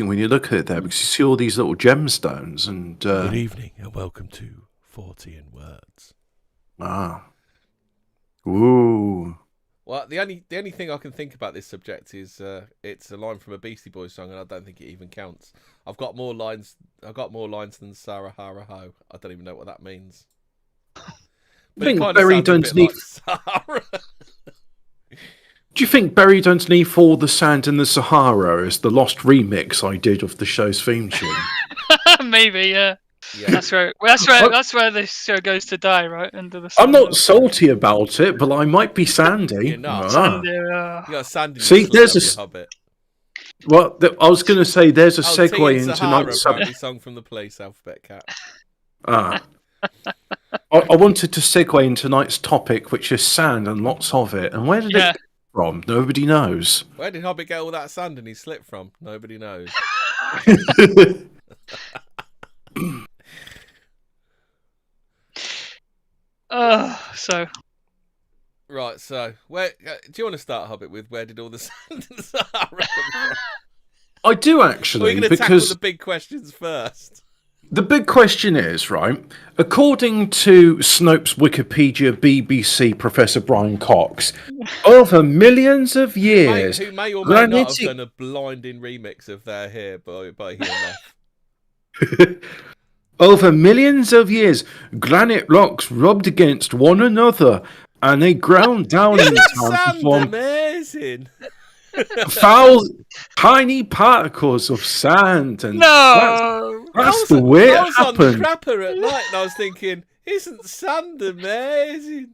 interesting when you look at it there, because you see all these little gemstones. And good evening and welcome to Fortean Words. Ooh. Well, the only thing I can think about this subject is it's a line from a Beastie Boys song, and I don't think it even counts. I've got more lines than Sahara. I don't even know what that means. But I think buried underneath. Like Do you think buried underneath all the sand in the Sahara is the lost remix I did of the show's theme tune? Maybe, yeah. That's where this show goes to die, right? Under the sand. I'm not salty about it, but I might be sandy. You're not. Sandy, You got sandy. See, there's a Hobbit. Well, I was going to say there's a segue into tonight's subject. Song from the Police, Alphabet Cat. I wanted to segue into tonight's topic, which is sand and lots of it. And where did it come from? Nobody knows. Where did Hobbit get all that sand and he slipped from? Nobody knows. So where do you want to start, Hobbit, with where did all the sand in the Sahara come from? I do actually, we're going to tackle the big questions first. The big question is, right, according to Snopes, Wikipedia, BBC, Professor Brian Cox, over millions of years... Who may or may not have done a blinding remix of They're Here by EMF. Over millions of years, granite rocks rubbed against one another, and they ground down in time to form amazing. foul, tiny particles of sand. And that's the way it happened. I was on Crapper at night, and I was thinking, isn't sand amazing?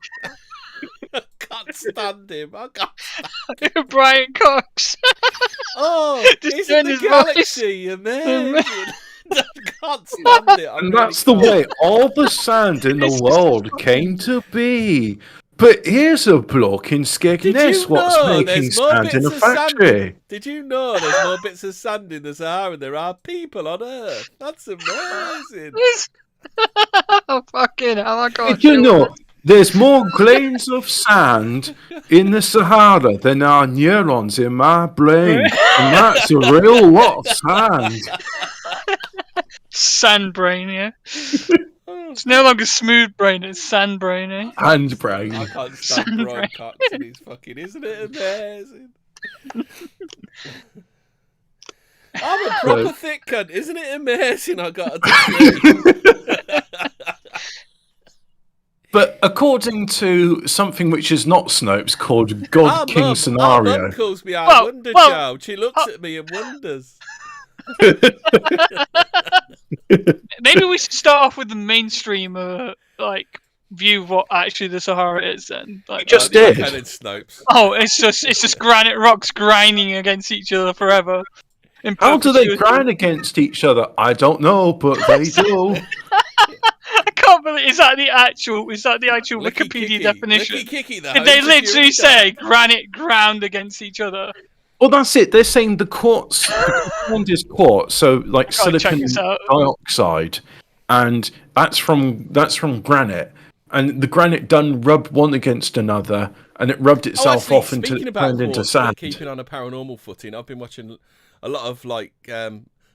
I can't stand him. Brian Cox. Isn't the galaxy amazing? I can't stand it. And that's the way all the sand in the world came to be. But here's a bloke in Skegness what's making sand in a factory. Did you know there's more bits of sand in the Sahara than there are people on Earth? That's amazing. Oh, fucking hell, I can't. Did you know there's more grains of sand in the Sahara than are neurons in my brain? And that's a real lot of sand. Sand brain, yeah. It's no longer smooth brain, it's sand brain, eh? Hand brain. I can't stand Brian Cox and he's fucking, isn't it amazing? I'm a proper thick cunt, isn't it amazing? I got to But according to something which is not Snopes called God King Scenario. Mum calls me I Wonder Child. She looks at me and wonders. Maybe we should start off with the mainstream view of what actually the Sahara is then. You just did. Snopes. Oh, it's just granite rocks grinding against each other forever. How do they grind against each other? I don't know, but they do. I can't believe is that the actual Wikipedia definition? Did they literally say granite ground against each other? Well, that's it. They're saying the quartz, the compound is quartz, so like silicon dioxide, and that's from granite. And the granite done rubbed one against another, and it rubbed itself off and turned into sand. Keeping on a paranormal footing, I've been watching a lot of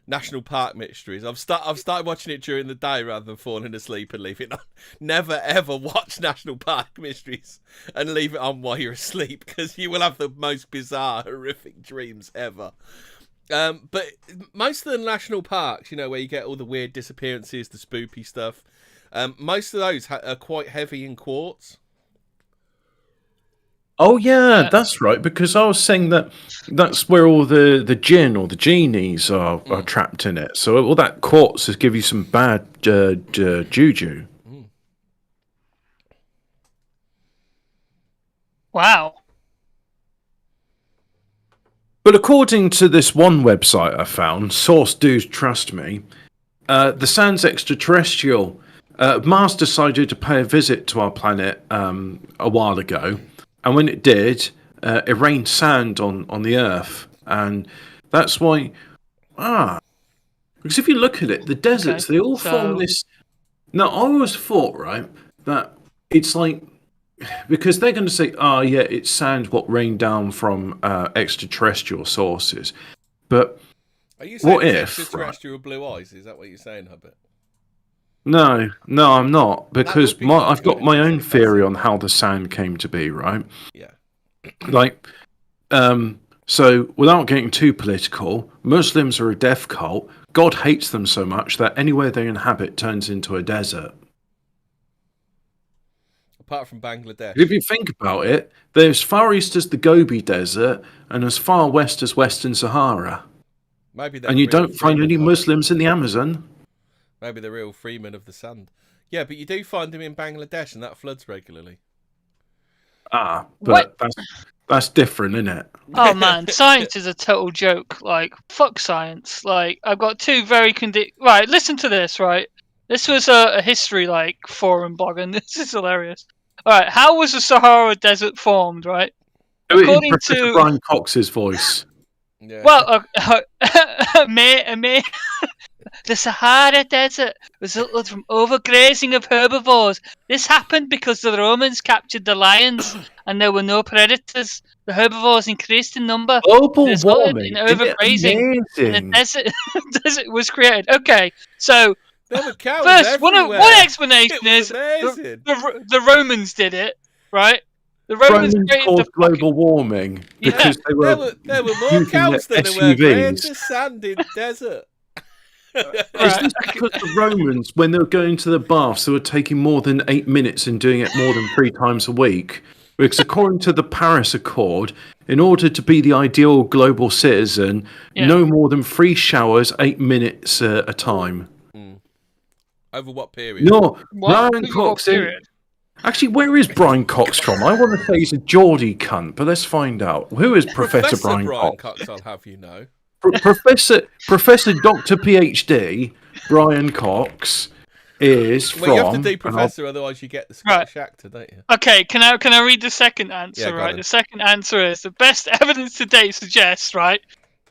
National Park mysteries. I've started watching it during the day rather than falling asleep and leave it on. Never ever watch National Park mysteries and leave it on while you're asleep, because you will have the most bizarre, horrific dreams ever. But most of the national parks, where you get all the weird disappearances, the spoopy stuff, most of those are quite heavy in quartz. Oh yeah, that's right. Because I was saying that's where all the jinn or the genies are trapped in it. So all that quartz is give you some bad juju. Wow. But according to this one website I found, source dudes trust me, the sand's extraterrestrial. Mars decided to pay a visit to our planet a while ago. And when it did, it rained sand on the Earth. And that's why... Because if you look at it, the deserts, they all form this... Now, I always thought, right, that it's like... Because they're going to say, it's sand what rained down from extraterrestrial sources. But Are you saying what if? extraterrestrial blue eyes? Is that what you're saying, Hubbard? No, I'm not, because would be quite I've good got if my it's own impressive. theory on how the sand came to be, right? Yeah. Like, so without getting too political, Muslims are a death cult. God hates them so much that anywhere they inhabit turns into a desert. Apart from Bangladesh. If you think about it, they're as far east as the Gobi Desert and as far west as Western Sahara. Maybe And you don't find any Muslims in the Amazon. Maybe the real freemen of the sand. Yeah, but you do find them in Bangladesh, and that floods regularly. But that's different, isn't it? Oh man, science is a total joke. Like, fuck science. Like, I've got two very right. Listen to this. Right, this was a history forum blog, and this is hilarious. All right, how was the Sahara Desert formed? Right, according to Brian Cox's voice. Yeah. Well, mate. The Sahara Desert resulted from overgrazing of herbivores. This happened because the Romans captured the lions and there were no predators. The herbivores increased in number. Global warming. In overgrazing. And the desert was created. Okay, so there were cows first, one explanation is the Romans did it, right? The Romans caused global warming because there were more cows than there were grains of sand in desert. Is this because the Romans, when they were going to the baths, they were taking more than 8 minutes and doing it more than 3 times a week? Because according to the Paris Accord, in order to be the ideal global citizen, no more than 3 showers, 8 minutes a time. Over what period? No, Brian Cox. Actually, where is Brian Cox from? I want to say he's a Geordie cunt, but let's find out. Who is Professor Brian Cox? I'll have you know. Professor Dr. PhD Brian Cox is from. Well, you have to do Professor, otherwise you get the Scottish actor, don't you? Okay, can I read the second answer? Right, the second answer is the best evidence to date suggests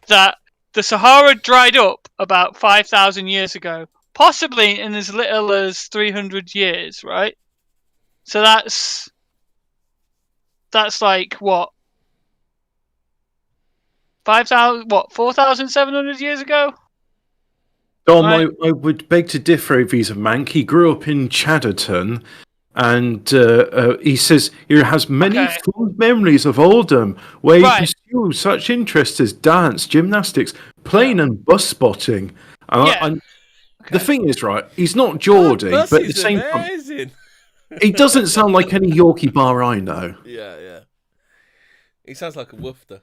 that the Sahara dried up about 5,000 years ago, possibly in as little as 300 years. Right, so that's like what? 4,700 years ago? Dom, I would beg to differ if he's a mank. He grew up in Chadderton, and he says he has many fond memories of Oldham, where he pursued such interests as dance, gymnastics, plane and bus spotting. The thing is, he's not Geordie, but at the same time, he doesn't sound like any Yorkie bar I know. Yeah. He sounds like a woofter.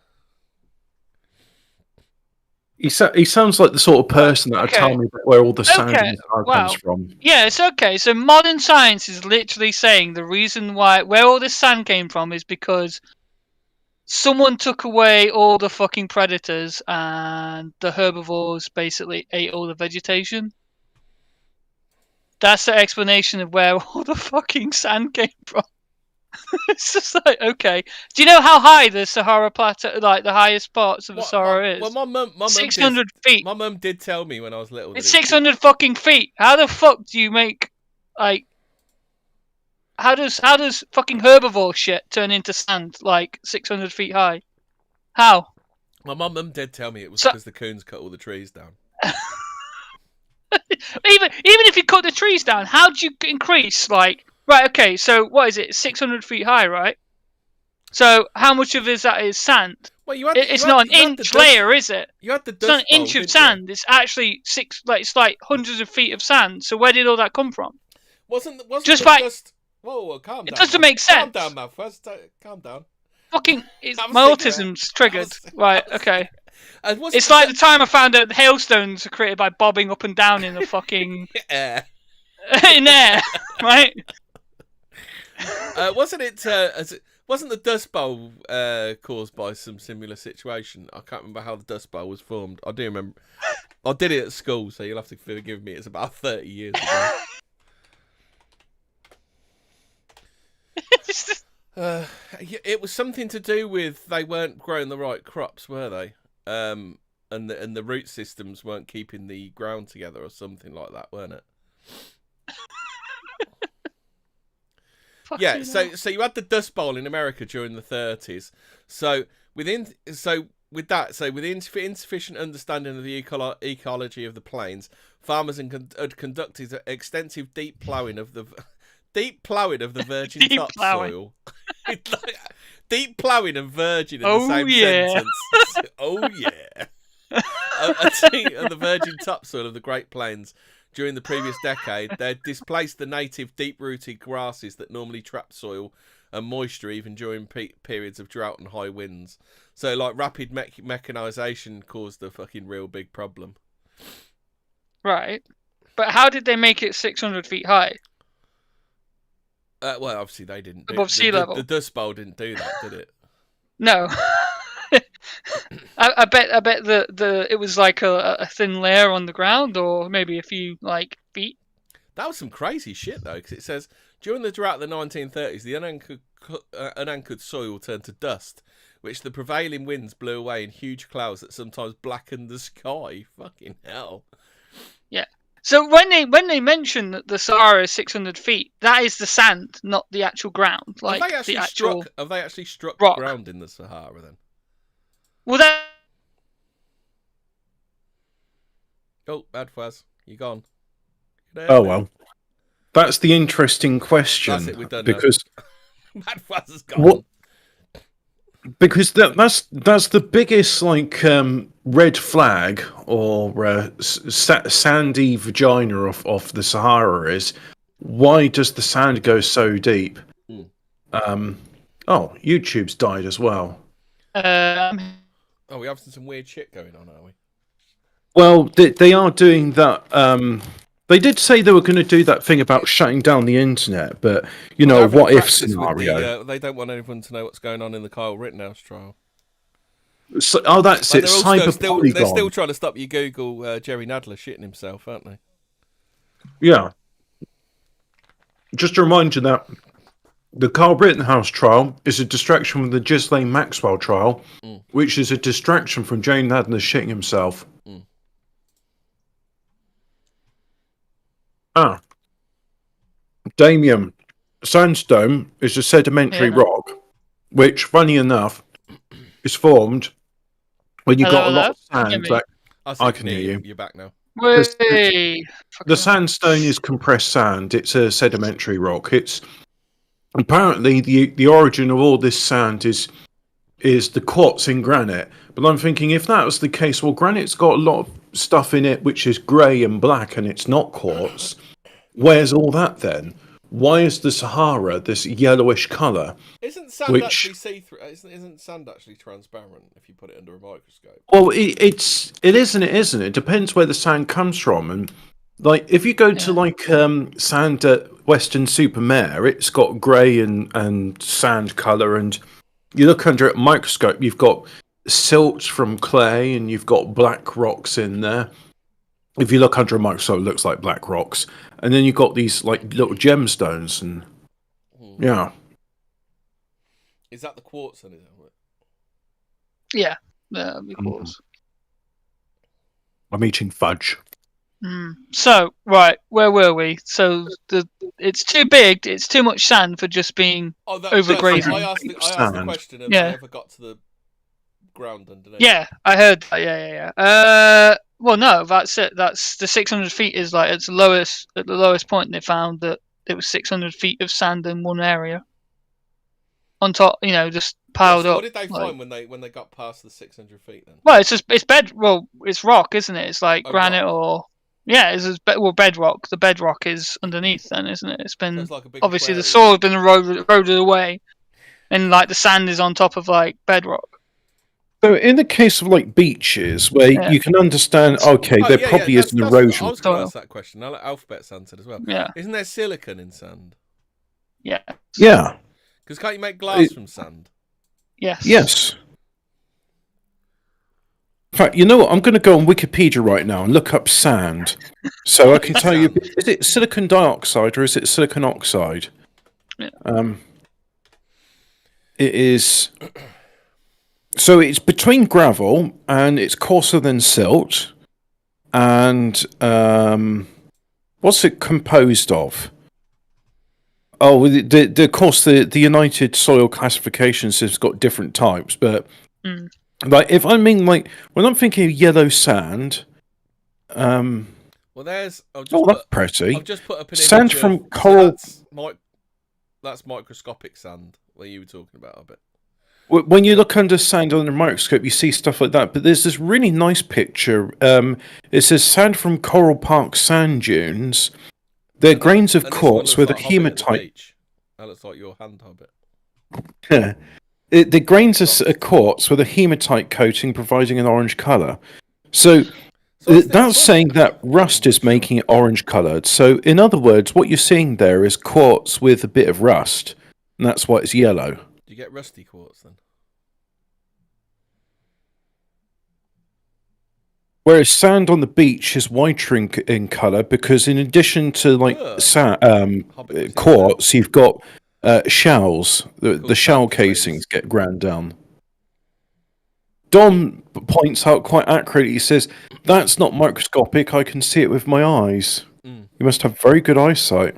He sounds like the sort of person that would tell me where all the sand in the car comes from. Yeah, it's okay. So modern science is literally saying the reason where all this sand came from is because someone took away all the fucking predators and the herbivores basically ate all the vegetation. That's the explanation of where all the fucking sand came from. It's just like, okay. Do you know how high the Sahara Plateau, like the highest parts of the Sahara is? Well, my mum 600 feet. My mum did tell me when I was little. It's 600 fucking feet. How the fuck do you make, how does fucking herbivore shit turn into sand 600 feet high? How? My mum did tell me it was because the coons cut all the trees down. even if you cut the trees down, how do you increase Right, okay, so what is it? 600 feet high, right? So how much of that is sand? Well, it's not an inch layer, is it? You had the dust It's not an inch of sand. It's actually it's like hundreds of feet of sand. So where did all that come from? Wasn't just the dust... Whoa, calm down. It doesn't make sense. Calm down, man. First, calm down. Fucking, my autism's triggered. Right, okay. It's like the time I found out hailstones are created by bobbing up and down in the fucking air. in air, right? Wasn't the Dust Bowl caused by some similar situation? I can't remember how the Dust Bowl was formed. I do remember. I did it at school, so you'll have to forgive me. It's about 30 years ago. It was something to do with they weren't growing the right crops, were they? And the root systems weren't keeping the ground together, or something like that, weren't it? Yeah, so you had the Dust Bowl in America during the 30s. So with that, so with insufficient understanding of the ecology of the plains, farmers had conducted extensive deep ploughing of the virgin topsoil. Deep ploughing and virgin in the same sentence. Oh yeah. Of the virgin topsoil of the Great Plains during the previous decade, they displaced the native deep-rooted grasses that normally trap soil and moisture even during periods of drought and high winds. So, like, rapid mechanization caused a fucking real big problem. Right. But how did they make it 600 feet high? Well, obviously they didn't do above sea level. The Dust Bowl didn't do that, did it? No. I bet it was like a thin layer on the ground, or maybe a few feet. That was some crazy shit though, because it says during the drought of the 1930s, the unanchored soil turned to dust, which the prevailing winds blew away in huge clouds that sometimes blackened the sky. Fucking hell. Yeah. So when they mention that the Sahara is 600 feet, that is the sand, not the actual ground. Have they actually struck rock. ground in the Sahara then? Well, that. Oh, bad Faz, you gone. Oh well, that's the interesting question. That's it. We've done because bad Faz has gone. What? Because that's the biggest red flag or sandy vagina of the Sahara is why does the sand go so deep? YouTube's died as well. Oh, we're having some weird shit going on, are we? Well, they are doing that. They did say they were going to do that thing about shutting down the internet, but what if scenario? They don't want anyone to know what's going on in the Kyle Rittenhouse trial. So, that's it. They're still trying to stop you Google Jerry Nadler shitting himself, aren't they? Yeah. Just to remind you that the Kyle Rittenhouse trial is a distraction from the Ghislaine Maxwell trial, which is a distraction from Jerry Nadler shitting himself. Damien, sandstone is a sedimentary rock, which, funny enough, is formed when you've got a lot of sand. I can hear you. You're back now. The sandstone is compressed sand. It's a sedimentary rock. It's apparently the origin of all this sand is the quartz in granite. But I'm thinking if that was the case, well, granite's got a lot of stuff in it which is grey and black, and it's not quartz. Where's all that then? Why is the Sahara this yellowish colour? Isn't sand actually see-through? Isn't sand actually transparent if you put it under a microscope? Well, it is and it isn't. It depends where the sand comes from. And if you go to sand at Western Supermare, it's got grey and sand colour, and you look under it at a microscope, you've got silt from clay and you've got black rocks in there. If you look under a microscope, it looks like black rocks. And then you've got these little gemstones and yeah. Is that the quartz then? Yeah, the quartz. I'm eating fudge. So, right, where were we? So it's too big, it's too much sand for just being overgrazing. I asked the question and they never got to the ground underneath. Yeah, I heard that. Yeah. Well, no, that's it. That's the 600 feet is at the lowest point they found that it was 600 feet of sand in one area. On top, just piled up. What did they find when they got past the 600 feet then? Well, it's rock, isn't it? It's like granite rock. It's bedrock. The bedrock is underneath then, isn't it? It's been obviously the soil has been eroded away, and the sand is on top of bedrock. So in the case of beaches where you can understand, there probably is an erosion. I was going to ask that question. I'll let Alphabet's answered as well. Yeah. Isn't there silicon in sand? Yeah. Yeah. Because can't you make glass from sand? Yes. Yes. In fact, you know what? I'm going to go on Wikipedia right now and look up sand. So I can tell you, is it silicon dioxide or is it silicon oxide? Yeah. It is... So it's between gravel and it's coarser than silt. And what's it composed of? Oh, of course, the United Soil Classification has got different types, but Like, if I mean, like, when I'm thinking of yellow sand, Well, there's. that's pretty. I've just put up an Sand image from of, coral. So that's microscopic sand. Where you were talking about a bit. When you look under sand under a microscope, you see stuff like that. But there's this really nice picture. It says sand from Coral Park sand dunes. They're grains of quartz with a hematite. That looks like your hand, Hobbit. Yeah. The grains are quartz with a hematite coating, providing an orange colour. So that's saying that rust is making it orange coloured. So, in other words, what you're seeing there is quartz with a bit of rust, and that's why it's yellow. Do you get rusty quartz then? Whereas sand on the beach is whiter in colour because, in addition to quartz, you've got shells. The shell casings get ground down. Don points out quite accurately. He says, "That's not microscopic. I can see it with my eyes. You must have very good eyesight."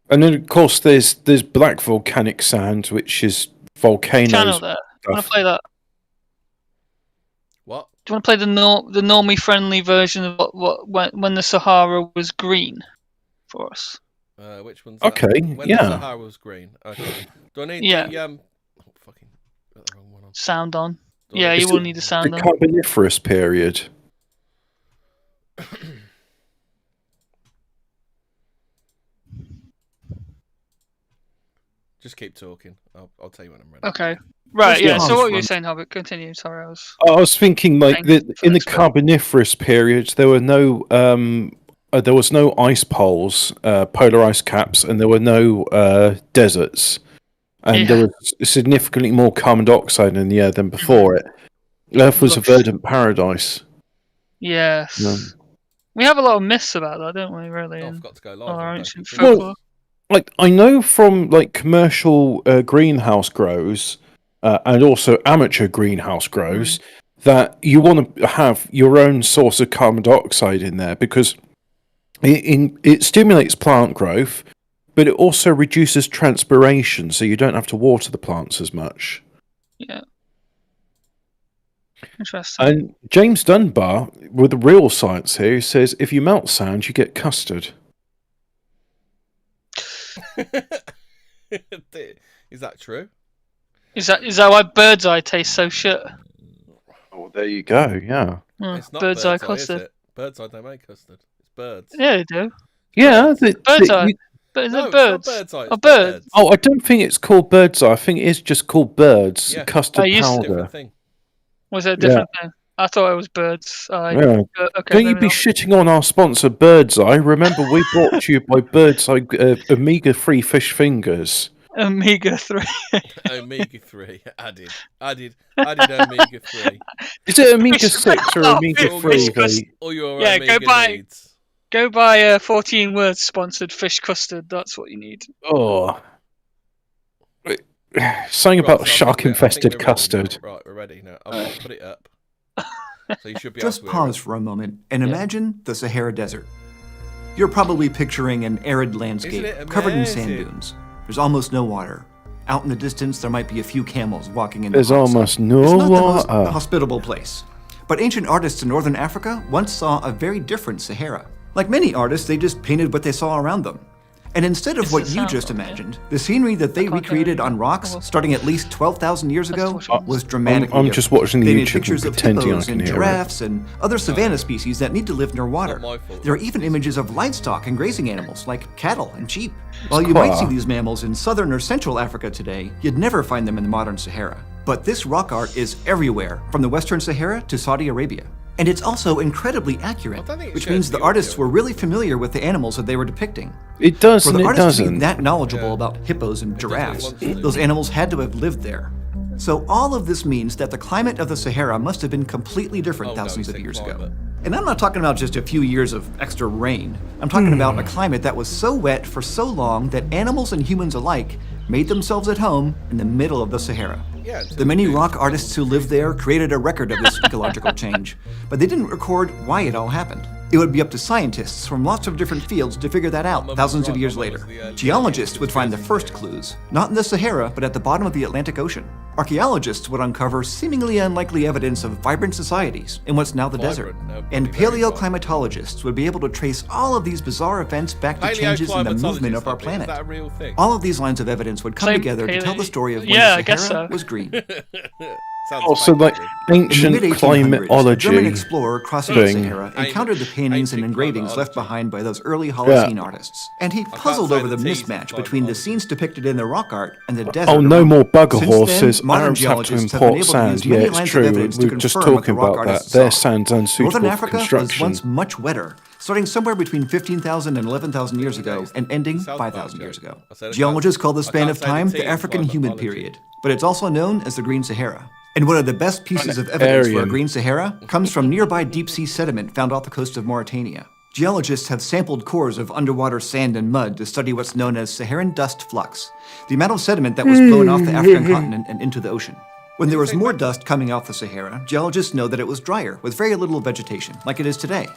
And then, of course, there's black volcanic sand, which is volcanoes. Channel there. I want to play that. What? Do you want to play the normie friendly version of when the Sahara was green for us? Which one's okay? That? When the Sahara was green. Okay. Do I need the fucking got the wrong one on. Sound on? Yeah, you will need the sound on. The Carboniferous period. Just keep talking. I'll tell you when I'm ready. Okay. Right. Yeah. So what were you saying, Hobbit? Continue. Sorry, I was thinking like in the Carboniferous period, there were no there was no ice poles, polar ice caps, and there were no deserts, and there was significantly more carbon dioxide in the air than before it. Earth was a verdant paradise. Yes. Yeah. We have a lot of myths about that, don't we? Really. I've got to go live. Well, like I know from like commercial greenhouse grows and also amateur greenhouse grows that you want to have your own source of carbon dioxide in there because it stimulates plant growth, but it also reduces transpiration, so you don't have to water the plants as much. Yeah. Interesting. And James Dunbar, with the real science here, says if you melt sand, you get custard. Is that true? Is that why bird's eye tastes so shit? Oh, there you go. Yeah. It's not bird's eye custard. Is it? Bird's eye don't make custard. It's birds. Yeah, they do. Yeah, bird's eye. But is it birds? Bird's eye. Birds. Oh, I don't think it's called bird's eye. I think it is just called birds. Yeah. Custard powder. Was it a different thing? I thought it was bird's eye. Yeah. Okay, don't you be shitting on our sponsor, Bird's Eye. Remember, we brought to you by Bird's Eye omega-3 fish fingers. Omega-3. Omega-3. Added omega-3. Is it omega-6 or omega-3? Or your omega needs. Go buy a 14 words sponsored fish custard. That's what you need. Oh. Something about shark-infested custard. Right, we're ready now. I'll put it up. So you should be Just pause for a moment and imagine the Sahara Desert. You're probably picturing an arid landscape covered in sand dunes. There's almost no water. Out in the distance, there might be a few camels walking in the There's almost no water. It's not water. the most hospitable place. But ancient artists in northern Africa once saw a very different Sahara. Like many artists, they just painted what they saw around them. And instead of what you just imagined, the scenery that they recreated on rocks starting at least 12,000 years ago was dramatically I'm just watching the they made YouTube pictures of pretending hippos I can and hear giraffes and other savanna species that need to live near water. There are even images of livestock and grazing animals like cattle and sheep. While you might see these mammals in southern or central Africa today, you'd never find them in the modern Sahara. But this rock art is everywhere, from the Western Sahara to Saudi Arabia. And it's also incredibly accurate, which means the artists were really familiar with the animals that they were depicting. It does, For the and it artists to doesn't. be that knowledgeable about hippos and giraffes, those animals had to have lived there. So all of this means that the climate of the Sahara must have been completely different thousands of years ago. And I'm not talking about just a few years of extra rain. I'm talking about a climate that was so wet for so long that animals and humans alike made themselves at home in the middle of the Sahara. The many rock artists who lived there created a record of this ecological change, but they didn't record why it all happened. It would be up to scientists from lots of different fields to figure that out thousands of years later. Geologists would find the first clues, not in the Sahara, but at the bottom of the Atlantic Ocean. Archaeologists would uncover seemingly unlikely evidence of vibrant societies in what's now the desert. And paleoclimatologists would be able to trace all of these bizarre events back to changes in the movement of our planet. All of these lines of evidence would come together to tell the story of when the Sahara was green. Also, like ancient climatology. A German explorer crossing the Sahara encountered the paintings and engravings left behind by those early Holocene artists, and he puzzled over the mismatch between the scenes depicted in the rock art and the desert. Oh, no more bugger horses. Arabs have to import sand. Yeah, it's true. We were just talking about that. Their sand's unsuitable Northern for Africa construction. was once much wetter, starting somewhere between 15,000 and 11,000 years ago and ending 5,000 years ago. Geologists call this span of time the African humid period, but it's also known as the Green Sahara. And one of the best pieces of evidence for a Green Sahara comes from nearby deep-sea sediment found off the coast of Mauritania. Geologists have sampled cores of underwater sand and mud to study what's known as Saharan dust flux, the amount of sediment that was blown off the African continent and into the ocean. When there was more dust coming off the Sahara, geologists know that it was drier, with very little vegetation, like it is today.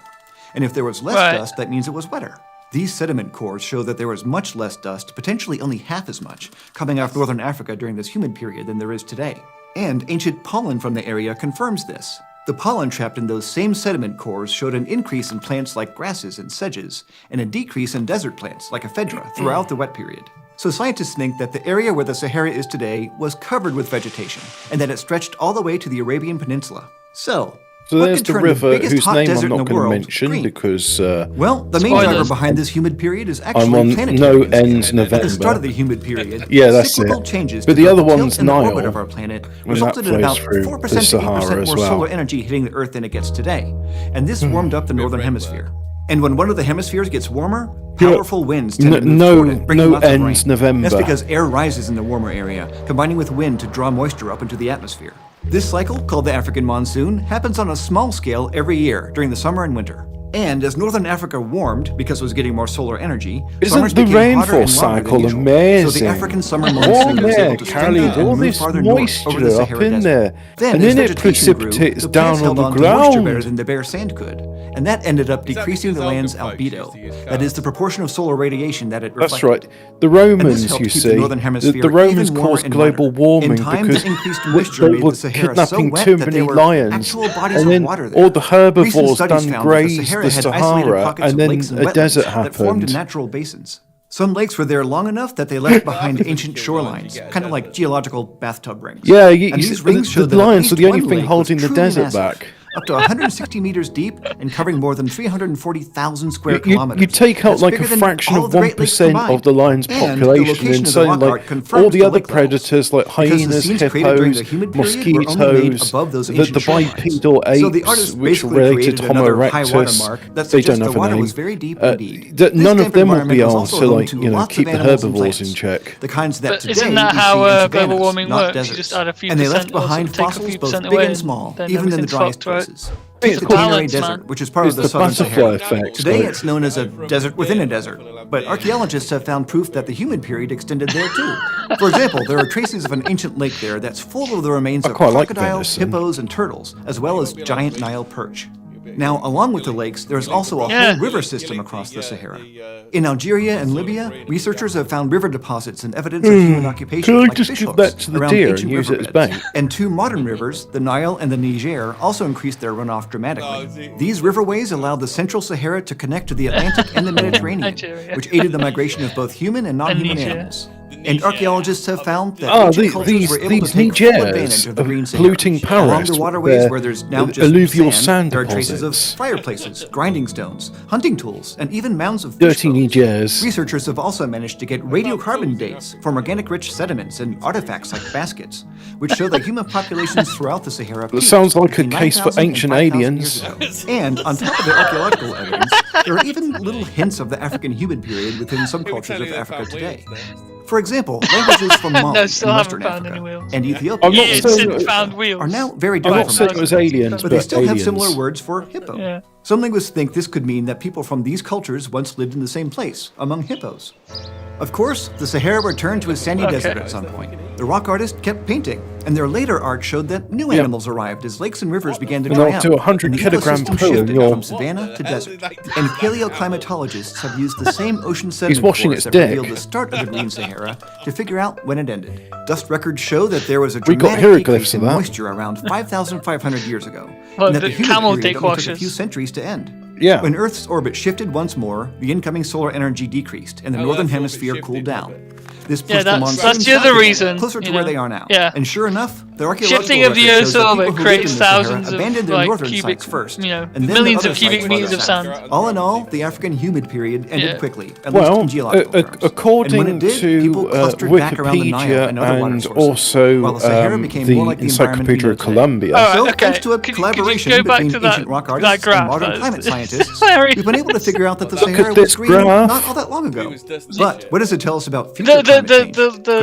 And if there was less dust, that means it was wetter. These sediment cores show that there was much less dust, potentially only half as much, coming off northern Africa during this humid period than there is today. And ancient pollen from the area confirms this. The pollen trapped in those same sediment cores showed an increase in plants like grasses and sedges, and a decrease in desert plants like ephedra throughout the wet period. So scientists think that the area where the Sahara is today was covered with vegetation, and that it stretched all the way to the Arabian Peninsula. So there's the river whose name I'm not going to mention because... well, the main driver behind this humid period is actually planetary no ends November. At the start of the humid period, yeah, that's cyclical it. changes But the other one's in the Nile, orbit of our planet resulted in about 4% to 8% more solar energy hitting the Earth than it gets today. And this warmed up the northern hemisphere. And when one of the hemispheres gets warmer, powerful winds tend to move toward it, bringing lots of rain. November. That's because air rises in the warmer area, combining with wind to draw moisture up into the atmosphere. This cycle, called the African monsoon, happens on a small scale every year during the summer and winter. And as northern Africa warmed because it was getting more solar energy, summers became hotter and longer than usual. Amazing? So the African summer monsoon was able to strengthen and move farther north over the Sahara Desert. Then, and as then it vegetation grew, precipitates the down plants on held the on to moisture ground. better than the bare sand could, and that ended up decreasing the land's albedo. That is the proportion of solar radiation that it reflected. That's right. The Romans, you see, the Romans caused global warming because they were kidnapping too many lions, and then all the herbivores done grazed the Sahara, and then a desert happened. That formed natural basins. Some lakes were there long enough that they left behind ancient shorelines, kind of like geological bathtub rings. Yeah, these rings showed the lions are the only thing holding the desert back. Up to 160 meters deep and covering more than 340,000 square kilometers. You take out like a fraction of 1% of the lion's population and so like all the other predators like hyenas, hippos, mosquitoes, the bipedal apes, which are related to Homo erectus, they don't have a name. None of them will be able to like, keep the herbivores in check. The kinds that today isn't that how global warming works? Deserts. You just add a few and they left percent behind fossils both big and small, even in the driest places. It's the Canary Desert, which is part of the southern Sahara. Effect, Today it's known as a desert within a desert, but archaeologists have found proof that the humid period extended there too. For example, there are traces of an ancient lake there that's full of the remains of crocodiles, hippos, and turtles, as well as giant Nile perch. Now, along with the lakes, there's also a whole river system across the Sahara. In Algeria and Libya, researchers have found river deposits and evidence of human occupation, like fish hooks, around ancient riverbeds. And two modern rivers, the Nile and the Niger, also increased their runoff dramatically. These riverways allowed the central Sahara to connect to the Atlantic and the Mediterranean, which aided the migration of both human and non-human animals. And archaeologists have found that ancient cultures were able to take full advantage of the Green Sahara. Polluting Paris, along the waterways where there's now just alluvial sand, there are deposits. traces of fireplaces, grinding stones, hunting tools, and even mounds of dirty Nigers. Researchers have also managed to get radiocarbon dates from organic-rich sediments and artifacts like baskets, which show that human populations throughout the Sahara peaked sounds like a between case for 9,000 ancient and 5,000 aliens. years ago. And on top of the archaeological evidence, there are even little hints of the African humid period within some cultures of Africa today. For example, languages from Mali in Western Africa and Ethiopia are now very different from each other, but they still have similar words for hippo. Yeah. Some linguists think this could mean that people from these cultures once lived in the same place, among hippos. Of course, the Sahara returned to a sandy desert at some point, The rock artist kept painting, and their later art showed that new animals arrived as lakes and rivers began to dry out. To 100 and the kilogram ecosystem poo shifted in from savanna to desert. And paleoclimatologists have used the same ocean He's sediment washing cores its that dick. revealed the start of the Green Sahara to figure out when it ended. Dust records show that there was a We got dramatic hieroglyphs decrease of in that. moisture around 5,500 years ago, Well, and that the the humid camel period dick only took a washes. few centuries to end. Yeah. When Earth's orbit shifted once more, the incoming solar energy decreased, and the northern Earth's orbit hemisphere shifted, cooled down. did This pushed the that's monsoons the other south again, reason, closer to you where know. they are now. Yeah. And sure enough, the archaeological Shifting of the record Earth's shows that orbit people who lived in creates the Sahara thousands of abandoned their like northern cubic, sites first, you know, and then millions the of other cubic sites meters farther of south. sand. All in all, the African humid period ended Yeah. quickly, at least in geological terms. according and when it did, to people clustered back around the Nile Wikipedia and other water and sources, also while the Sahara became the more like the environment we Encyclopedia know of today. Columbia. All right, So, okay. thanks to a Could you collaboration go back between to that- ancient rock that artists graph? and modern That is- climate scientists, Very- we've been able to figure out that the Look at Sahara this was green graph. not all that long ago. It was just But shit. what does it tell us about future climate change? Could it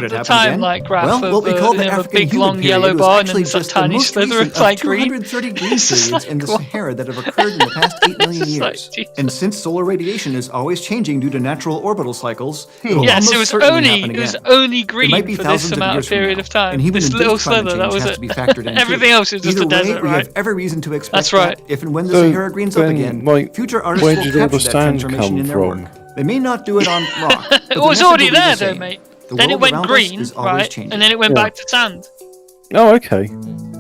The happen time again? like graph Well, of what we call the you know, a African big humid long period yellow was bar and actually then some just the tiny most slither recent of of like green. 230 green It's just periods like, in the what? Sahara that have occurred in the past 8 million It's like, years. Jesus. And since solar radiation is always changing due to natural orbital cycles, it will Yes, almost it was certainly happen only again. green It might be for thousands this amount years of period from of time. And This human-induced little climate slither, that change was has it. to be factored in Everything too. else is just Either a way, desert, we right? have every reason to expect That's right. that if and when the So Sahara greens up then, again, like, future artists where will did all capture the that sand transformation come in their from? work. They may not do it on rock. but It the was message already will be the there, though, same. mate. The Then it world went around us green, is always right? changing. And then it went Yeah. back to sand, Oh, okay.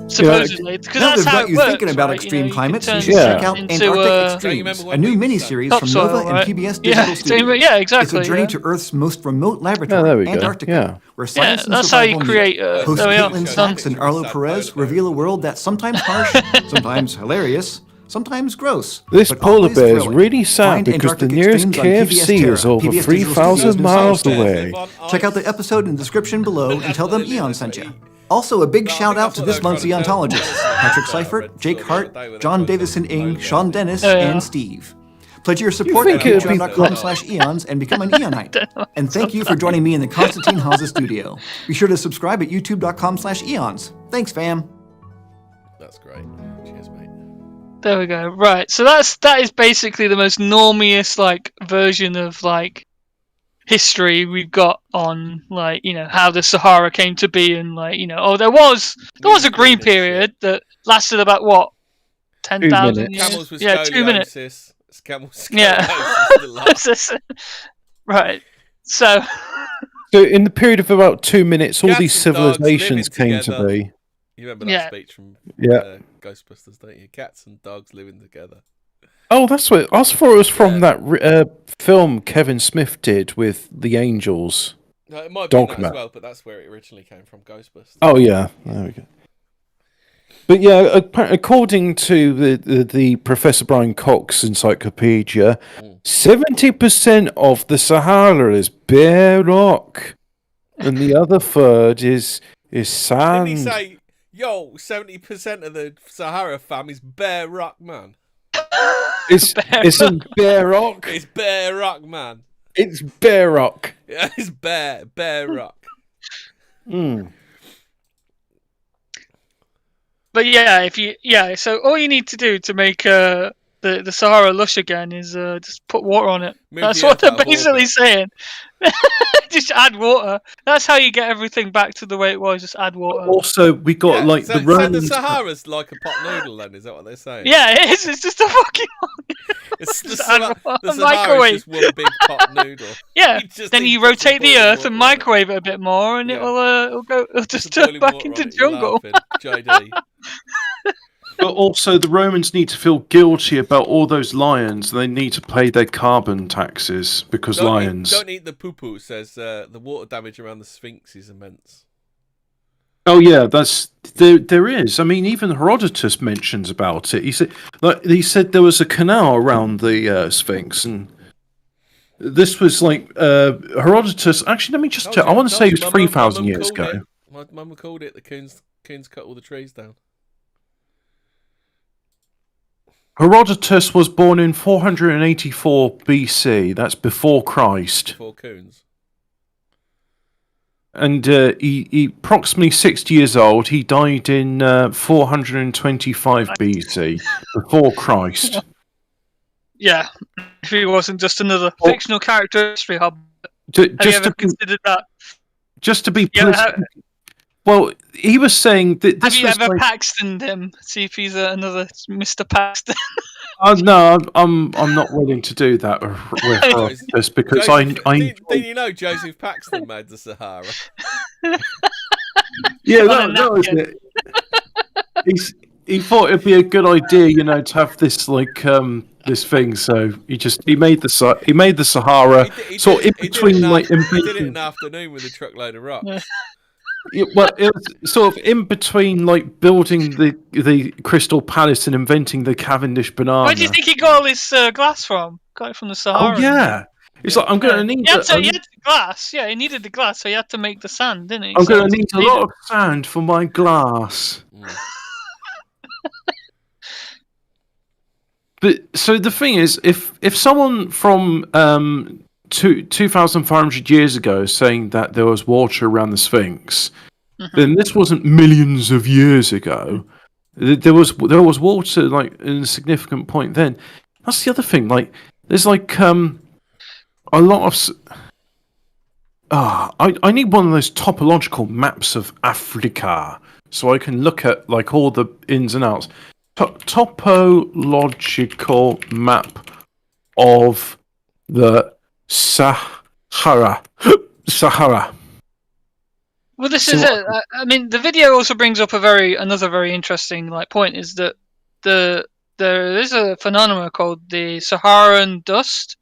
supposedly. Because Now that's we've how got it you works, thinking about right? extreme you can climates, you turn should Yeah. check out into, Antarctic Don't you Extremes, remember a when new we mini-series from Topsoil, Nova right? and PBS Yeah, Digital Studios. yeah, exactly. It's a journey yeah. to Earth's most remote there laboratory, we go, Antarctica, yeah. where science and that's how you survival create, meet. Hosts there we are. Caitlin Done. Sachs and Arlo Perez reveal a world that's sometimes harsh, sometimes hilarious, sometimes gross. This but polar always bear is thrilling. really sad Find because the Antarctic nearest Extremes on PBS KFC Terra, is over PBS Digital 3,000 Studios new miles site. away. Check out the episode in the description below and tell them Eon sent you. Also, a big No, I shout think out that's to what this they were month's trying to tell Eontologists: us. Patrick I Seifert, read Jake the Hart, other day where John they put Davison some Ing, polar Sean bears. Dennis, Yeah. and Steve. Pledge your support think at it would be patreon.com/eons and become an Eonite. And thank you for joining me in the Constantine Hauser studio. Be sure to subscribe at youtube.com/eons. Thanks, fam. That's great. Cheers, mate. There we go. Right. So that is basically the most normiest like version of like history we've got on like, you know, how the Sahara came to be, and like, you know, there was a green period that lasted about what, 10,000 minutes. years. Camels with Yeah, 2 minutes. scoliosis. Camels Yeah. scoliosis. Right. So So in the period of about 2 minutes, all Cats these and dogs civilizations living came to together. be. You remember that Yeah. speech from Yeah. Ghostbusters, don't you? Cats and dogs living together. Oh, that's what I thought it was from Yeah. that film Kevin Smith did with the Angels. No, it might be that Dogma. as well, but that's where it originally came from, Ghostbusters. Oh yeah, there we go. But yeah, according to the Professor Brian Cox Encyclopedia, 70% of the Sahara is bare rock, and the other third is sand. Didn't he say, yo, 70% of the Sahara fam is bare rock, man? It's in bare rock. It's bare rock, man. It's bare rock. Yeah, it's bare rock. Mm. but yeah, so all you need to do to make the Sahara lush again is just put water on it. Move That's the what earth they're out of basically orbit. saying. Just add water. That's how you get everything back to the way it was. Just add water. Also, we got like so, the so Romans. the Sahara's like a pot noodle, then, is that what they're saying? Yeah, it is. It's just a fucking It's the, Just add the a Sahara's microwave. just one big pot noodle. yeah. just Then need you to put some rotate the boiling Earth water and on it. microwave it a bit more, and Yeah. it'll just Put some turn boiling back water into on it, you're jungle. laughing, JD. But also, the Romans need to feel guilty about all those lions. They need to pay their carbon taxes because lions. Don't eat the poo-poo, says the water damage around the Sphinx is immense. Oh yeah, there is. I mean, even Herodotus mentions about it. He said there was a canal around the Sphinx, and this was like Herodotus. Actually, let me just check. I want to say it was 3,000 years ago. My mum called it the coons cut all the trees down. Herodotus was born in 484 BC. That's before Christ. Before coons. And he approximately 60 years old. He died in 425 BC, before Christ. Yeah. If he wasn't just another Oh. fictional character history hub. Have you ever considered that? Just to be Yeah, Well, he was saying that this Have you was ever like, Paxtoned him? See if he's another Mr. Paxton. no, I'm not willing to do that with this because Joseph, I didn't you know Joseph Paxton made the Sahara? yeah, On a that was napkin. it. He thought it'd be a good idea, to have this this thing. So he made the Sahara sort of in between he did it in inventing. the afternoon with a truckload of rocks. Well, it was sort of in between building the Crystal Palace and inventing the Cavendish banana. Where do you think he got all his glass from? Got it from the Sahara. Oh yeah, it's like I'm gonna need. He had the glass. Yeah, he needed the glass, so he had to make the sand, didn't he? I'm gonna need a lot of sand for my glass. But so the thing is, if someone from 2,500 years ago is saying that there was water around the Sphinx, then this wasn't millions of years ago. There was water in a significant point then. That's the other thing. There's a lot of. I need one of those topological maps of Africa so I can look at all the ins and outs. Topological map of the Sahara. Sahara. Well, this is it. I mean, the video also brings up another very interesting point is that there is a phenomenon called the Saharan dust,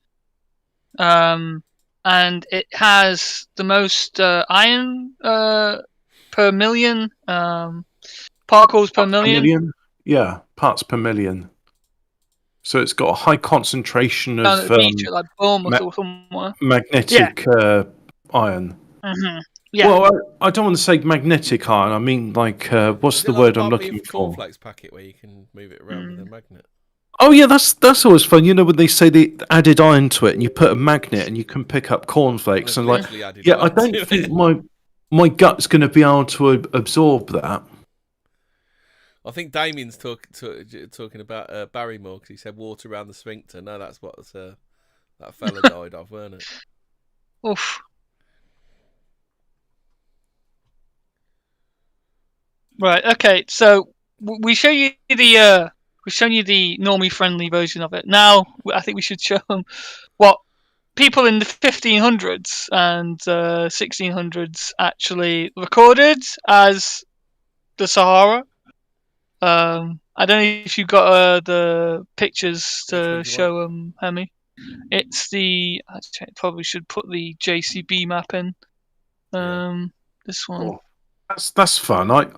and it has the most iron per million particles per million. Yeah, parts per million. So it's got a high concentration of magnetic iron. Mm-hmm. Yeah. Well, I don't want to say magnetic iron. I mean, what's the word I'm looking for? Cornflakes packet where you can move it around with a magnet. Oh yeah, that's always fun. When they say they added iron to it, and you put a magnet, and you can pick up cornflakes, and I don't think my gut's going to be able to absorb that. I think Damien's talking about Barrymore because he said water around the sphincter. No, that's what that fella died of, weren't it? Oof. Right. Okay. So we show you the normie friendly version of it. Now I think we should show them what people in the 1500s and 1600s actually recorded as the Sahara. I don't know if you've got the pictures to show them, Hemi. It's I probably should put the JCB map in. This one. Oh, that's fun. I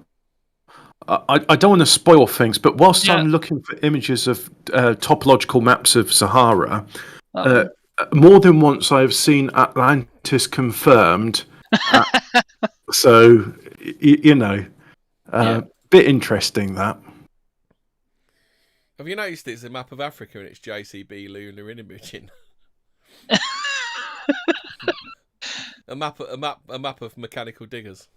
don't want to spoil things, but whilst I'm looking for images of topological maps of Sahara, more than once I've seen Atlantis confirmed. So, bit interesting that. Have you noticed it's a map of Africa and it's JCB lunar imaging? a map of mechanical diggers.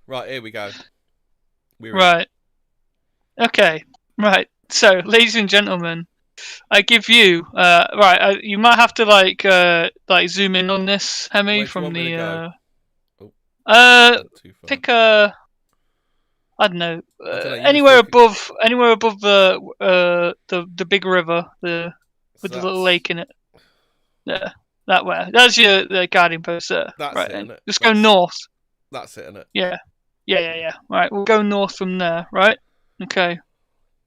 Right, here we go. Right. Okay. Right. So, ladies and gentlemen, I give you you might have to zoom in on this, Hemi, from the pick a I don't know, anywhere above the big river, with the little lake in it. Yeah, that way. That's your guiding post there. That's right. It, isn't it? Just go north. That's it, isn't it? Yeah. Right, we'll go north from there. Right. Okay.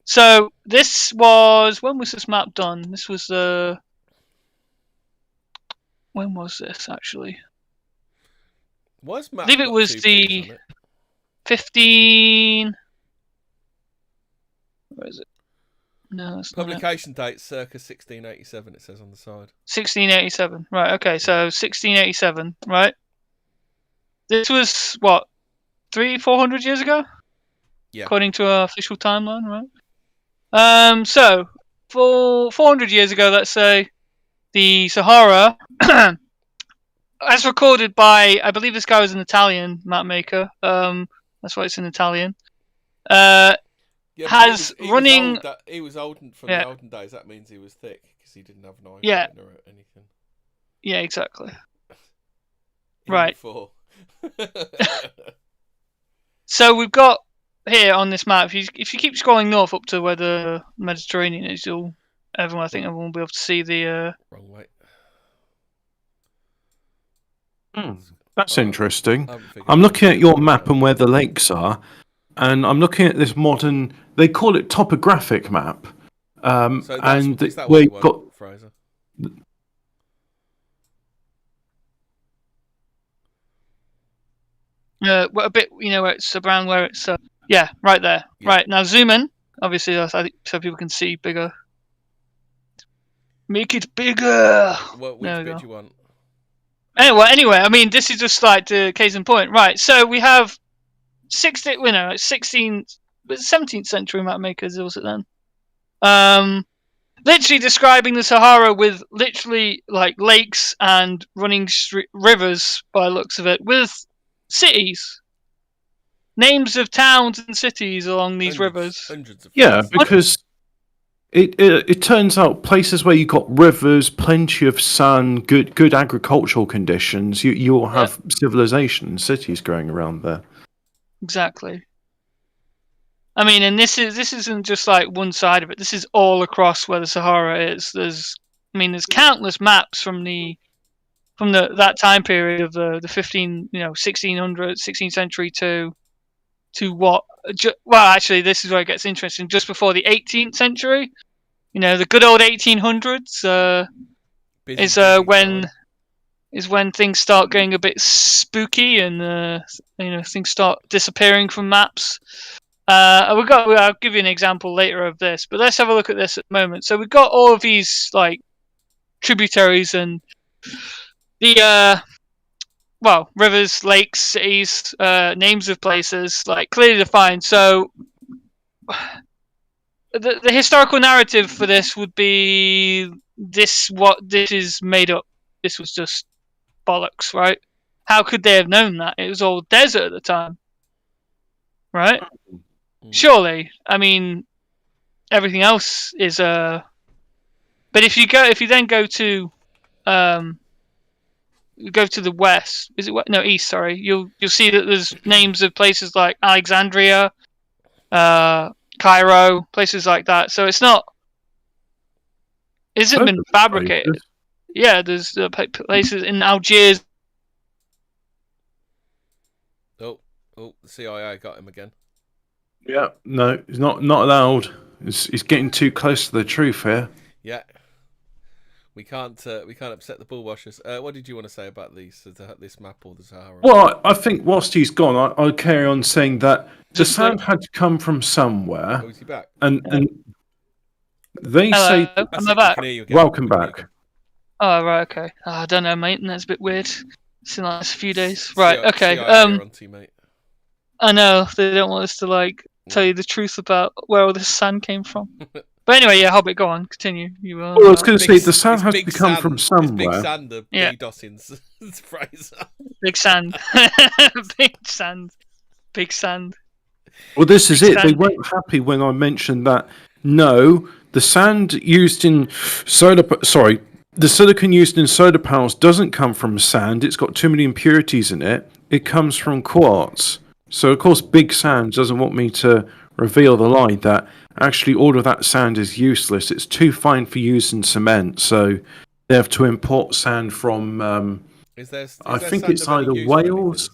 So this was when was this map done? This was when was this actually? I believe it was the 15. Where is it? No, it's publication date circa 1687. It says on the side. 1687. Right. Okay. So 1687. Right. This was what 300-400 years ago. Yeah. According to our official timeline, right? So for 400 years ago, let's say, the Sahara, as recorded by, I believe this guy was an Italian map maker. That's why it's in Italian. Has running. He was old from the olden days. That means he was thick because he didn't have an iPhone or anything. Yeah, exactly. Right. So we've got here on this map. If you keep scrolling north up to where the Mediterranean is, I think everyone will be able to see the. Wrong way. That's interesting. I'm looking at your map and where the lakes are, and I'm looking at this modern. They call it topographic map. So and is that where what you've got Fraser? A bit, where it's around where it's. Yeah, right there. Yeah. Right now, zoom in. Obviously, so people can see bigger. Make it bigger. Which bit do you want? Anyway, I mean, this is just like the case in point, right? So we have 17th century map makers, was it then? Literally describing the Sahara with literally like lakes and running rivers by the looks of it, with cities, names of towns and cities along these rivers. Hundreds of because it turns out places where you've got rivers, plenty of sun, good agricultural conditions, you'll have civilization, cities growing around there. Exactly. I mean, and this isn't just like one side of it. This is all across where the Sahara is. There's countless maps from that time period of the 1600s, 16th century to what? Well, actually, this is where it gets interesting. Just before the 18th century, the good old 1800s is when things start getting a bit spooky and things start disappearing from maps. I'll give you an example later of this, but let's have a look at this at the moment. So we've got all of these like tributaries and the rivers, lakes, cities, names of places, like clearly defined. So the historical narrative for this would be this is made up. This was just bollocks, right? How could they have known that? It was all desert at the time, right? Surely, I mean, everything else is but if you then go to the west, east? Sorry, you'll see that there's names of places like Alexandria, Cairo, places like that. So it's not. Isn't been fabricated. Yeah, there's places in Algiers. Oh, the CIA got him again. Yeah, no, he's not allowed. He's getting too close to the truth here. Yeah, we can't upset the bull washers. What did you want to say about this map or the Sahara? Well, I think whilst he's gone, I'll carry on saying that the sand had to come from somewhere. Oh, is he back? And they Hello, say, am I back? Welcome back. Oh, right, okay. Oh, I don't know, mate. That's a bit weird. It's in the last few days. Right, okay. I know they don't want us to tell you the truth about where all this sand came from. But anyway, yeah, Hobbit, go on, continue. I was going to say the sand has to come from somewhere. Big sand, DDoSing Fraser. Big sand, big sand, big sand. Well, this is it. They weren't happy when I mentioned that. No, the sand used in the silicon used in solar panels doesn't come from sand. It's got too many impurities in it. It comes from quartz. So, of course, Big Sand doesn't want me to reveal the lie that actually all of that sand is useless. It's too fine for use in cement. So they have to import sand from, I think it's either Wales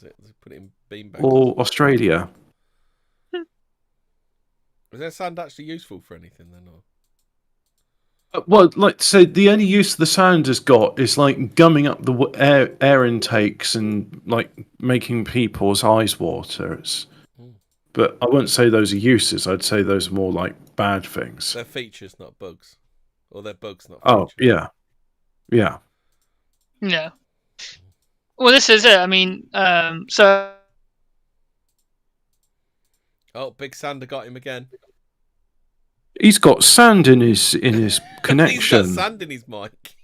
or Australia. Is their sand actually useful for anything then? Or? Well, the only use the sand has got is gumming up the air intakes and making people's eyes water. But I wouldn't say those are uses. I'd say those are more bad things. They're features, not bugs, or they're bugs, not Oh, features. yeah. Well, this is it. I mean, so. Oh, Big Sander got him again. He's got sand in his connection. He's got sand in his mic.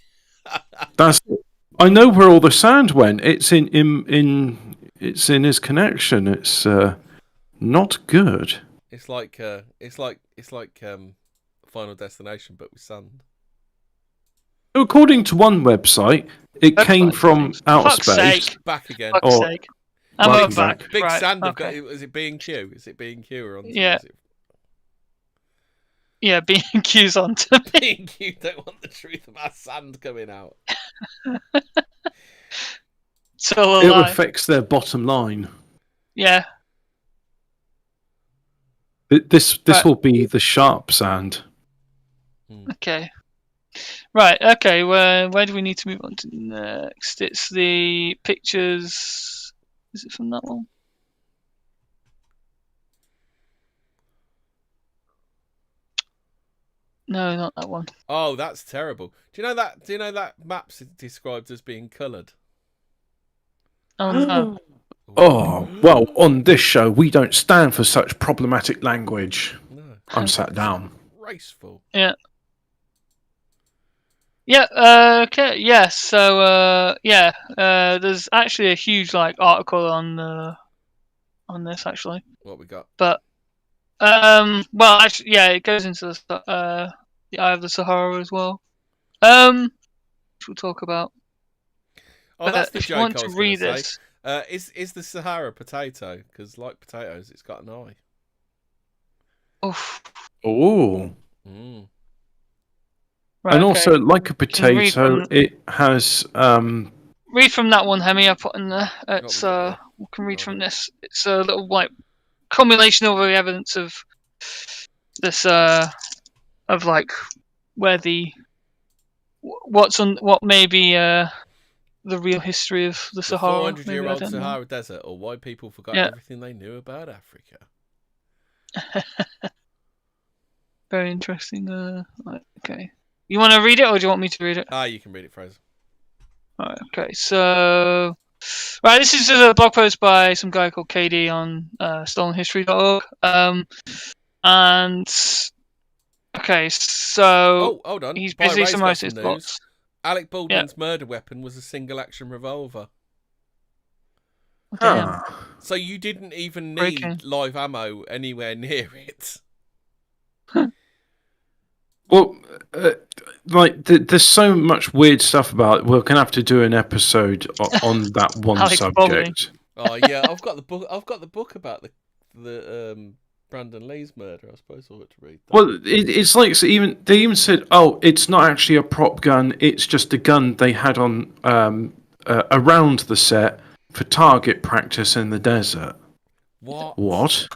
I know where all the sand went. It's in his connection. It's not good. It's like Final Destination, but with sand. According to one website, it came from outer space. Back again. I'm back. Big right, Sand. okay. Is it B&Q? Is it B&Q or on? Yeah. Yeah, B&Q's on to me. B&Q don't want the truth about sand coming out. It's all a It lie. affects their bottom line. Yeah. This Right. will be the sharp sand. Okay. Right, okay, where do we need to move on to next? It's the pictures. Is it from that one? No, not that one. Oh, that's terrible. Do you know that map's described as being coloured? Oh no. Oh, well, on this show, we don't stand for such problematic language. No. I'm sat down. Graceful. Yeah. Yeah, okay, yeah, so, there's actually a huge, article on this, actually. What we got? But, well, actually, yeah, it goes into the Eye of the Sahara as well. Which we'll talk about. Oh, that's the if joke you want I to was read going to this, say. Is the Sahara potato? Because like potatoes, it's got an eye. oof. Oh. Right, And okay. also, like a Can you read potato, from- it has... Read from that one, Hemi, I put in there. It's, What we can read from this. It's a little, combination of the evidence of this, of, where what may be, the real history of the Sahara. The 400-year-old Sahara Desert, or why people forgot everything they knew about Africa. Very interesting. Okay. You want to read it, or do you want me to read it? You can read it, Fraser. Alright, okay, so... Right, this is a blog post by some guy called KD on stolenhistory.org. And... Okay, so... Oh, hold on. He's By busy Ray's got summarizing some his news. thoughts. Alec Baldwin's murder weapon was a single-action revolver. Damn. So you didn't even need Breaking. live ammo anywhere near it. Well, there's so much weird stuff about it. We're going to have to do an episode on that one Alex subject. Baldwin. Oh yeah, I've got the book. I've got the book about the Brandon Lee's murder. I suppose I ought to read that. Well, it's like they even said, "Oh, it's not actually a prop gun. It's just a gun they had on around the set for target practice in the desert." What?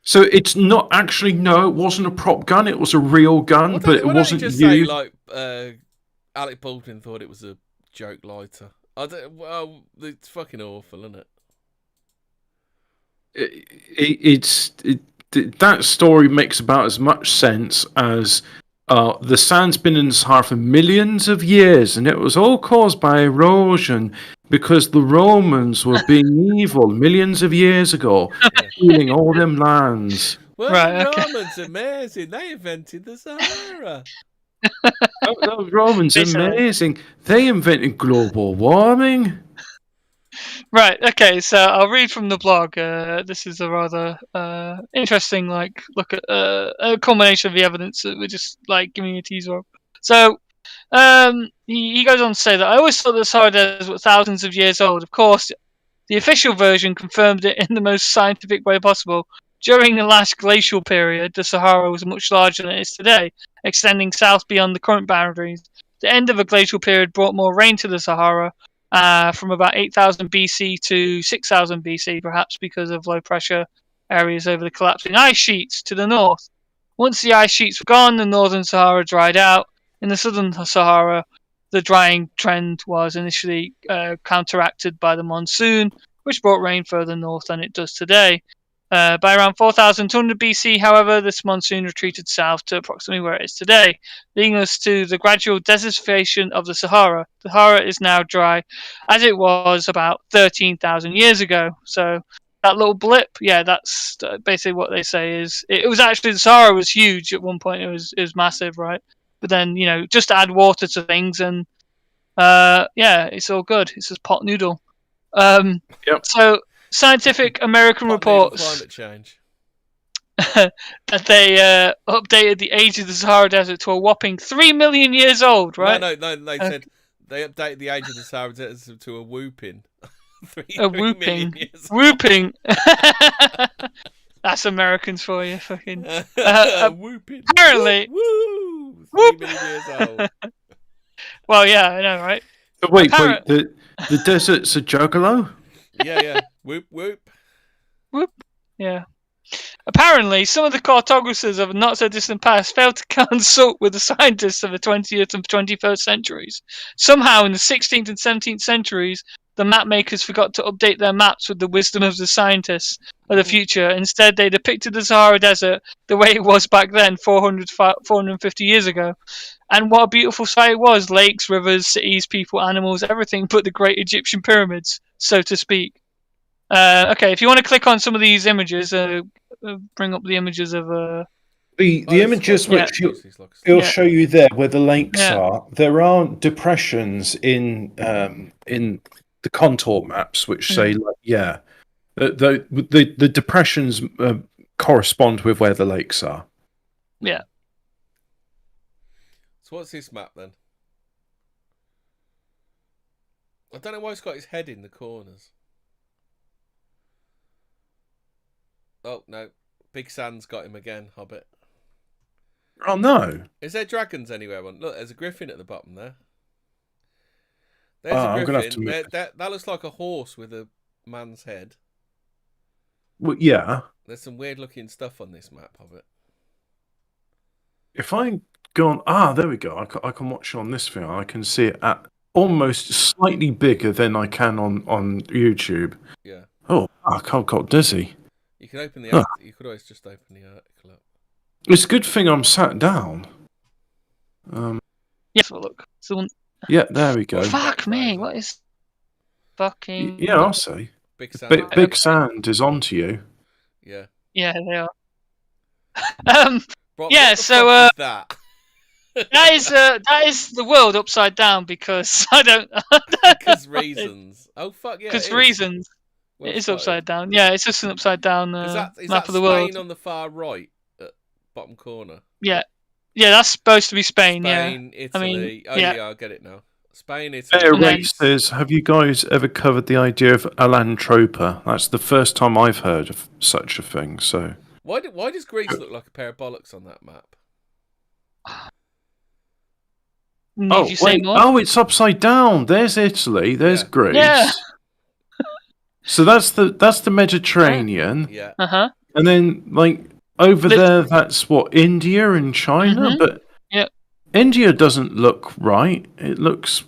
So it's not actually, no, it wasn't a prop gun, it was a real gun, but it wasn't used. Say, Alec Baldwin thought it was a joke lighter. Well, it's fucking awful, isn't it? That story makes about as much sense as the sand's been in the Sahara for millions of years, and it was all caused by erosion because the Romans were being evil millions of years ago, stealing all them lands. Well, the Romans amazing. They invented the Sahara. Those Romans amazing. They invented global warming. Right, okay, so I'll read from the blog. This is a rather interesting look at a culmination of the evidence that we're just giving you a teaser of. So he goes on to say that I always thought the Sahara Desert was thousands of years old. Of course, the official version confirmed it in the most scientific way possible. During the last glacial period, the Sahara was much larger than it is today, extending south beyond the current boundaries. The end of a glacial period brought more rain to the Sahara, from about 8,000 BC to 6,000 BC, perhaps because of low pressure areas over the collapsing ice sheets to the north. Once the ice sheets were gone, the northern Sahara dried out. In the southern Sahara, the drying trend was initially counteracted by the monsoon, which brought rain further north than it does today. By around 4,200 BC, however, this monsoon retreated south to approximately where it is today, leading us to the gradual desertification of the Sahara. The Sahara is now dry, as it was about 13,000 years ago. So that little blip, that's basically what they say is it was actually the Sahara was huge at one point. It was massive, right? But then just add water to things and it's all good. It's just pot noodle. Yep. So. Scientific American reports climate change. that they updated the age of the Sahara Desert to a whopping 3 million years old, right? No, they said they updated the age of the Sahara Desert to a whooping. Whooping. Whooping. That's Americans for you, fucking. Whooping. Apparently. Woo! 3 million years old. Well, yeah, I know, right? But wait, the desert's a juggalo? Yeah. Whoop, whoop. Whoop. Yeah. Apparently, some of the cartographers of a not-so-distant past failed to consult with the scientists of the 20th and 21st centuries. Somehow, in the 16th and 17th centuries, the map makers forgot to update their maps with the wisdom of the scientists of the future. Instead, they depicted the Sahara Desert the way it was back then, 450 years ago. And what a beautiful sight it was. Lakes, rivers, cities, people, animals, everything but the great Egyptian pyramids, so to speak. Okay, if you want to click on some of these images, bring up the images of... The images which it'll show you there where the lakes are. There are depressions in the contour maps which say the depressions correspond with where the lakes are. Yeah. So what's this map then? I don't know why it's got his head in the corners. Oh no, Big Sand's got him again, Hobbit. Oh no! Is there dragons anywhere? Look, there's a griffin at the bottom there. There's a griffin. I'm gonna have to move. That looks like a horse with a man's head. Well, yeah. There's some weird looking stuff on this map, Hobbit. If I go on, there we go. I can watch on this thing. I can see it at almost slightly bigger than I can on YouTube. Yeah. Oh, I got dizzy. You can open the. You could always just open the article up. It's a good thing I'm sat down. Yes, well, look. Yeah, there we go. Fuck me! What is fucking? Yeah, I'll say. Big Sand. Big Sand is onto you. Yeah. Yeah, they are. Bro, yeah, so that that is the world upside down because I don't. Because reasons. Oh fuck yeah. Because reasons. Well, it is upside down. Yeah, it's just an upside down map of the world. Spain on the far right, at bottom corner. Yeah, that's supposed to be Spain. Italy. I mean, yeah, I get it now. Spain, Italy. Ray says, have you guys ever covered the idea of Alantropa? That's the first time I've heard of such a thing. So why does Greece look like a pair of bollocks on that map? Oh, it's upside down. There's Italy. There's Greece. Yeah. So that's the Mediterranean. Yeah. And then like over there, that's what, India and China. But India doesn't look right. It looks.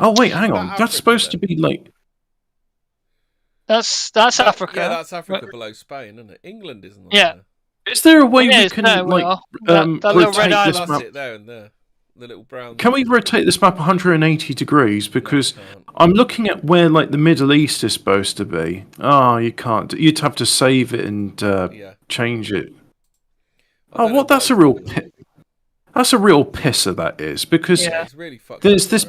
Oh wait, hang on. That's supposed to be like. That's Africa. Yeah, that's Africa below Spain, isn't it? England isn't. Yeah. Is there a way we can that little red rotate this map? It there and there. The little brown. Can we rotate this map 180 degrees? Because I'm looking at where like the Middle East is supposed to be. Oh, you can't. You'd have to save it and change it. Oh, what? That's a real. That's a real pisser. That is because really there's this.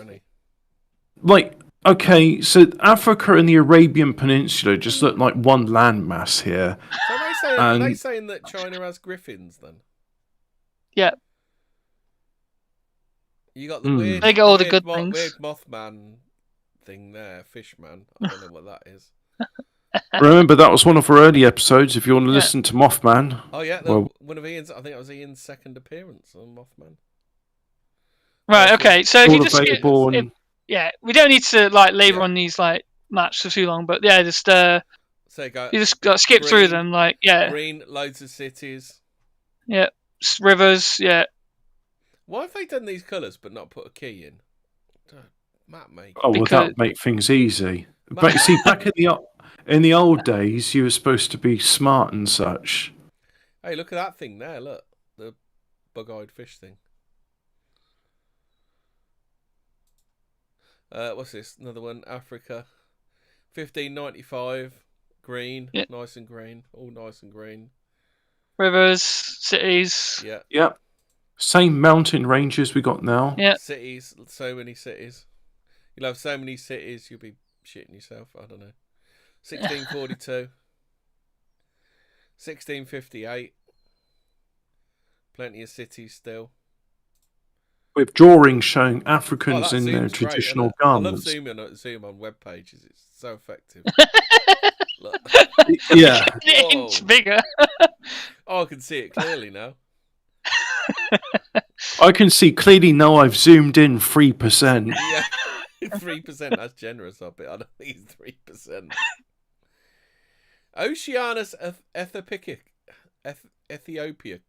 Like, okay, so Africa and the Arabian Peninsula just look like one landmass here. So are they saying that China has griffins then? Yeah. You got the weird. They got all the good things. Weird Mothman thing there, Fishman. I don't know what that is. Remember, that was one of our early episodes. If you want to listen to Mothman. Oh yeah, one of Ian's. I think that was Ian's second appearance on Mothman. Right. Okay. So if you just we don't need to like labour on these like maps for too long, but just so you just got to skip through them. Like green, loads of cities. Yeah, rivers. Yeah. Why have they done these colours but not put a key in? Map maker. Oh, well, that would make things easy. But you see, back in the old days, you were supposed to be smart and such. Hey, look at that thing there. Look, the bug-eyed fish thing. What's this? Another one. Africa, 1595. Green, nice and green. All nice and green. Rivers, cities. Yeah. Yep. Same mountain ranges we got now. Yeah. Cities, so many cities. You'll have so many cities, you'll be shitting yourself. I don't know. 1642. 1658. Plenty of cities still. with drawings showing Africans in their zoom's great, traditional isn't it? garments. I love zoom on web pages. It's so effective. Look. Yeah. An inch bigger. Oh, I can see it clearly now. I can see clearly now I've zoomed in 3%. Yeah, 3%. That's generous. I don't think it's 3%. Oceanus Ethiopia.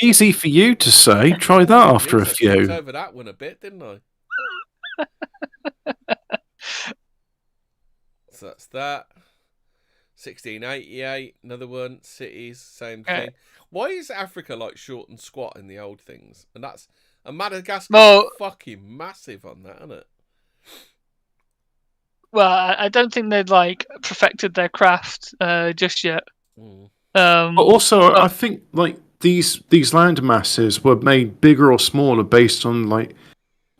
Easy for you to say. Try that after a few. I skipped over that one a bit, didn't I? So that's that. 1688, another one. Cities, same thing. Why is Africa like short and squat in the old things? And Madagascar fucking massive on that, isn't it? Well, I don't think they'd like perfected their craft just yet. But also, I think like these land masses were made bigger or smaller based on like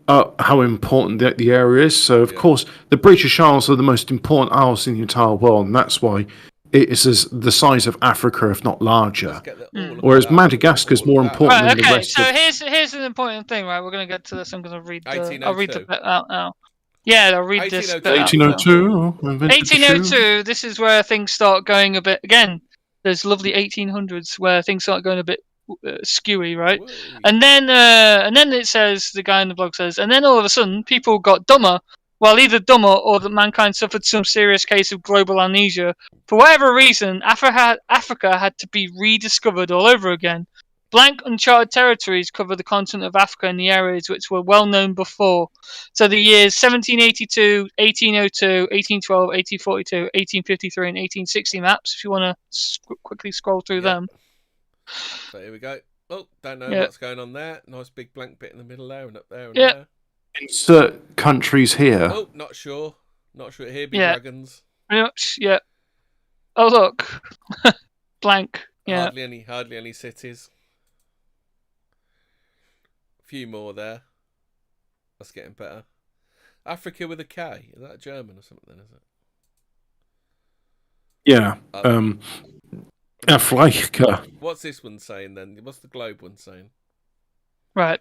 how important the area is. So, of course, the British Isles are the most important isles in the entire world, and that's why it is the size of Africa, if not larger. Whereas Madagascar is more important than the rest. So here's an important thing, right? We're going to get to this. I'm going to read. I'll read the bit out now. Yeah, I'll read this. 1802. 1802. This is where things start going a bit again. There's lovely 1800s where things start going a bit skewy, right? Whoa. And then it says, the guy in the blog says, and then all of a sudden people got dumber. Well, either dumber or that mankind suffered some serious case of global amnesia. For whatever reason, Africa had to be rediscovered all over again. Blank uncharted territories cover the continent of Africa in the areas which were well known before. So the years 1782, 1802, 1812, 1842, 1853 and 1860 maps, if you want to quickly scroll through them. So here we go. Oh, don't know what's going on there. Nice big blank bit in the middle there and up there and there. Insert countries here. Oh, not sure. Not sure. Here be dragons. Pretty much, yeah. Oh, look. Blank. Yeah. Hardly any cities. Few more there. That's getting better. Africa with a K. Is that German or something, is it? Yeah. Africa. What's this one saying then? What's the globe one saying? Right.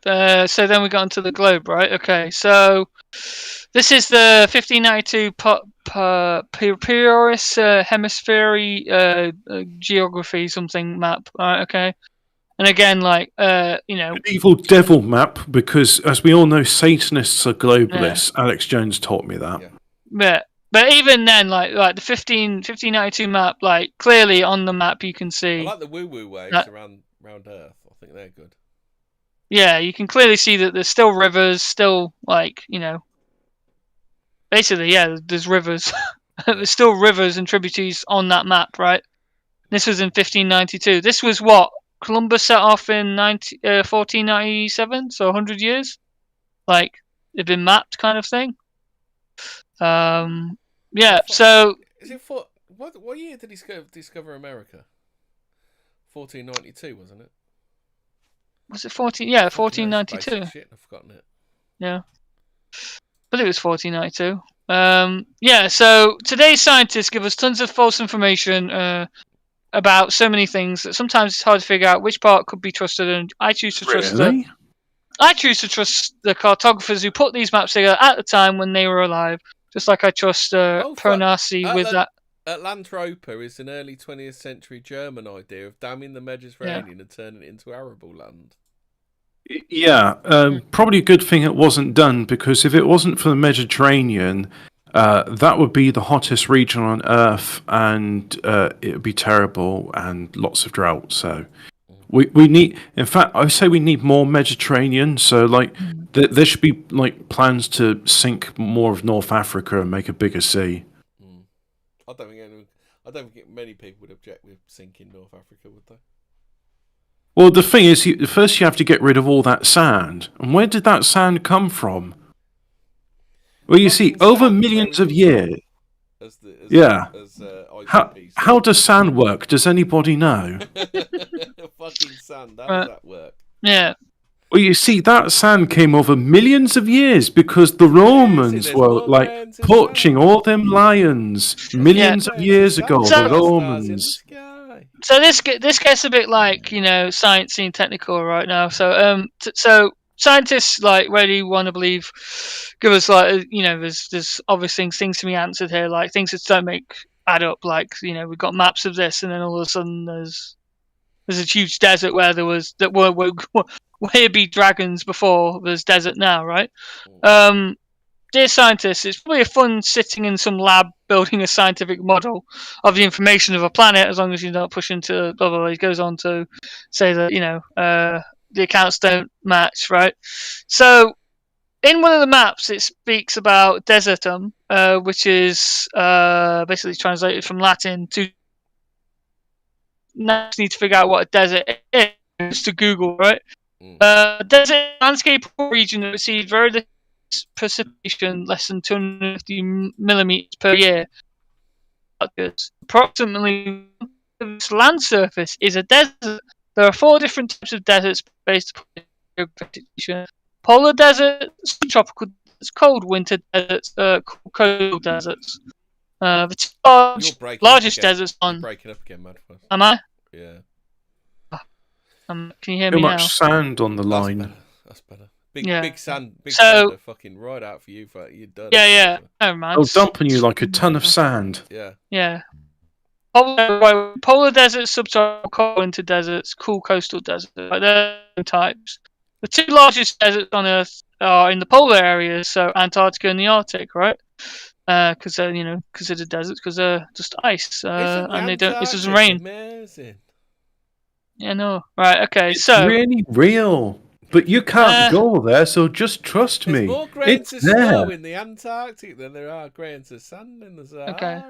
So then we got onto the globe, right? Okay. So this is the 1592 Pyrrhus Hemisphere geography something map. All right. Okay. And again, like, medieval devil map, because as we all know, Satanists are globalists. Yeah. Alex Jones taught me that. Yeah. But even then, like the 1592 map, like, clearly on the map you can see. I like the woo-woo waves around Earth. I think they're good. Yeah, you can clearly see that there's still rivers, still, like, basically, yeah, there's rivers. There's still rivers and tributaries on that map, right? This was in 1592. This was what? Columbus set off in 1497, so 100 years. Like, it'd been mapped, kind of thing. Yeah. So, is it what year did he discover America? 1492, wasn't it? Was it 14? Yeah, 1492. Shit, I've forgotten it. Yeah, but it was 1492. Yeah. So today's scientists give us tons of false information. About so many things that sometimes it's hard to figure out which part could be trusted, and I choose to trust the cartographers who put these maps together at the time when they were alive, just like I trust Pronasi with that. Atlantropa is an early 20th century German idea of damming the Mediterranean and turning it into arable land. Yeah, probably a good thing it wasn't done, because if it wasn't for the Mediterranean, that would be the hottest region on Earth, and it would be terrible and lots of drought. So we need, in fact, I say we need more Mediterranean. So like there should be like plans to sink more of North Africa and make a bigger sea. I don't think many people would object with sinking North Africa, would they? Well, the thing is, first you have to get rid of all that sand. And where did that sand come from? Well, you see, over millions of years. How does sand work? Does anybody know? Fucking sand. How does that work? Yeah. Well, you see, that sand came over millions of years because the Romans were poaching all them lions millions of years ago. The Romans. way. So this gets a bit like, you know, sciencey and technical right now. So so scientists like really want to believe, give us like, you know, there's obvious things to be answered here, like things that don't add up. Like, you know, we've got maps of this, and then all of a sudden there's a huge desert where there were be dragons before. There's desert now, right? Dear scientists, it's probably a fun sitting in some lab building a scientific model of the information of a planet, as long as you're not pushing to blah, blah, blah. He goes on to say that, you know, the accounts don't match, right? So in one of the maps, it speaks about desertum, which is basically translated from Latin to... Now you need to figure out what a desert is to Google, right? Desert landscape region that received very little precipitation, less than 250 millimeters per year. Approximately this land surface is a desert. There are 4 different types of deserts based upon precipitation: polar desert, subtropical deserts, cold winter deserts, coastal deserts. The 2 largest deserts on... You're breaking up again, Madfuzz. Am I? Yeah. Can you hear Too me now? much sand on the line. That's better. Big sand fucking right out for you. You're done. Yeah. Never mind. I'll dump on you like a ton of sand. Yeah. Polar deserts, subtropical, cold winter deserts, cool coastal deserts. Like, they're types. The 2 largest deserts on Earth are in the polar areas, so Antarctica and the Arctic, right? Because they're, you know, considered deserts because they're just ice, and it doesn't rain. Amazing. Yeah, no. Right. Okay. It's so really real. But you can't go there, so just trust me. There's more grains of snow in the Antarctic than there are grains of sand in the Sahara. Okay.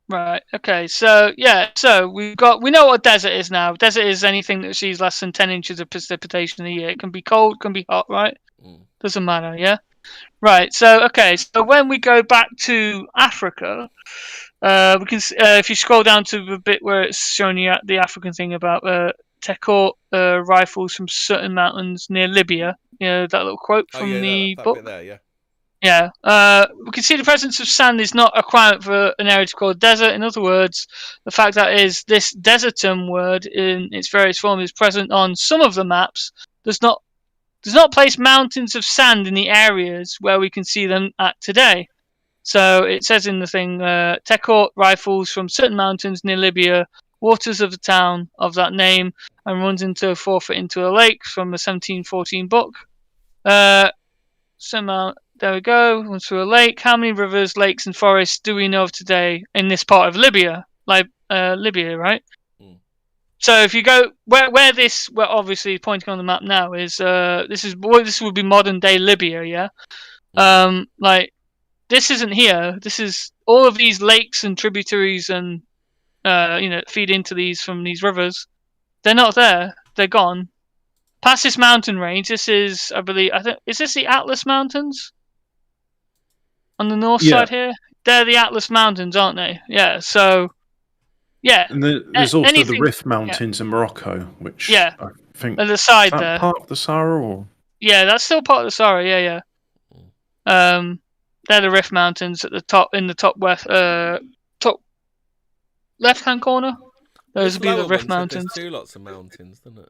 Right. Okay. So so we know what desert is now. Desert is anything that receives less than 10 inches of precipitation a year. It can be cold, can be hot, right? Doesn't matter. Yeah. Right. So So when we go back to Africa, we can if you scroll down to the bit where it's showing you the African thing about Tekort rifles from certain mountains near Libya. You know, that little quote from the book. Bit there, Yeah. We can see the presence of sand is not a requirement for an area to call a desert. In other words, the fact that is this desertum word in its various forms is present on some of the maps does not place mountains of sand in the areas where we can see them at today. So it says in the thing, Tekort rifles from certain mountains near Libya, waters of the town of that name, and runs into a 4 foot into a lake from a 1714 book. There we go. Runs through a lake. How many rivers, lakes, and forests do we know of today in this part of Libya? Libya, right? So if you go where we're obviously pointing on the map now is this would be modern day Libya, yeah. Like this isn't here. This is all of these lakes and tributaries and you know, feed into these from these rivers. They're not there. They're gone. Past this mountain range, this is, I believe, is this the Atlas Mountains? On the north side here? They're the Atlas Mountains, aren't they? Yeah, so... Yeah. And there's also the Rif Mountains in Morocco, which I think... At the side is that there. part of the Sahara, or...? Yeah, that's still part of the Sahara, yeah. They're the Rif Mountains at the top, in the top left-hand corner. Those would be the Rif Mountains. There's 2 lots of mountains, doesn't it?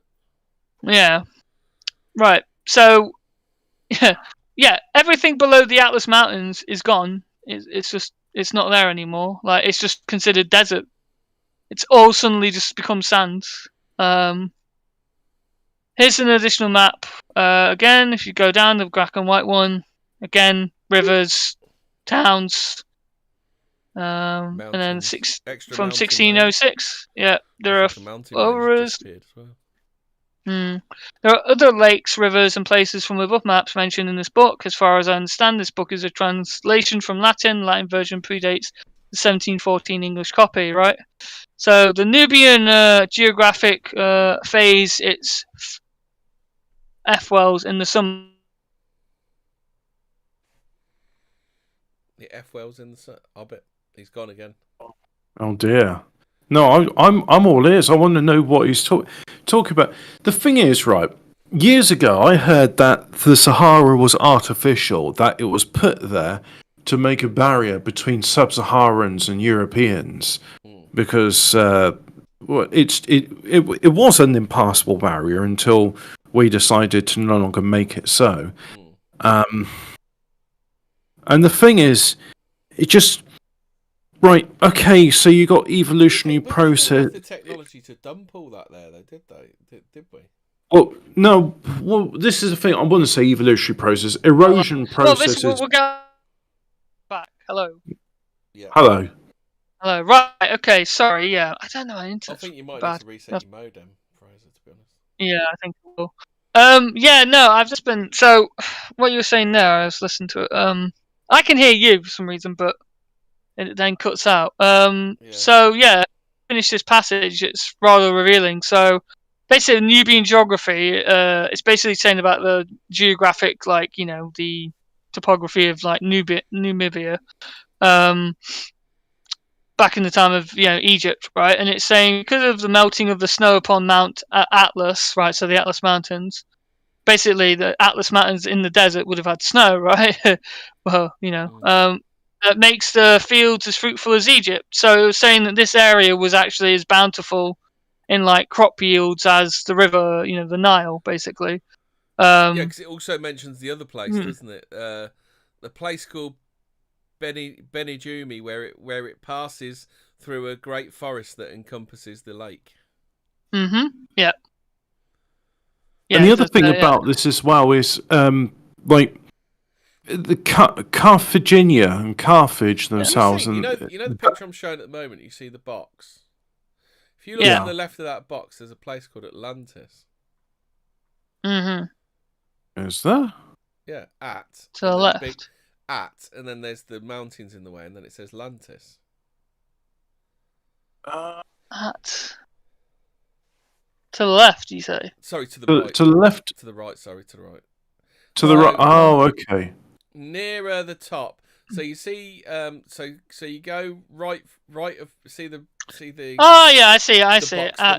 Yeah. Right. So, yeah, everything below the Atlas Mountains is gone. It's not there anymore. Like, it's just considered desert. It's all suddenly just become sand. Here's an additional map. Again, if you go down the black and white one, again, rivers, towns, and then from 1606. Yeah, there are others. There are other lakes, rivers, and places from above maps mentioned in this book. As far as I understand, this book is a translation from Latin. Latin version predates the 1714 English copy, right? So the Nubian geographic phase, it's F wells in the summer. The F wells in the summer. I bet he's gone again. Oh dear. No, I'm all ears. I want to know what he's talking about. The thing is, right, years ago I heard that the Sahara was artificial, that it was put there to make a barrier between sub-Saharans and Europeans. because it was an impassable barrier until we decided to no longer make it so. And the thing is, it just right. Okay, so you got evolutionary process. The technology to dump all that there, though, did they? Did we? Well, no. Well, this is the thing. I wouldn't say evolutionary process. Erosion processes. We'll go back. Hello. Yeah. Hello. Hello. Right. Okay. Sorry. Yeah. I don't know. I think you might need to reset your modem, Fraser. To be honest. Yeah, I think I will. Yeah. No, I've just been. So, what you were saying there, I was listening to it. I can hear you for some reason, but it then cuts out. So yeah, finish this passage. It's rather revealing. So. Basically, Nubian geography, it's basically saying about the geographic, like, the topography of, like, Namibia, back in the time of, Egypt, right? And it's saying because of the melting of the snow upon Mount Atlas, right, so the Atlas Mountains, basically the Atlas Mountains in the desert would have had snow, right? Well, that makes the fields as fruitful as Egypt. So it was saying that this area was actually as bountiful in like crop yields as the river, the Nile, basically. Yeah, because it also mentions the other place, doesn't it? The place called Benijumi, where it passes through a great forest that encompasses the lake. Yeah. And the other thing about this as well is, like, the Carthagina and Carthage themselves. You know the picture I'm showing at the moment. You see the box. If you look on the left of that box, there's a place called Atlantis. Is there? Yeah, to the left. Big and then there's the mountains in the way, and then it says Atlantis. To the left, you say? Sorry, to the right. To the left. To the right. Sorry, to the right. To the right. Oh, okay. Nearer the top. So you see, so you go right of see the. Oh yeah, I see. Atlantis. There's a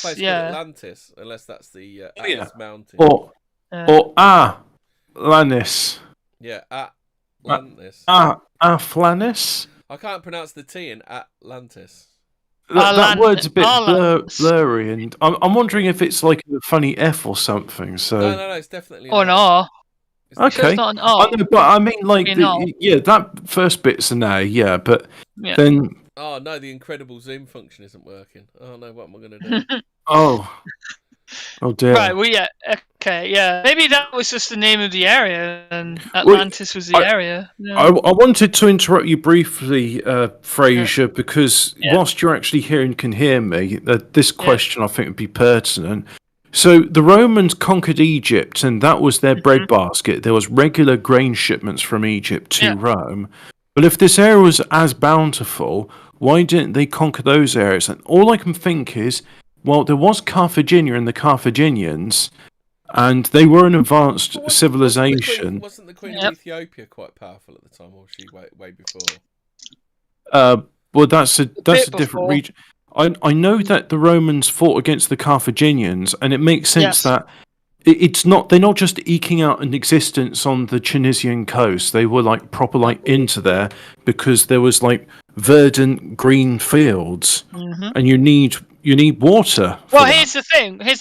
place called Atlantis, unless that's the Atlas Mountain. Or Atlantis. Yeah, Atlantis. Atlantis. I can't pronounce the T in Atlantis. That word's a bit blurry, and I'm wondering if it's like a funny F or something. So no, it's definitely an R. Okay, it's not an R. I know, but I mean, like, that first bit's an A, then. Oh no, the incredible zoom function isn't working. Oh no, what am I going to do? Oh dear. Right. Well, yeah. Okay. Yeah. Maybe that was just the name of the area, and Atlantis was the area. Yeah. I wanted to interrupt you briefly, Fraser, because whilst you're actually here and can hear me, this question I think would be pertinent. So the Romans conquered Egypt, and that was their breadbasket. There was regular grain shipments from Egypt to Rome. But if this area was as bountiful, why didn't they conquer those areas? And all I can think is, well, there was Carthagina and the Carthaginians, and they were an advanced civilization. Wasn't the Queen of Ethiopia quite powerful at the time, or was she way before? Well, that's a different region. I know that the Romans fought against the Carthaginians, and it makes sense that they're not just eking out an existence on the Tunisian coast. They were like proper into there because there was like verdant green fields, and you need water. Well, here's the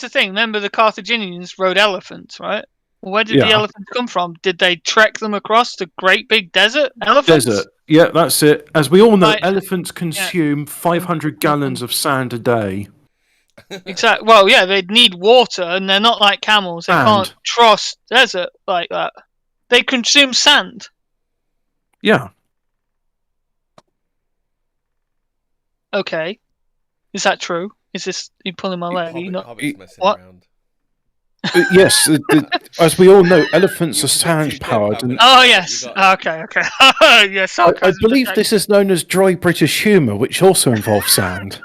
thing. Remember, the Carthaginians rode elephants, right? Well, where did the elephants come from? Did they trek them across the great big desert? Elephants? Desert. Yeah, that's it. As we all know, elephants consume 500 gallons of sand a day. Exactly. Well, yeah, they'd need water, and they're not like camels. They can't trust desert like that. They consume sand. Yeah. Okay. Is that true? Is this you pulling my leg? What? Yes, as we all know, elephants are sand-powered. Oh, yes. Okay. Yes. I believe this is known as dry British humour, which also involves sand.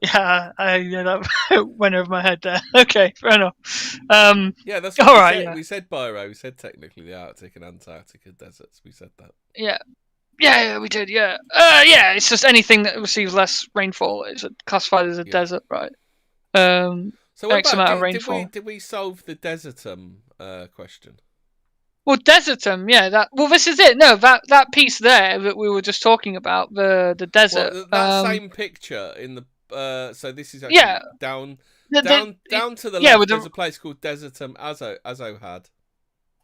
Yeah, that went over my head there. Okay, fair enough. Yeah, that's what we said. We said Biro. We said technically the Arctic and Antarctica deserts. We said that. Yeah, we did. Yeah. It's just anything that receives less rainfall is classified as a desert, right? So X amount of rainfall. Did we solve the desertum question? Well, Desertum, yeah. Well, this is it. No, that piece there that we were just talking about, the desert. Well, that same picture in the so this is actually Yeah. down to the yeah, left. There's a place called Desertum Azohad.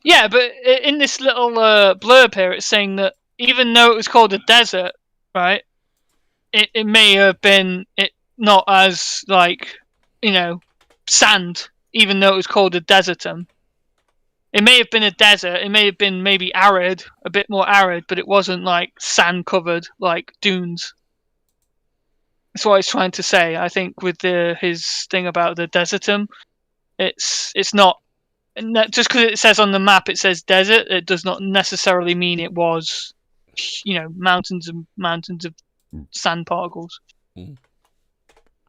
Yeah, but in this little blurb here, it's saying that even though it was called a desert, right? It may have been not as like, sand, even though it was called a desertum. It may have been a desert. It may have been maybe arid, a bit more arid, but it wasn't like sand covered like dunes. That's what he's trying to say. I think with his thing about the desertum, it's not just because it says on the map it says desert. It does not necessarily mean it was, mountains and mountains of sand particles. Mm.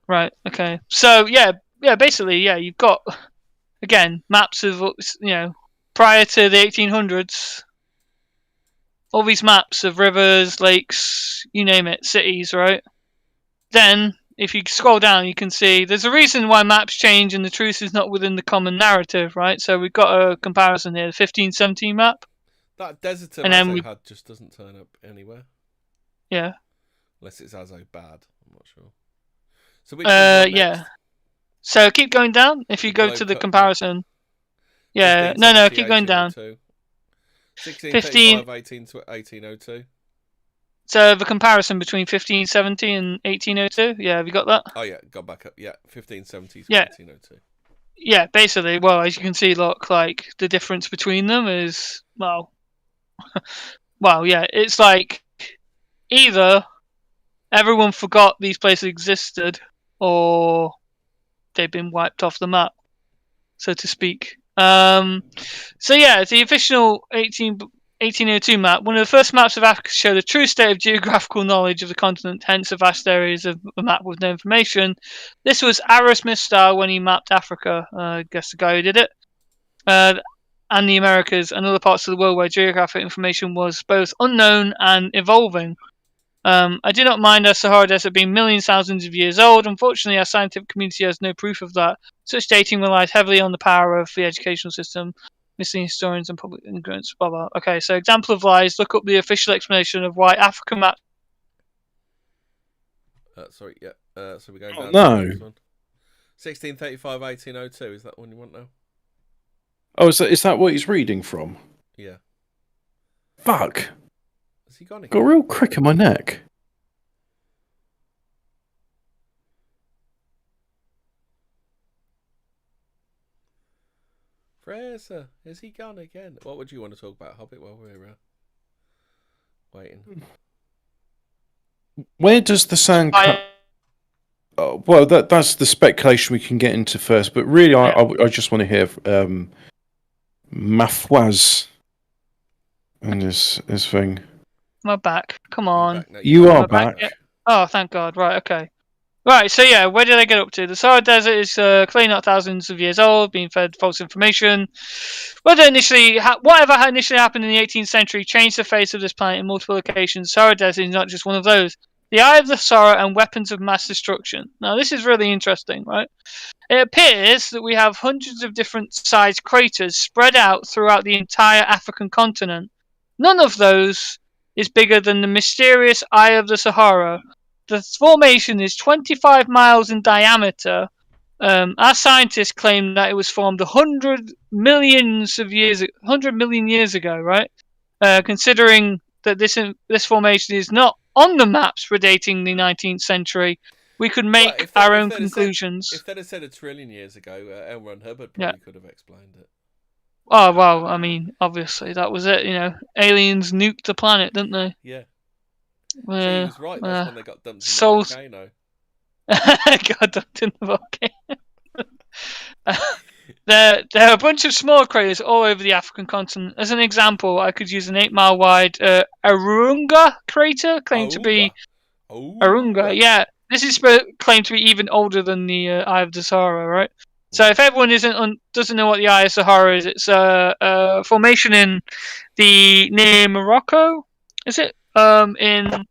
Right. Okay. So basically, you've got again maps of prior to the 1800s. All these maps of rivers, lakes, you name it, cities, right? Then, if you scroll down, you can see there's a reason why maps change and the truth is not within the common narrative, right? So we've got a comparison here, the 1517 map. That Desertum Azohad just doesn't turn up anywhere. Yeah. Unless it's Azo bad, I'm not sure. So yeah. So keep going down. If you go to the comparison. Yeah. No, keep going down. 1635, 1802. So the comparison between 1570 and 1802. Yeah, have you got that? Oh yeah, got back up. Yeah, 1570 to 1802. Yeah, basically, well, as you can see, look, like the difference between them is it's like either everyone forgot these places existed, or they've been wiped off the map, so to speak. The official 1802 map, one of the first maps of Africa to show the true state of geographical knowledge of the continent, hence the vast areas of a map with no information. This was Arrowsmith's style when he mapped Africa. I guess the guy who did it. And the Americas and other parts of the world where geographic information was both unknown and evolving. I do not mind our Sahara Desert being millions, thousands of years old. Unfortunately, our scientific community has no proof of that. Such dating relies heavily on the power of the educational system, missing historians and public ignorance, blah, blah. Okay, so example of lies, look up the official explanation of why African map... So we're going down to this one. 1635, 1802, is that one you want now? Oh, is that what he's reading from? Yeah. Fuck. Has he gone again? Got a real crick in my neck. Fraser, is he gone again? What would you want to talk about, Hobbit, while we're waiting? Where does the sand come? Oh, well, that's the speculation we can get into first, but really, I just want to hear Mafwaz and this thing. My back. Come on. You are back. Yeah. Oh, thank God. Right, okay. Right, so where did I get up to? The Sahara Desert is clearly not thousands of years old, being fed false information. Whatever initially happened in the 18th century changed the face of this planet in multiple occasions. Sahara Desert is not just one of those. The Eye of the Sahara and weapons of mass destruction. Now, this is really interesting, right? It appears that we have hundreds of different sized craters spread out throughout the entire African continent. None of those is bigger than the mysterious Eye of the Sahara. The formation is 25 miles in diameter. Our scientists claim that it was formed 100 million years ago, right? Considering that this formation is not on the maps predating the 19th century, we could make our own conclusions. If they'd have said 1 trillion years ago, L. Ron Hubbard probably could have explained it. Oh, well, I mean, obviously, that was it, Aliens nuked the planet, didn't they? Yeah. She was right, that's when they got dumped in the volcano. Got dumped in the volcano. There are a bunch of small craters all over the African continent. As an example, I could use an 8-mile wide Arunga crater, claimed to be... Arunga, yeah. This is claimed to be even older than the Eye of the Sahara, right? So if everyone doesn't know what the Eye of Sahara is, it's a formation near Morocco, is it? In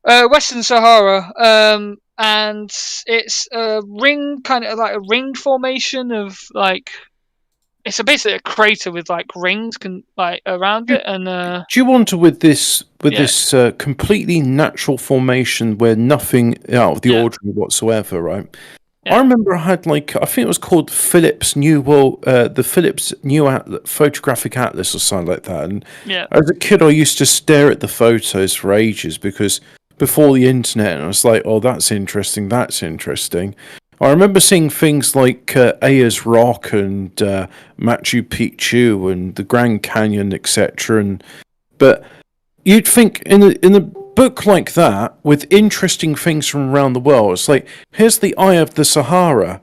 Western Sahara, and it's a ring, kind of like a ring formation of like it's basically a crater with like rings around it, and do you wonder with this completely natural formation where nothing out of the ordinary whatsoever, right? I remember I had I think it was called Phillips New World, the Phillips New Photographic Atlas or something like that. And as a kid, I used to stare at the photos for ages because before the internet, and I was like, "Oh, that's interesting. That's interesting." I remember seeing things like Ayers Rock and Machu Picchu and the Grand Canyon, etc. But you'd think in a book like that, with interesting things from around the world, it's like, here's the eye of the Sahara.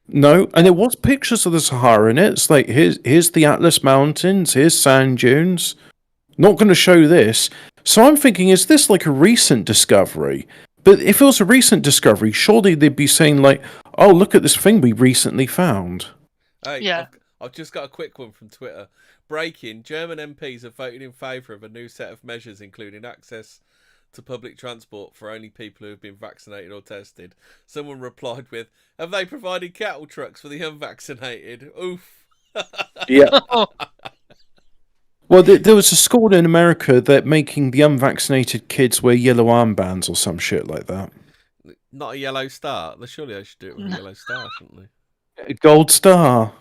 No, and there was pictures of the Sahara in it. It's like, here's the Atlas Mountains, here's sand dunes. Not going to show this. So I'm thinking, is this like a recent discovery? But if it was a recent discovery, surely they'd be saying like, oh, look at this thing we recently found. Hey, I've just got a quick one from Twitter. Breaking, German MPs have voted in favour of a new set of measures, including access to public transport for only people who have been vaccinated or tested. Someone replied with, have they provided cattle trucks for the unvaccinated? Oof. Yeah. Well, there was a school in America that making the unvaccinated kids wear yellow armbands or some shit like that. Not a yellow star. Surely they should do it with a yellow star, shouldn't they? A gold star.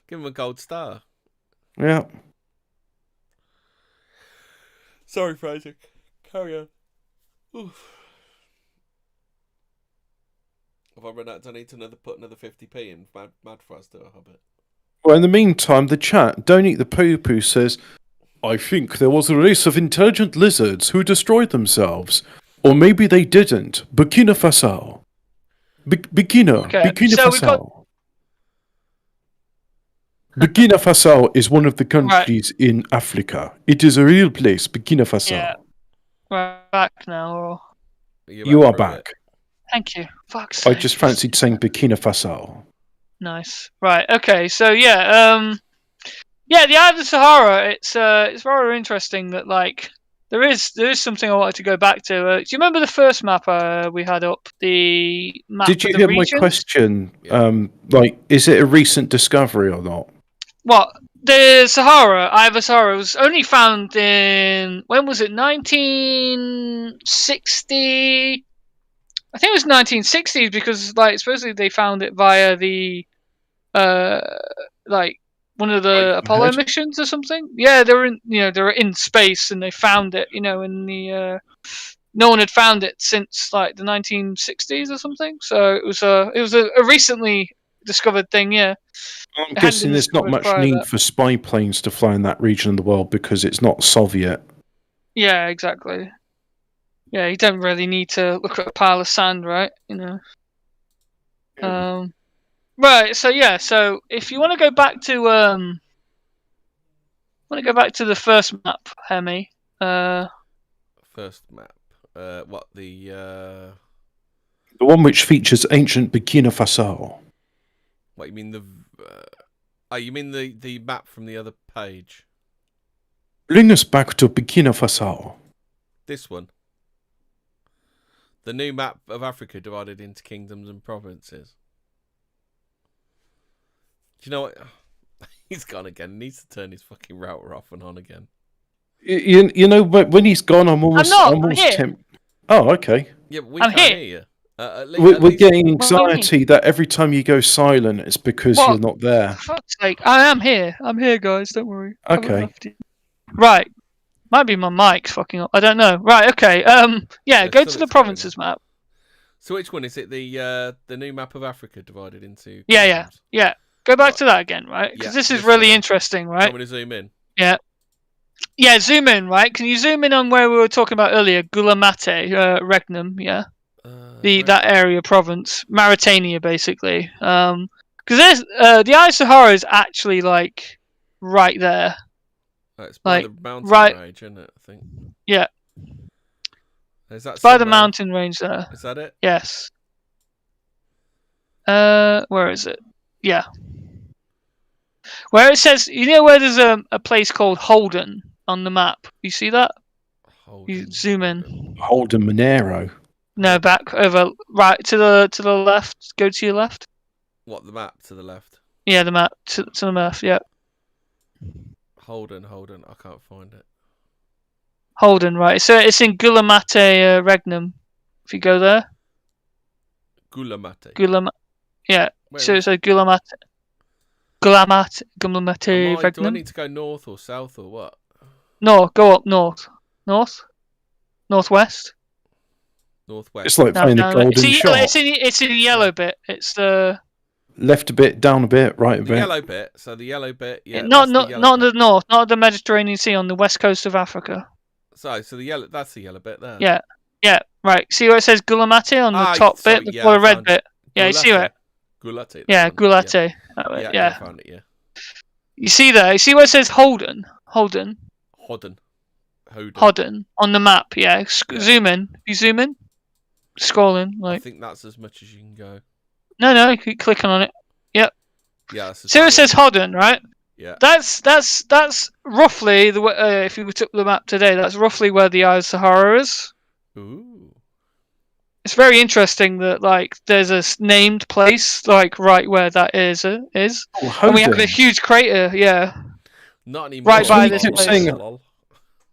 Give them a gold star. Yeah. Sorry, Fraser. Carry on. Oof. If I run out, I need to put another 50p in Mad for us to a Hobbit. Well, in the meantime, the chat, Don't Eat the Poo-Poo says, I think there was a race of intelligent lizards who destroyed themselves. Or maybe they didn't. Burkina Faso. Burkina Faso. Burkina Faso is one of the countries in Africa. It is a real place, Burkina Faso. Yeah. We're back now. Or... You are back. Thank you. Fuck's sake. I just fancied saying Burkina Faso. Nice. Right. Okay. So the Eye of the Sahara. It's rather interesting that there is something I wanted to go back to. Do you remember the first map we had up? The map. Did you hear my question? Is it a recent discovery or not? What? The Sahara, Eye of the Sahara, was only found in, when was it? 1960. I think it was 1960s because supposedly they found it via the one of the Apollo missions or something. Yeah, they were in space and they found it. In the no one had found it since the 1960s or something. So it was a recently discovered thing. Yeah. I'm guessing there's not much need for spy planes to fly in that region of the world because it's not Soviet. Yeah, exactly. Yeah, you don't really need to look at a pile of sand, right? Right. So if you want to go back to the first map, Hemi. First map. What the one which features ancient Burkina Faso. What you mean you mean the map from the other page? Bring us back to Burkina Faso. This one. The new map of Africa divided into kingdoms and provinces. Do you know what? He's gone again. He needs to turn his fucking router off and on again. But when he's gone, I'm almost tempted. Oh, okay. Yeah, but we can't hear you. We're getting anxiety that every time you go silent, it's because you're not there. For fuck's sake, I am here. I'm here, guys. Don't worry. Okay. Right. Might be my mic's fucking up. I don't know. Right. Okay. Go to the provinces map. So which one is it? The new map of Africa divided into. Yeah. Go back to that again, right? Because this is really interesting, right? I'm going to zoom in. Yeah. Yeah, zoom in, right? Can you zoom in on where we were talking about earlier? Gulamate, Regnum, yeah. That area province, Mauritania, basically. Because the Eye of Sahara is actually right there. It's by the mountain range, isn't it? I think. Yeah. Is that by the mountain range there? Is that it? Yes. Where is it? Yeah. Where it says, where there's a place called Holden on the map. You see that? You zoom in. Holden Monero. No, back over, right to the left. Go to your left. What, the map to the left? Yeah, the map to the left. Yeah. Holden. I can't find it. Holden, right? So it's in Gulamate Regnum. If you go there. Gulamate. Yeah. Where So is it's a Gulamate Regnum. Do I need to go north or south or what? No, go up north. Northwest. Northwest. It's like finding the golden shot. It's in the yellow bit. It's the left a bit, down a bit, right a bit. Yellow bit. So the yellow bit. Yeah. Not the north, not the Mediterranean Sea, on the west coast of Africa. So the yellow. That's the yellow bit there. Yeah. Right. See where it says Gulamate on the top bit, the red bit. Yeah, you see it. Gulate. Yeah, Gulate. Yeah, I found it. Yeah. You see there? You see where it says Holden on the map? Yeah. Zoom in. You zoom in. Scrolling. I think that's as much as you can go. No. Keep clicking on it. Yep. Yeah. So it says Holden, right? Yeah. That's roughly the if you took the map today, that's roughly where the Eye of Sahara is. Ooh. It's very interesting that there's a named place right where that is. And we have a huge crater. Yeah. Not anymore. Right by this place.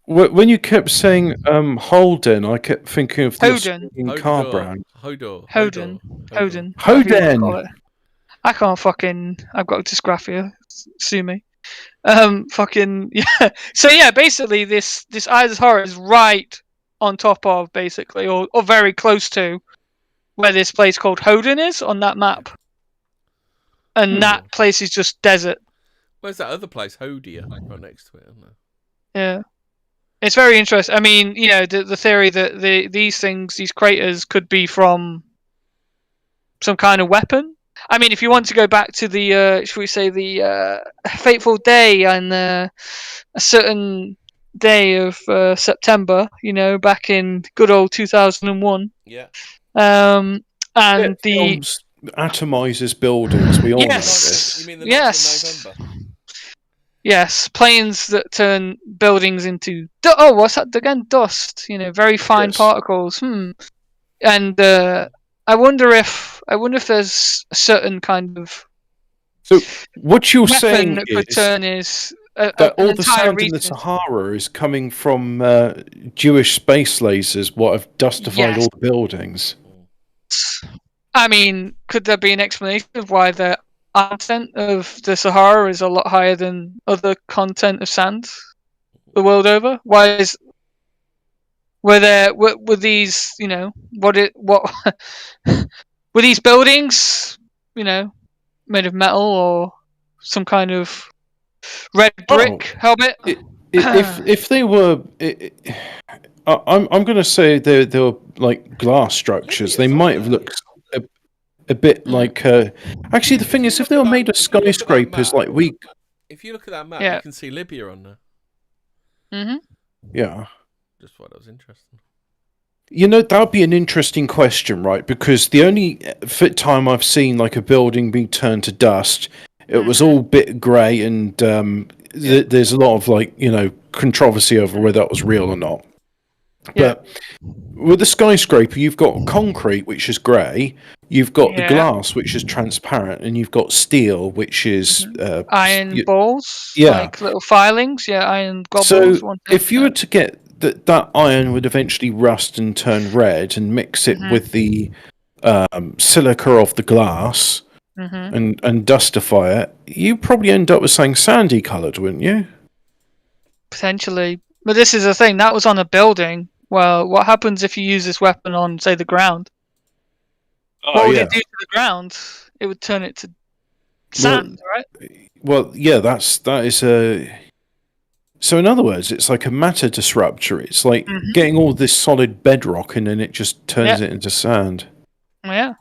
When you kept saying Holden, I kept thinking of the Australian car brand. Hoden. I can't fucking. I've got dysgraphia. Sue me. Fucking yeah. So yeah, basically this Eye of Sahara is right on top of, basically, or very close to where this place called Hoden is on that map, and that place is just desert. Where's that other place, Hodia, right next to it? Isn't there? Yeah. It's very interesting. I mean, the theory that these craters could be from some kind of weapon. I mean, if you want to go back to the, should we say, the fateful day and a certain day of September, back in good old 2001. Yeah. And the atomizes buildings. We all know this. You mean the 9th of November? Yes, planes that turn buildings into what's that again? Dust. Very fine particles. And I wonder if there's a certain kind of. So what you're saying is that all the sand in the Sahara is coming from Jewish space lasers. What have dustified all the buildings? I mean, could there be an explanation of why the content of the Sahara is a lot higher than other content of sand the world over? Were these were these buildings made of metal or some kind of red brick helmet? If they were, I'm going to say they were like glass structures. They might have looked a bit like. Actually, the thing is, if they were made of skyscrapers, if you look at that map, you can see Libya on there. Mhm. Yeah. Just thought that was interesting. That would be an interesting question, right? Because the only time I've seen a building being turned to dust, it was all bit grey, and there's a lot of controversy over whether that was real or not. Yeah. But with the skyscraper, you've got concrete, which is grey. You've got the glass, which is transparent, and you've got steel, which is iron balls, like little filings. Yeah, iron gobbles. So if you were to get that iron would eventually rust and turn red, and mix it with the silica of the glass and dustify it, you probably end up with something sandy coloured, wouldn't you? Potentially. But this is the thing, that was on a building. Well, what happens if you use this weapon on, say, the ground? What would it do to the ground? It would turn it to sand, right? Well, yeah, that is a... So in other words, it's like a matter disruptor. It's like getting all this solid bedrock and then it just turns it into sand. Yeah.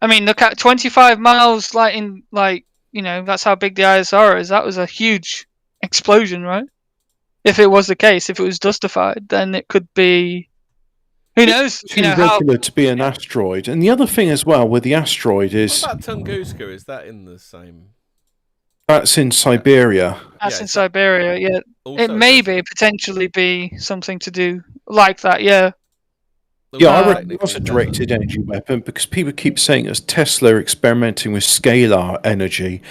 I mean, look at 25 miles, that's how big the Eye of Sahara is. That was a huge explosion, right? If it was the case, if it was dustified, then it could be... Who knows? Too regular to be an asteroid. And the other thing as well with the asteroid is... What about Tunguska? Is that in the same... That's in Siberia. That's in Siberia, yeah. It may potentially be something to do like that, yeah. Yeah, I reckon it was a directed energy weapon because people keep saying it's Tesla experimenting with scalar energy,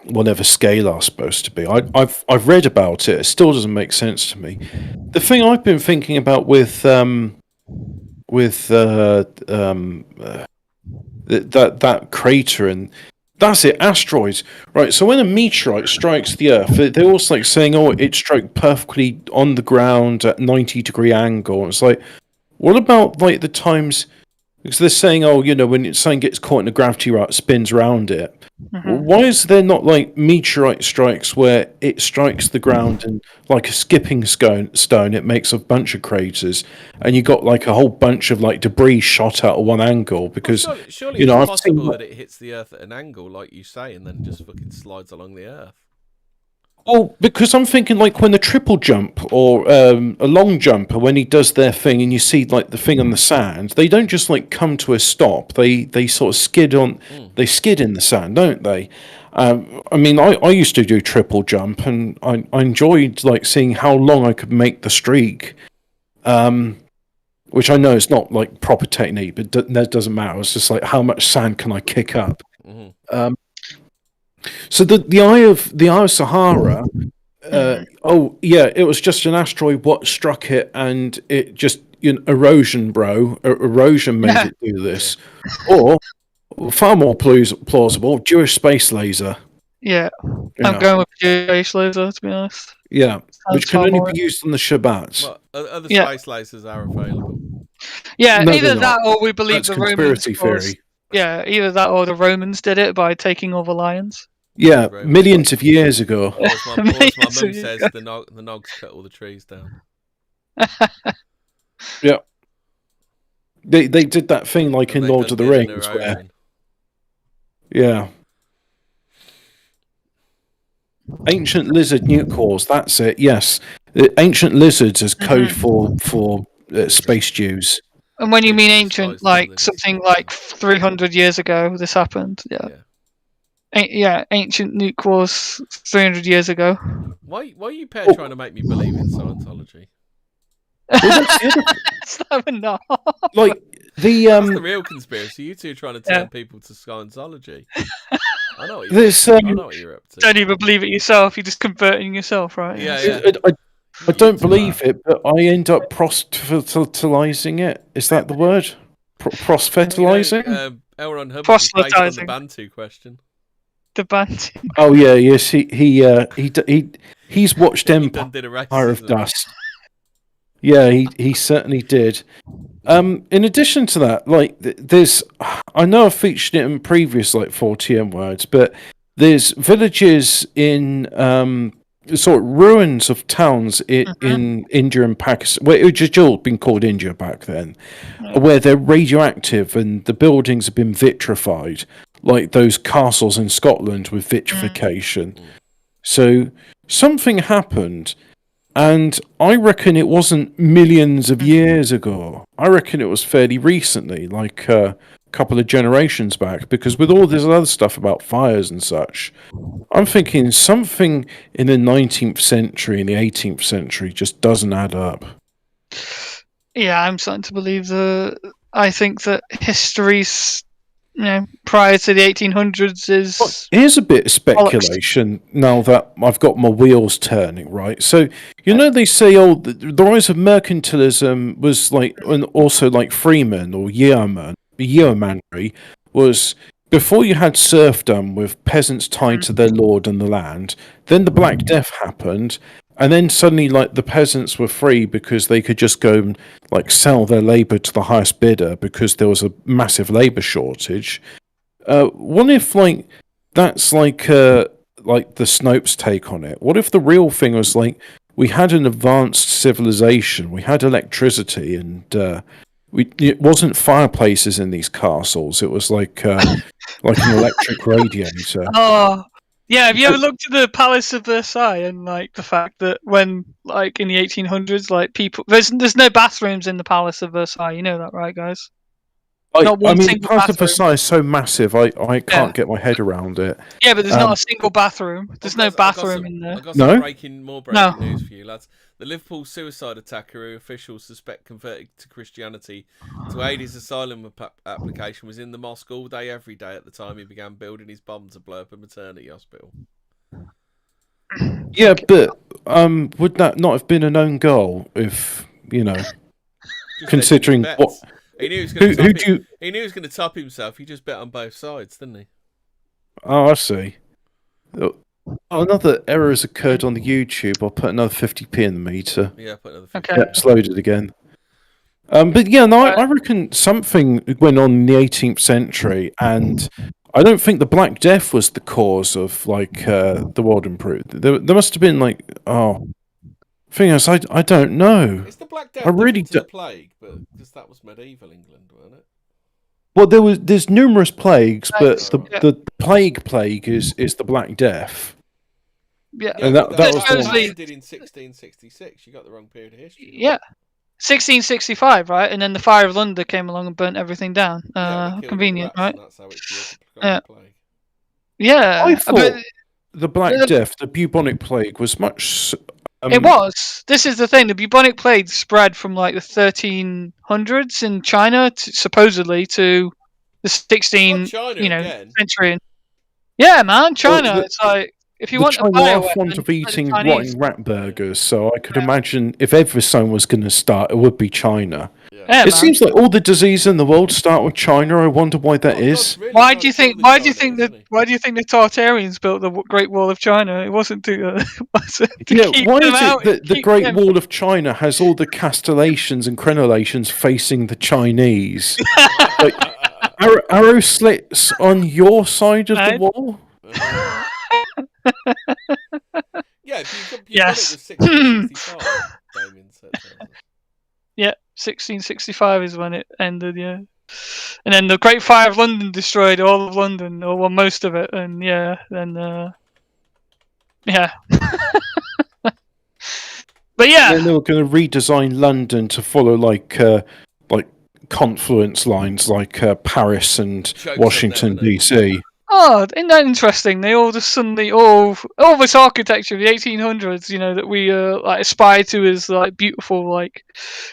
whatever scalar is supposed to be. I've read about it. It still doesn't make sense to me. The thing I've been thinking about with that crater, and that's it, asteroids, right? So when a meteorite strikes the Earth, they're also like saying, "Oh, it struck perfectly on the ground at 90-degree angle." And it's like, what about like the times? Because they're saying, "Oh, when something gets caught in a gravity spins around it." Well, why is there not like meteorite strikes where it strikes the ground and like a skipping stone, it makes a bunch of craters, and you got like a whole bunch of like debris shot out of one angle? Because surely it's possible that it hits the Earth at an angle, like you say, and then just fucking slides along the Earth. Well, because I'm thinking like when the triple jump or a long jumper, when he does their thing and you see like the thing on the sand, they don't just like come to a stop. They sort of skid they skid in the sand, don't they? I mean, I used to do triple jump and I enjoyed like seeing how long I could make the streak, which I know is not like proper technique, but that doesn't matter. It's just like how much sand can I kick up? So the eye of Sahara, it was just an asteroid what struck it, and it just erosion made it do this, or far more plausible, Jewish space laser. Yeah, I'm going with Jewish laser, to be honest. Yeah, which can only be used on the Shabbats. Well, other space lasers are available. Yeah, either that or we believe That's the conspiracy Romans. Theory. Yeah, either that or the Romans did it by taking over lions. Yeah, millions of years ago. Or as my mum says, the Nogs cut all the trees down. Yeah. They did that thing like in Lord of the Rings where... Yeah. Ancient lizard nuke cores, that's it, yes. Ancient lizards as code for space Jews. And when you mean ancient, like something like 300 years ago this happened, ancient nuke wars 300 years ago. Why are you trying to make me believe in Scientology? Well, It's not. Like that's the real conspiracy. You two are trying to turn people to Scientology. I know what you're up to. Don't even believe it yourself. You're just converting yourself, right? Yeah. I don't believe it, but I end up proselytizing it. Is that the word? Proselytizing? Elron Hubbard was based on the Bantu question. The Bantu. Oh yeah, yes. He's watched Empire of Dust. Yeah, he certainly did. In addition to that, like there's, I know I've featured it in previous like Fortean words, but there's villages in sort of ruins of towns in India and Pakistan, where it had all been called India back then, where they're radioactive and the buildings have been vitrified, like those castles in Scotland with vitrification. So something happened, and I reckon it wasn't millions of years ago. I reckon it was fairly recently, like a couple of generations back, because with all this other stuff about fires and such, I'm thinking something in the 19th century and the 18th century just doesn't add up. Yeah, I'm starting to believe I think that history's, prior to the 1800s is... Well, here's a bit of speculation now that I've got my wheels turning, right? So, they say, the rise of mercantilism was like, and also like freemen or yeomanry was before you had serfdom with peasants tied to their lord and the land. Then the Black Death happened, and then suddenly like the peasants were free because they could just go and like sell their labor to the highest bidder because there was a massive labor shortage. What if like that's like the Snopes take on it? What if the real thing was like we had an advanced civilization, we had electricity, and it wasn't fireplaces in these castles. It was like an electric radiator. Oh, yeah. Have you ever looked at the Palace of Versailles and like the fact that when like in the 1800s, like people there's no bathrooms in the Palace of Versailles. You know that, right, guys? Not one single part of bathroom. Versailles is so massive, I can't get my head around it. Yeah, but there's not a single bathroom. There's no bathroom in there. I've got some more breaking news for you, lads. The Liverpool suicide attacker, who officials suspect converted to Christianity to aid his asylum application, was in the mosque all day, every day at the time he began building his bomb to blow up a maternity hospital. Yeah, but would that not have been a known goal if, considering what... He knew he was going to top himself. He just bet on both sides, didn't he? Oh, I see. Another error has occurred on the YouTube. I'll put another 50p in the meter. Yeah, put another 50p. Okay. Yeah, it's loaded again. But yeah, no, I reckon something went on in the 18th century, and I don't think the Black Death was the cause of the world improved. There must have been thing is, I don't know. It's the Black Death. I really the plague, but because that was medieval England, wasn't it? Well, there's numerous plagues, but the plague is the Black Death. Yeah, and that was what they did in 1666. You got the wrong period of history. Yeah, 1665, right? And then the Fire of London came along and burnt everything down. Convenient, right? That's how it plague. Yeah, I thought the Black Death, the bubonic plague, was much. It was. This is the thing. The bubonic plague spread from the 1300s in China, supposedly, to the 16th century. Yeah, man, China. It's if you want to buy a weapon, fond of eating rotten rat burgers, so I could imagine if ever someone was going to start, it would be China. Yeah, it seems like all the diseases in the world start with China. I wonder why that is. Really why do you think the Tartarians built the Great Wall of China? It wasn't to why is it that the Great Wall of China has all the castellations and crenellations facing the Chinese? Arrow slits on your side of the wall? Yeah, yes. It was 1665, Damien said. Yeah, 1665 is when it ended, yeah. And then the Great Fire of London destroyed all of London, or well, most of it, and yeah, then, yeah. But yeah. And then they were going to redesign London to follow confluence lines like Paris and Washington, D.C. Oh, isn't that interesting? They all just suddenly all this architecture of the 1800s, that we aspire to as beautiful,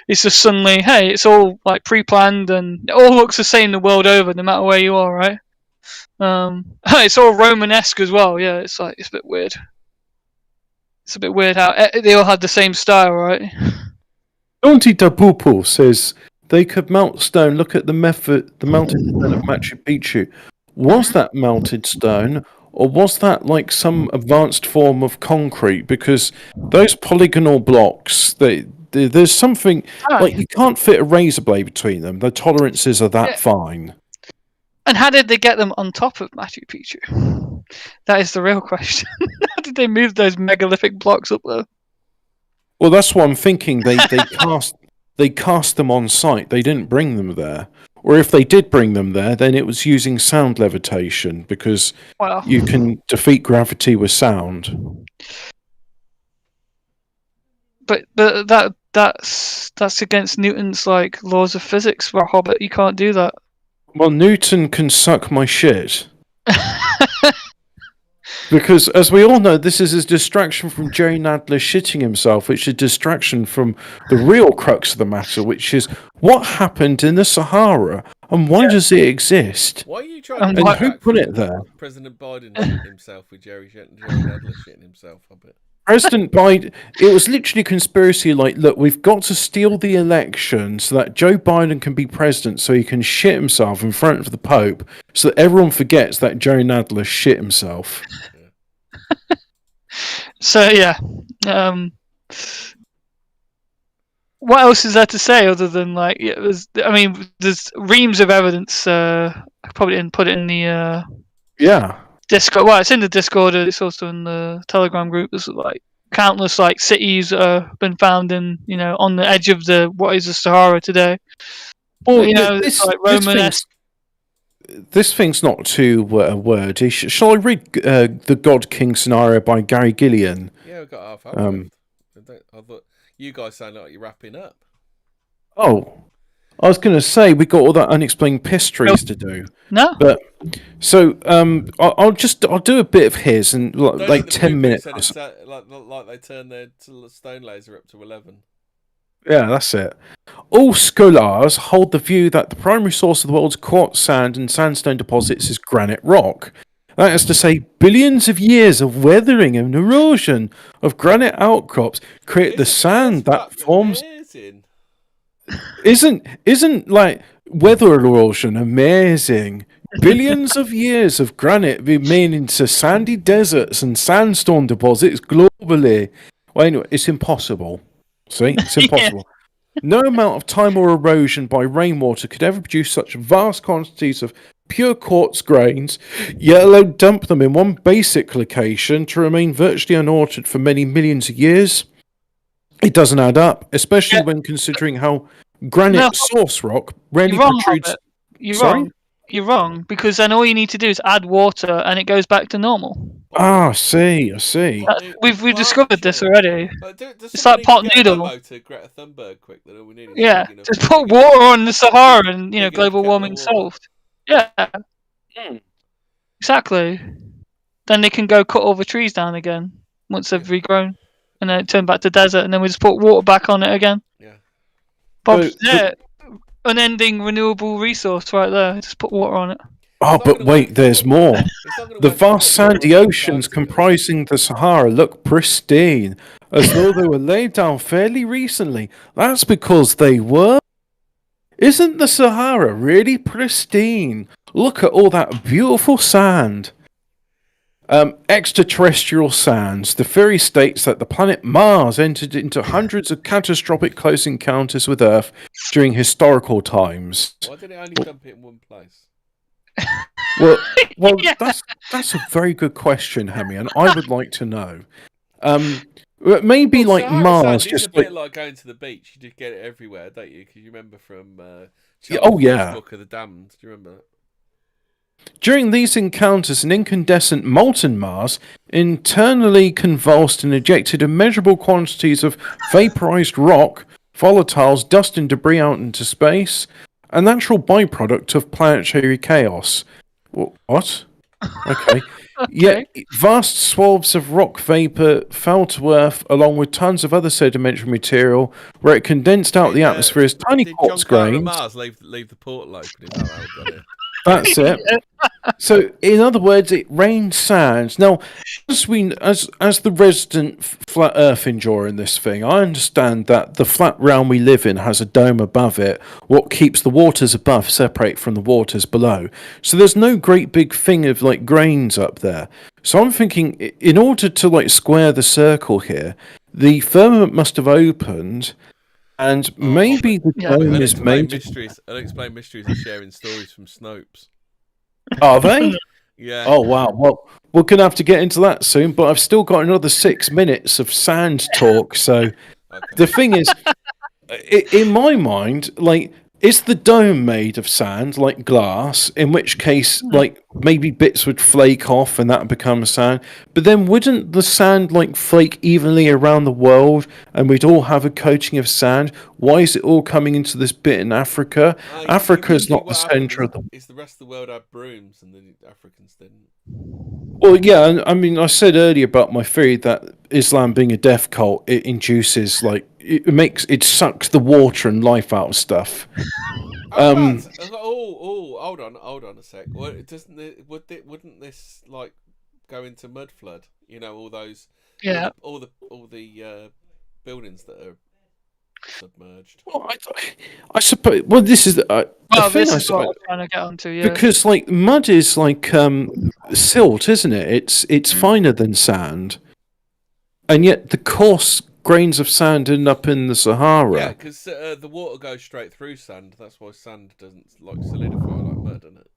it's just suddenly, hey, it's all pre-planned and it all looks the same the world over, no matter where you are, right? It's all Romanesque as well. Yeah, it's a bit weird. It's a bit weird how they all had the same style, right? Dante da Pupul says they could melt stone. Look at the melted stone of Machu Picchu. Was that melted stone, or was that some advanced form of concrete? Because those polygonal blocks, there's something you can't fit a razor blade between them. The tolerances are that fine. And how did they get them on top of Machu Picchu? That is the real question. How did they move those megalithic blocks up there? Well, that's what I'm thinking. They cast them on site. They didn't bring them there. Or if they did bring them there, then it was using sound levitation, because you can defeat gravity with sound. But that's against Newton's laws of physics, Hobbit. You can't do that. Well, Newton can suck my shit. Because, as we all know, this is a distraction from Jerry Nadler shitting himself, which is a distraction from the real crux of the matter, which is what happened in the Sahara and why does it exist? Why are you trying to and who put it there? President Biden shitting himself with Jerry Nadler shitting himself, Hobbit. President Biden, it was literally a conspiracy look, we've got to steal the election so that Joe Biden can be president so he can shit himself in front of the Pope so that everyone forgets that Jerry Nadler shit himself. So, yeah. What else is there to say other than, there's reams of evidence. I probably didn't put it in the... Yeah. Discord. Well, it's in the Discord. It's also in the Telegram group. There's countless cities that have been found in on the edge of what is the Sahara today. Well, this thing's not too wordy. Shall I read the God King scenario by Gary Gillian? Yeah, we've got half hour left. I thought you guys sound like you're wrapping up. Oh, I was going to say we got all that unexplained histories to do. No. But so I'll do a bit of his and like 10 minutes. Like they turn their stone laser up to 11. Yeah, that's it. All scholars hold the view that the primary source of the world's quartz sand and sandstone deposits is granite rock. That is to say, billions of years of weathering and erosion of granite outcrops create the sand that forms. Isn't like weather erosion amazing? Billions of years of granite being made into sandy deserts and sandstone deposits globally. Well, anyway, it's impossible. See, it's impossible. No amount of time or erosion by rainwater could ever produce such vast quantities of pure quartz grains, yet alone dump them in one basic location to remain virtually unaltered for many millions of years. It doesn't add up, especially when considering how granite source rock rarely protrudes. You're wrong, because then all you need to do is add water and it goes back to normal. Ah, I see. We've discovered this already. It's like pot noodle. Yeah, just put water on the Sahara and global warming solved. Yeah, exactly. Then they can go cut all the trees down again once they've regrown, and then it turn back to desert, and then we just put water back on it again. Yeah. Bob's unending renewable resource right there. Just put water on it. Oh, but wait, there's more. The vast sandy oceans comprising the Sahara look pristine, as though they were laid down fairly recently. That's because they were. Isn't the Sahara really pristine? Look at all that beautiful sand. Extraterrestrial sands. The theory states that the planet Mars entered into hundreds of catastrophic close encounters with Earth during historical times. Why did it only dump it in one place? Well, that's a very good question, Hemi, and I would like to know. Maybe like Mars, just a bit like going to the beach. You just get it everywhere, don't you? Because you remember from Book of the Damned. Do you remember that? During these encounters, an incandescent molten Mars internally convulsed and ejected immeasurable quantities of vaporized rock, volatiles, dust, and debris out into space. A natural byproduct of planetary chaos. What? Okay. Yet vast swaths of rock vapor fell to Earth along with tons of other sedimentary material where it condensed out the atmosphere as tiny quartz grains. Mars leave the portal open. That's it. So, in other words, it rained sand. Now, as the resident flat Earth enjoyer in this thing, I understand that the flat realm we live in has a dome above it, what keeps the waters above separate from the waters below. So there's no great big thing of like grains up there. So I'm thinking, in order to like square the circle here, the firmament must have opened. And maybe the dome is made. Unexplained mysteries are sharing stories from Snopes. Are they? Yeah. Oh wow. Well, we're gonna have to get into that soon. But I've still got another 6 minutes of sand talk. So the thing is, in my mind, like, is the dome made of sand, like glass? In which case, like, maybe bits would flake off and that would become sand. But then wouldn't the sand, like, flake evenly around the world and we'd all have a coating of sand? Why is it all coming into this bit in Africa? Africa's not the centre of the... Is the rest of the world had brooms and the Africans didn't? Well, yeah, I mean, I said earlier about my theory that Islam being a death cult, it induces, like, it sucks the water and life out of stuff. Hold on a sec. Well, wouldn't this like go into mud flood? You know, all those all the buildings that are submerged. Well, I suppose. Well, this is the thing. This is what I'm trying to get onto. Yeah, because like mud is like silt, isn't it? It's finer than sand, and yet the coarse grains of sand end up in the Sahara. Yeah, because the water goes straight through sand. That's why sand doesn't like solidify like mud, doesn't it?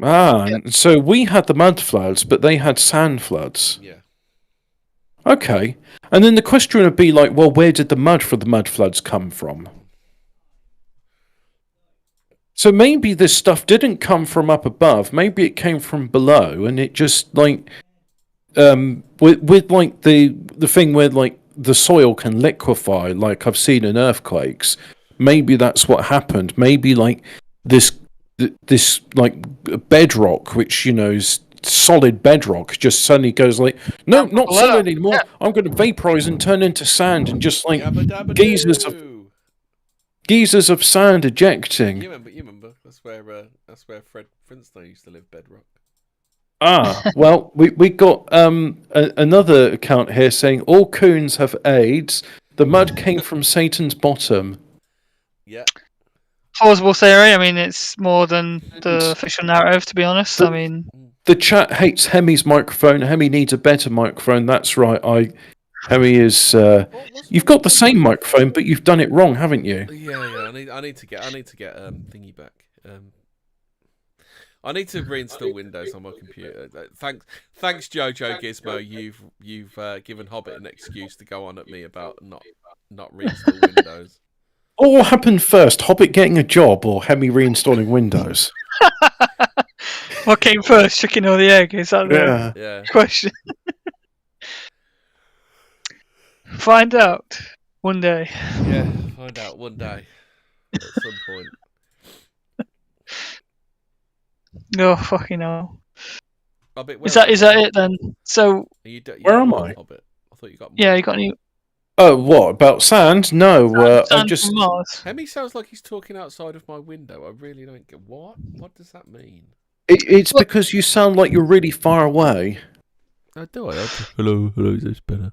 And so we had the mud floods, but they had sand floods. Yeah. Okay, and then the question would be like, well, where did the mud for the mud floods come from? So maybe this stuff didn't come from up above. Maybe it came from below, and it just like with like the thing where like the soil can liquefy, like I've seen in earthquakes. maybe that's what happened. Maybe like this like bedrock, which is solid bedrock, just suddenly goes like, no, not solid anymore. Yeah. I'm going to vaporize and turn into sand, and just like geysers of sand ejecting. You remember? That's where Fred Flintstone used to live. Bedrock. Well, we got another account here saying all coons have AIDS. The mud came from Satan's bottom. Yeah. Plausible theory. I mean, it's more than the official narrative, to be honest. The chat hates Hemi's microphone. Hemi needs a better microphone. That's right. Hemi is. You've got the same microphone, but you've done it wrong, haven't you? Yeah. I need to get thingy back. I need to reinstall Windows on my computer. Thanks, Jojo Gizmo. You've given Hobbit an excuse to go on at me about not reinstall Windows. What happened first, Hobbit getting a job or Hemi reinstalling Windows? What came first, chicken or the egg? Is that the question? Find out one day. Yeah, find out one day at some point. Oh, fucking hell. Hobbit, is that it then? So where am I? Hobbit? I thought you got more. Yeah, you got any... Oh, what about sand? No, I just. Hemi sounds like he's talking outside of my window. I really don't get what. What does that mean? It's because you sound like you're really far away. Do I? Hello. Is this better?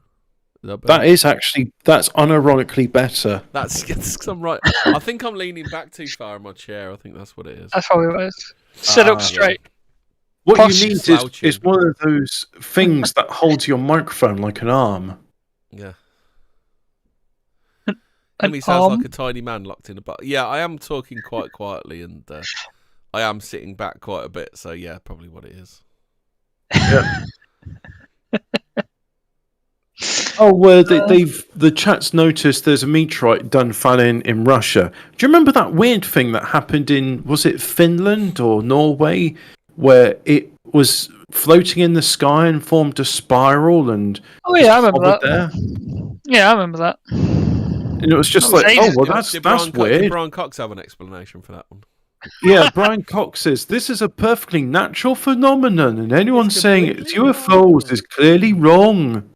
That's unironically better. That's because I'm right. I think I'm leaning back too far in my chair. I think that's what it is. That's probably what it is. Sit up straight. What you need is one of those things that holds your microphone like an arm. Yeah. Hemi sounds like a tiny man locked in a box. Yeah, I am talking quite quietly, and I am sitting back quite a bit. So yeah, probably what it is. Yeah. The chat's noticed there's a meteorite done fell in Russia. Do you remember that weird thing that happened was it Finland or Norway, where it was floating in the sky and formed a spiral and I remember that. There? Yeah, I remember that. And it was just that's weird. Did Brian Cox have an explanation for that one? Yeah, Brian Cox says this is a perfectly natural phenomenon, and anyone saying it's UFOs is clearly wrong.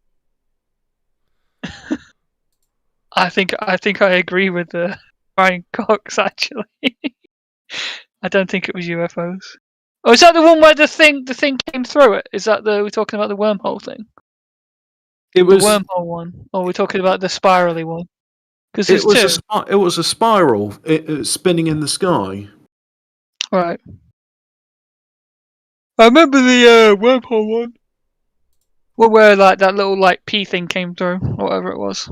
I think I agree with Brian Cox, actually. I don't think it was UFOs. Oh, is that the one where the thing came through it? Is that we're talking about the wormhole thing? It was the wormhole one, or we're talking about the spirally one? Because it was a spiral. It spinning in the sky. Right. I remember the wormhole one. Well, where that little pea thing came through, or whatever it was.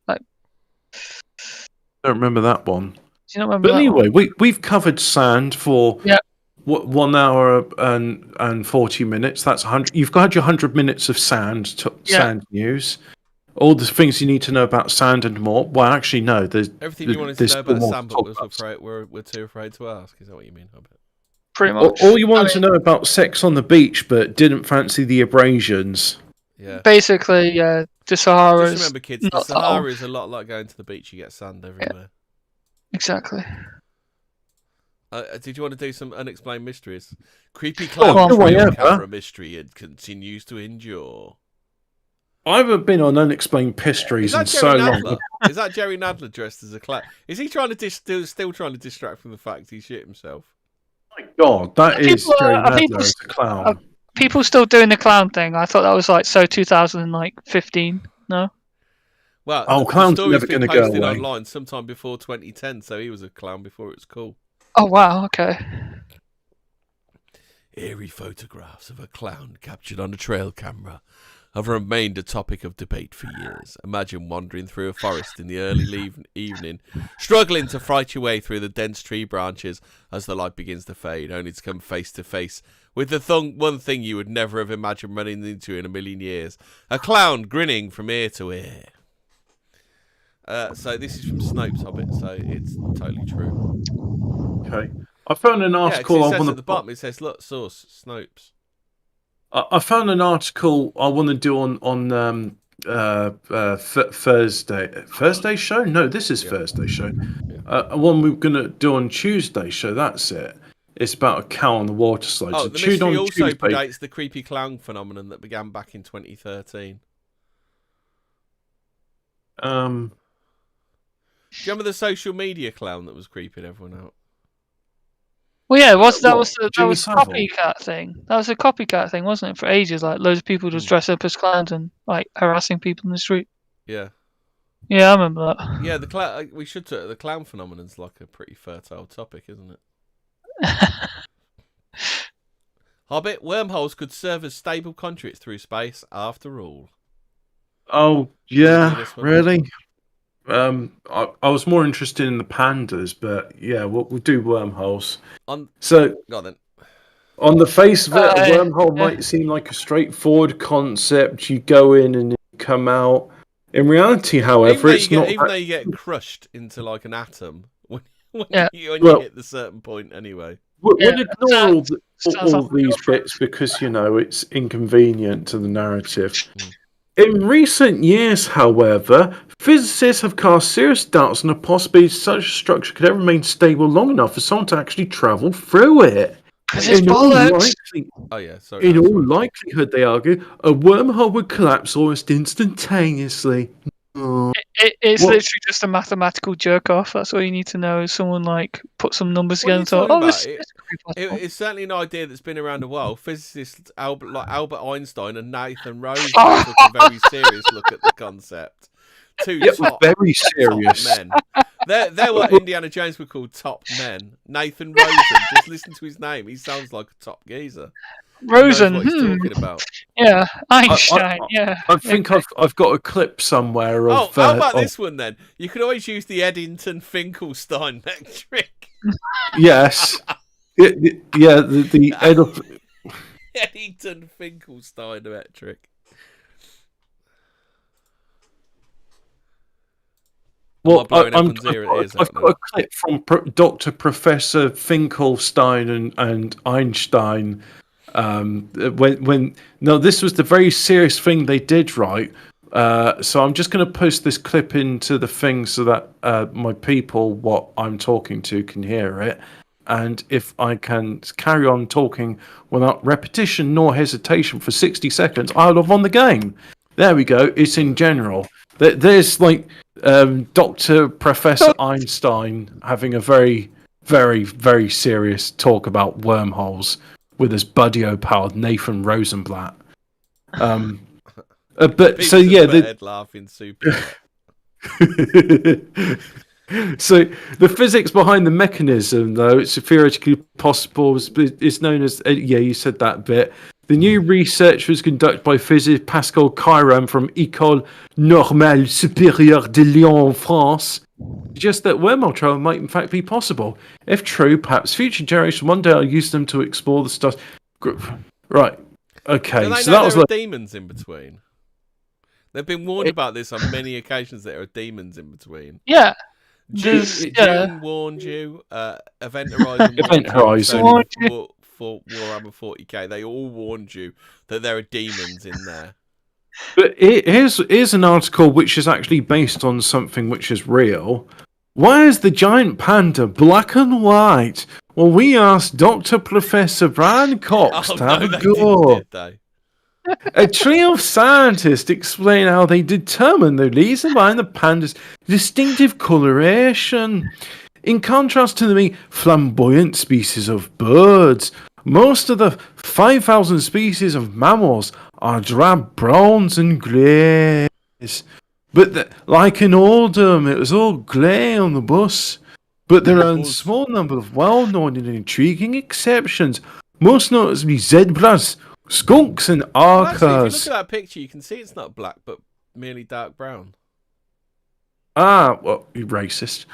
I don't remember that one. Do you not remember? But anyway, we've covered sand for 1 hour and 40 minutes. That's 100. You've got your 100 minutes of sand news. All the things you need to know about sand and more. Well, actually, no. There's everything you wanted to know about sand, but we're too afraid to ask. Is that what you mean? Pretty much. All you wanted to know about sex on the beach, but didn't fancy the abrasions. Yeah. Basically, the Sahara. Just remember, kids, the Sahara is a lot like going to the beach. You get sand everywhere. Yeah. Exactly. Did you want to do some unexplained mysteries? Creepy clown camera mystery and continues to endure. I haven't been on unexplained mysteries in so long. Is that Jerry Nadler dressed as a clown? Is he trying to still trying to distract from the fact he shit himself? Oh my God, that is Jerry Nadler as a clown. Are people still doing the clown thing? I thought that was 2015. No. Well, clowns are never going to go away. Online sometime before 2010, so he was a clown before it was cool. Oh wow, okay. Eerie photographs of a clown captured on a trail camera have remained a topic of debate for years. Imagine wandering through a forest in the early evening, struggling to fight your way through the dense tree branches as the light begins to fade, only to come face to face with the one thing you would never have imagined running into in a million years. A clown grinning from ear to ear. So this is from Snopes Hobbit, so it's totally true. Okay. I found an article it says at the bottom, it says, look, source, Snopes. I found an article I want to do on Thursday show. No, this is Thursday show. One we're gonna do on Tuesday show. That's it. It's about a cow on the water slide. Oh, so the mystery also Tuesday predates the creepy clown phenomenon that began back in 2013. Do you remember the social media clown that was creeping everyone out? Well, yeah, that was the copycat thing. That was a copycat thing, wasn't it? For ages, like loads of people just dress up as clowns and like harassing people in the street. Yeah. Yeah, I remember that. Yeah, we should. The clown phenomenon's like a pretty fertile topic, isn't it? Hobbit, wormholes could serve as stable conduits through space after all. Oh yeah, really? I was more interested in the pandas, but yeah, we'll do wormholes. Go on then. On the face of it, a wormhole might seem like a straightforward concept. You go in and you come out. In reality, however, it's not. Even though you get crushed into like an atom when you hit the certain point, anyway. We'll ignore all these bits because it's inconvenient to the narrative. In recent years, however, physicists have cast serious doubts on the possibility such a structure could ever remain stable long enough for someone to actually travel through it. In all likelihood, they argue, a wormhole would collapse almost instantaneously. It's literally just a mathematical jerk off. That's all you need to know. Is someone like put some numbers together and thought, it's certainly an idea that's been around a while. Physicists Albert Einstein and Nathan Rosen took a very serious look at the concept. Very serious men. They're what Indiana Jones would call top men. Nathan Rosen. Just listen to his name. He sounds like a top geezer. Rosen. What he's talking about. Yeah, Einstein. I think I've got a clip somewhere of. How about this one then? You could always use the Eddington Finkelstein metric. Yes. The Eddington Finkelstein metric. Well, I've got a clip from Dr. Professor Finkelstein and Einstein. This was the very serious thing they did, right? So I'm just going to post this clip into the thing so that my people, what I'm talking to, can hear it. And if I can carry on talking without repetition nor hesitation for 60 seconds, I'll have won the game. There we go. It's in general. There's like Dr. Professor Einstein having a very, very, very serious talk about wormholes with his buddy pal Nathan Rosenblatt. Laughing super. So the physics behind the mechanism, though, it's theoretically possible. It's known as you said that bit. The new research was conducted by physicist Pascal Chiron from École Normale Supérieure de Lyon, France. Suggests that wormhole travel might in fact be possible. If true, perhaps future generations one day will use them to explore the stars. Right. Okay. So there are demons in between. They've been warned about this on many occasions. There are demons in between. Yeah. June warned you. Event Horizon. For Warhammer 40k, they all warned you that there are demons in there. But here's an article which is actually based on something which is real. Why is the giant panda black and white? Well, we asked Dr. Professor Brian Cox to have a go. A trio of scientists explain how they determine the reason behind the panda's distinctive coloration. In contrast to the many flamboyant species of birds, most of the 5,000 species of mammals are drab browns and greys. But like in Oldham, it was all grey on the bus. But there are a small number of well-known and intriguing exceptions, most notably zebras, skunks and orcas. Actually, if you look at that picture, you can see it's not black, but merely dark brown. Well, you racist.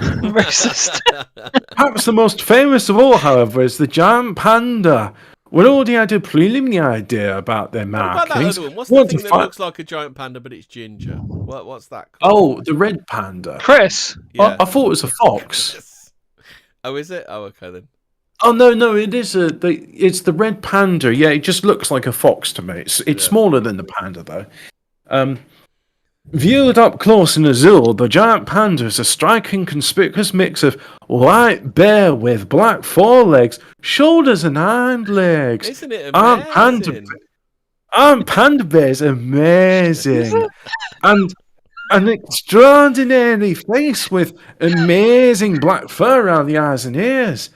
Perhaps the most famous of all, however, is the giant panda. We already had a preliminary idea about their markings. What about that other one? What's the thing that looks like a giant panda, but it's ginger? What's that called? Oh, the red panda. Chris. Yeah. I thought it was a fox. Oh, is it? Oh, okay then. Oh no, it is it's the red panda. Yeah, it just looks like a fox to me. It's smaller than the panda though. Viewed up close in a zoo, the giant panda is a striking, conspicuous mix of white bear with black forelegs, shoulders, and hind legs. Isn't it amazing? Aren't panda bears amazing? And an extraordinary face with amazing black fur around the eyes and ears.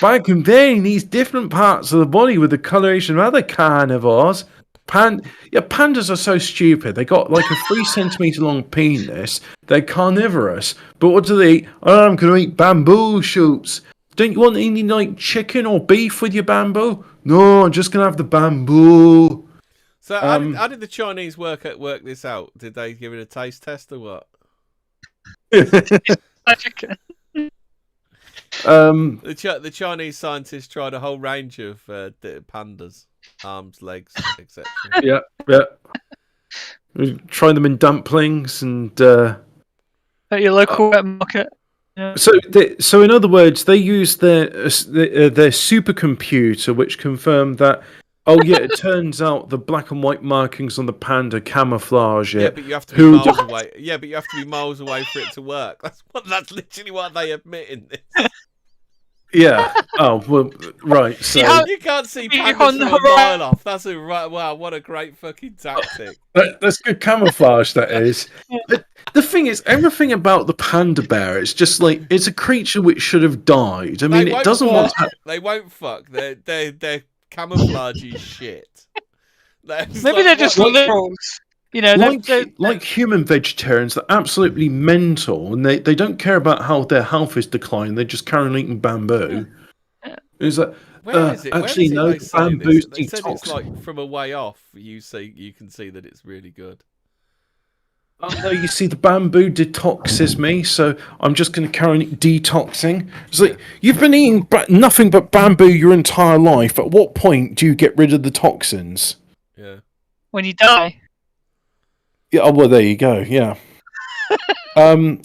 By conveying these different parts of the body with the coloration of other carnivores, pandas are so stupid. They got like a 3 centimeter long penis. They're carnivorous, but what do they eat? Oh, I'm going to eat bamboo shoots. Don't you want any like chicken or beef with your bamboo? No, I'm just going to have the bamboo. So how did the Chinese work this out? Did they give it a taste test or what? The Chinese scientists tried a whole range of pandas, arms, legs, etc. Yeah. We try them in dumplings and at your local wet market. Yeah. So in other words, they use their supercomputer, which confirmed that. Oh yeah, it turns out the black and white markings on the panda camouflage it. Yeah, but you have to be miles away. Yeah, but you have to be miles away for it to work. That's literally what they admit in this. Yeah. Oh well, right. So you can't see pandas from a mile off. That's wow. What a great fucking tactic. That's good camouflage. That is. The thing is, everything about the panda bear is just like it's a creature which should have died. I mean, it doesn't want to. They won't fuck. They're camouflage shit. Maybe they're just liberals. You know, like human vegetarians, they're absolutely mental, and they don't care about how their health is declining. They just carry on eating bamboo. Yeah. Is that? Where is it? Actually, no. Bamboo's they said it's like from a way off. You can see that it's really good. Oh no! You see, the bamboo detoxes me, so I'm just going to carry on detoxing. It's like you've been eating nothing but bamboo your entire life. At what point do you get rid of the toxins? Yeah. When you die. Yeah. Oh well, there you go. Yeah. Here,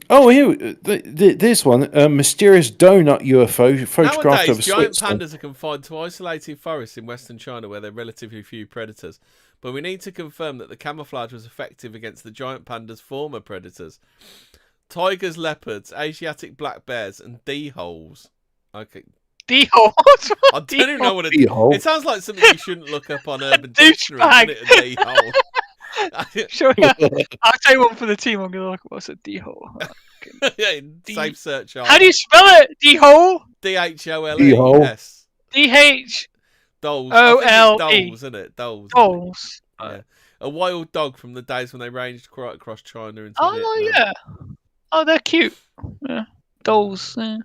this one, a mysterious donut UFO photographed Nowadays, of giant Switzerland. pandas are confined to isolated forests in western China where there are relatively few predators. But we need to confirm that the camouflage was effective against the giant panda's former predators. Tigers, leopards, Asiatic black bears, and D-holes. Okay. D-hole? I don't even know what a D-hole. It sounds like something you shouldn't look up on Urban Dictionary, doesn't it? A D-hole. Sure, yeah. I'll tell you one for the team. I'm going to look at what's a D-hole. Yeah, safe search. How do you spell it? D-hole? D-H-O-L-E-S. D-H... Doles. O-L-E. Doles, isn't it? Doles. Doles. Yeah. A wild dog from the days when they ranged right across China into Vietnam. Yeah. Oh, they're cute. Yeah. Doles. Yeah.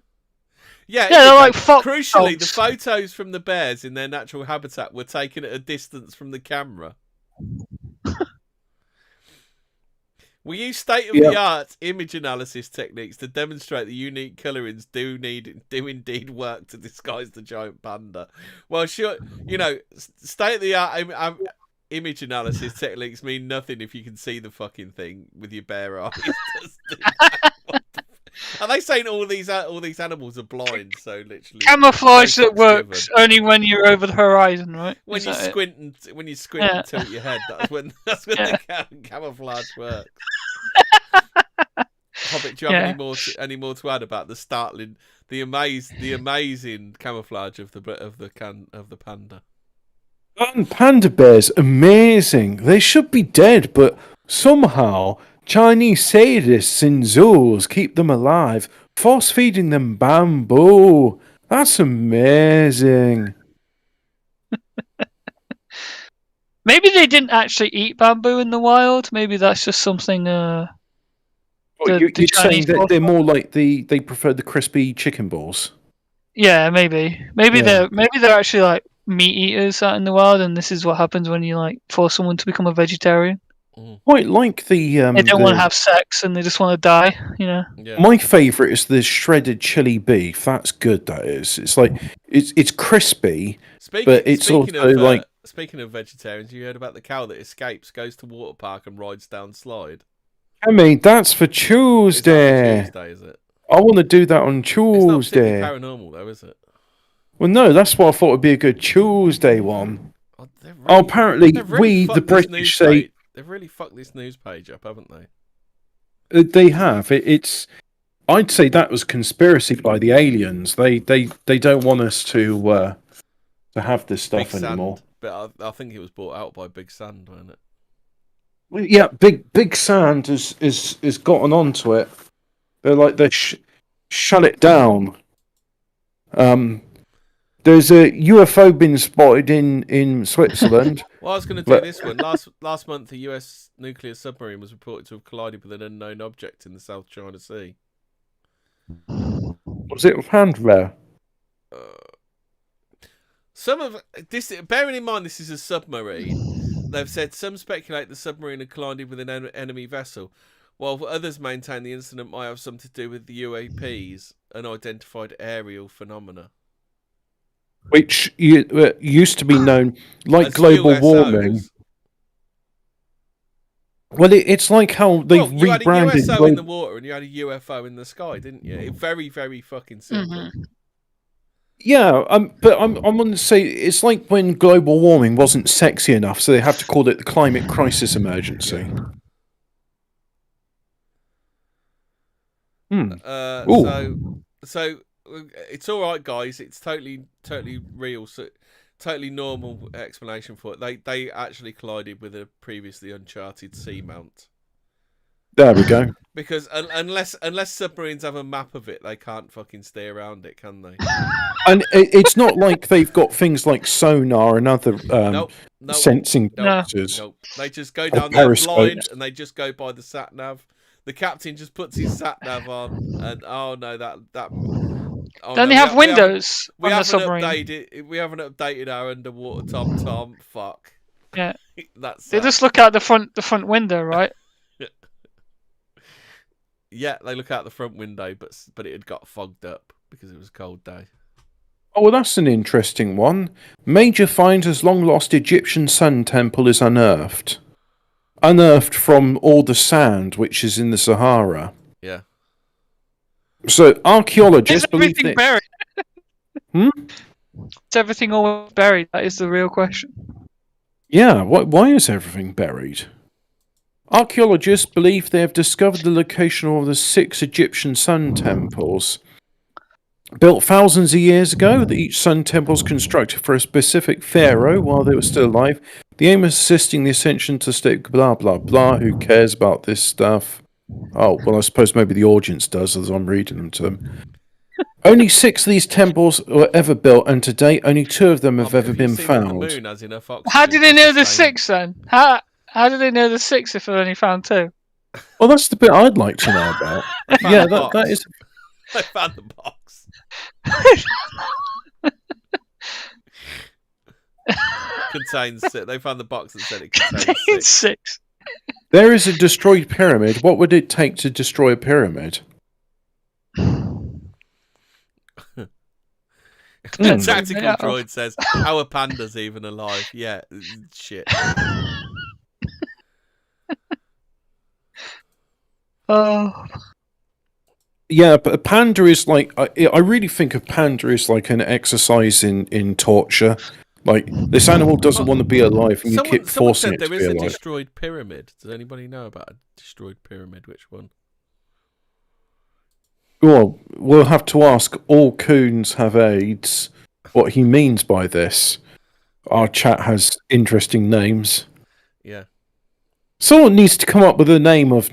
Yeah, they're like fox crucially, dogs. The photos from the bears in their natural habitat were taken at a distance from the camera. We use state-of-the-art image analysis techniques to demonstrate the unique colourings do indeed work to disguise the giant panda. Well, sure, state-of-the-art image analysis techniques mean nothing if you can see the fucking thing with your bare eyes. Are they saying all these animals are blind? So literally, camouflage that works only when you're over the horizon, right? When you squint and tilt your head, that's when the camouflage works. Hobbit, do you have any more to add about the startling, the amazing camouflage of the panda? And panda bears, amazing. They should be dead, but somehow Chinese sadists in zoos keep them alive, force-feeding them bamboo. That's amazing. Maybe they didn't actually eat bamboo in the wild. Maybe that's just something... you're saying that they're more like they prefer the crispy chicken balls? Yeah, maybe. Maybe they're actually like meat eaters out in the wild, and this is what happens when you like force someone to become a vegetarian. Quite like the they don't want to have sex and they just want to die, you know. Yeah. My favourite is the shredded chili beef. That's good. That is. It's like it's crispy, but it's also like. Speaking of vegetarians, you heard about the cow that escapes, goes to water park, and rides down slide. I mean, that's for Tuesday. Is it? I want to do that on Tuesday. It's not paranormal, though, is it? Well, no, that's what I thought would be a good Tuesday one. Apparently, we, the British, say... They've really fucked this news page up, haven't they? They have. I'd say that was conspiracy by the aliens. They don't want us to have this stuff Big anymore. Sand, but I think it was bought out by Big Sand, wasn't it? Well, yeah, Big Sand has gotten onto it. They're like shut it down. There's a UFO been spotted in Switzerland. Well, I was going to do this one. Last month, a US nuclear submarine was reported to have collided with an unknown object in the South China Sea. Was it found there? Some of this, bearing in mind this is a submarine, they've said some speculate the submarine had collided with an enemy vessel, while others maintain the incident might have something to do with the UAPs, unidentified aerial phenomena. Which used to be known like as global USOs. Warming. Well, it's like how they've rebranded. You had a USO in the water and you had a UFO in the sky, didn't you? Very, very fucking simple. Mm-hmm. Yeah, but I'm going to say it's like when global warming wasn't sexy enough, so they have to call it the climate crisis emergency. So it's all right, guys. It's totally real. So, totally normal explanation for it. They actually collided with a previously uncharted seamount. There we go. Because unless submarines have a map of it, they can't fucking stay around it, can they? And it's not like they've got things like sonar and other sensing devices. Nope. They just go down there blind and they just go by the sat nav. The captain just puts his sat nav on, and don't they have windows on the submarine? We haven't updated our underwater Tom. Fuck. Yeah. They just look out the front window, right? Yeah, they look out the front window, but it had got fogged up because it was a cold day. Oh, well, that's an interesting one. Major finds as long-lost Egyptian sun temple is unearthed. Unearthed from all the sand which is in the Sahara. Yeah. So archaeologists believe everything buried? Is everything all buried? That is the real question. Yeah, why is everything buried? Archaeologists believe they have discovered the location of the 6 Egyptian sun temples. Built thousands of years ago, each sun temple was constructed for a specific pharaoh while they were still alive. The aim is assisting the ascension to state blah blah blah. Who cares about this stuff? Oh, well, I suppose maybe the audience does as I'm reading them to them. Only 6 of these temples were ever built, and to date, only 2 of them have ever been found. The moon has enough oxygen. How did they know the 6 then? How did they know the 6 if they only found 2? Well, that's the bit I'd like to know about. Yeah, that is. They found the box. Contains 6. They found the box that said it contains 6. There is a destroyed pyramid. What would it take to destroy a pyramid? The tactical droid says, "How are pandas even alive?" Yeah, shit. Oh. Yeah, but a panda is like... I really think a panda is like an exercise in torture. Like, this animal doesn't want to be alive, and you keep forcing it to be alive. There is a destroyed pyramid. Does anybody know about a destroyed pyramid? Which one? Well, we'll have to ask all coons have AIDS what he means by this. Our chat has interesting names. Yeah. Someone needs to come up with a name of...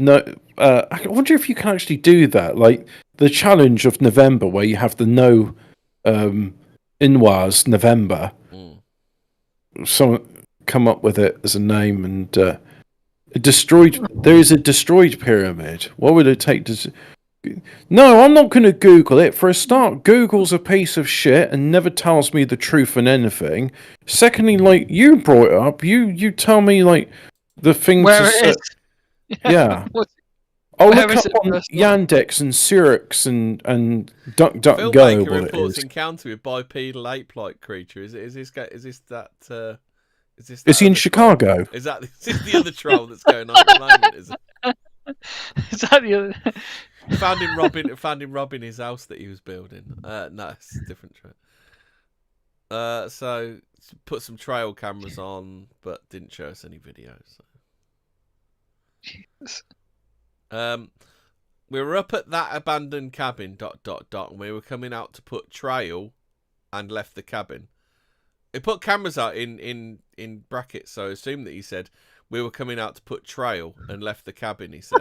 I wonder if you can actually do that. Like, the challenge of November, where you have the no Inwas November. Someone come up with it as a name, and there is a destroyed pyramid. What would it take to... No, I'm not going to Google it. For a start, Google's a piece of shit and never tells me the truth on anything. Secondly, like, you brought it up, you tell me, like, the thing where to it is. Yeah. I'll look up on Yandex and Sirix and DuckDuckGo. Filmmaker reports encounter with bipedal ape-like creature. Is this that? Is he in Chicago? Is this the other troll that's going on at the moment? Is it? Is that the other? Found him robbing his house that he was building. No, it's a different trail. So put some trail cameras on, but didn't show us any videos. So. We were up at that abandoned cabin, ... and we were coming out to put trail and left the cabin. It put cameras out in brackets, so I assume that he said, we were coming out to put trail and left the cabin, he said.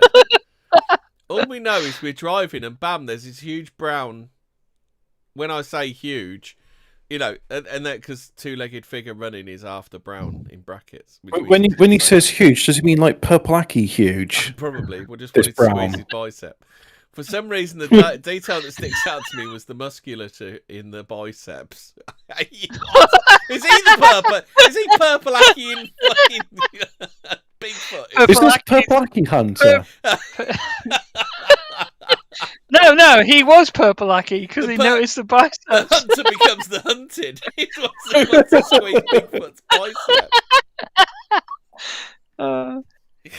All we know is we're driving and bam, there's this huge brown, when I say huge, you know, and that because two-legged figure running is after brown in brackets. When he says huge, does he mean like purple-acky huge? Probably. We'll just wanted to squeeze his bicep. For some reason, the detail that sticks out to me was the musculature in the biceps. Is he purple-acky in fucking Bigfoot? Is this purple-acky Hunter? No, he was purple-acky because he noticed the biceps. The hunter becomes the hunted. He wants to squeeze Bigfoot's bicep.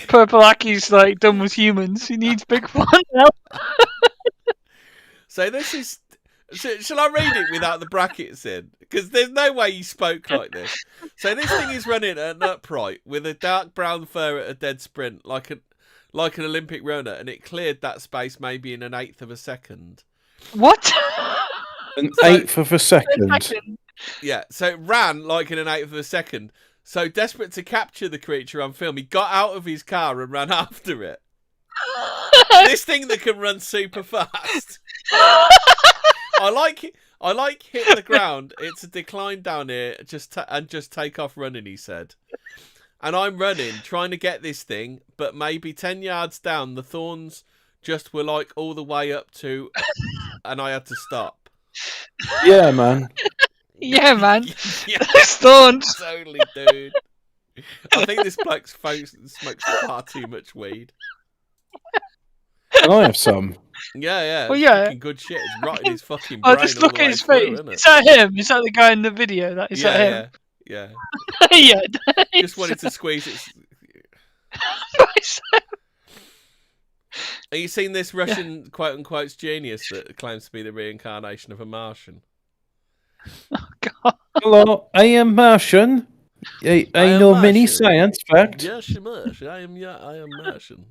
Purple-acky's like done with humans. He needs Bigfoot now. So this is... Shall I read it without the brackets in? Because there's no way he spoke like this. So this thing is running at an upright with a dark brown fur at a dead sprint, like an Olympic runner, and it cleared that space maybe in an eighth of a second. What? Eighth of a second? Yeah, so it ran like in an eighth of a second. So desperate to capture the creature on film, he got out of his car and ran after it. This thing that can run super fast. I like hit the ground. It's a decline down here. Just take off running, he said. And I'm running, trying to get this thing, but maybe 10 yards down, the thorns just were like all the way up to, and I had to stop. Yeah, man. Yeah, man. Yeah, thorns. Totally, dude. I think this bloke smokes far too much weed. Can I have some? Yeah. Well, yeah. Fucking good shit. It's rotting his fucking brain. Just look at his face. Through, is that him? Is that the guy in the video? Is that him? Yeah. Yeah. Just wanted to squeeze it. Have you seen this Russian quote-unquote genius that claims to be the reincarnation of a Martian? Oh, God. Hello, I am Martian. I know many science facts. Yes, you're Martian. I am Martian.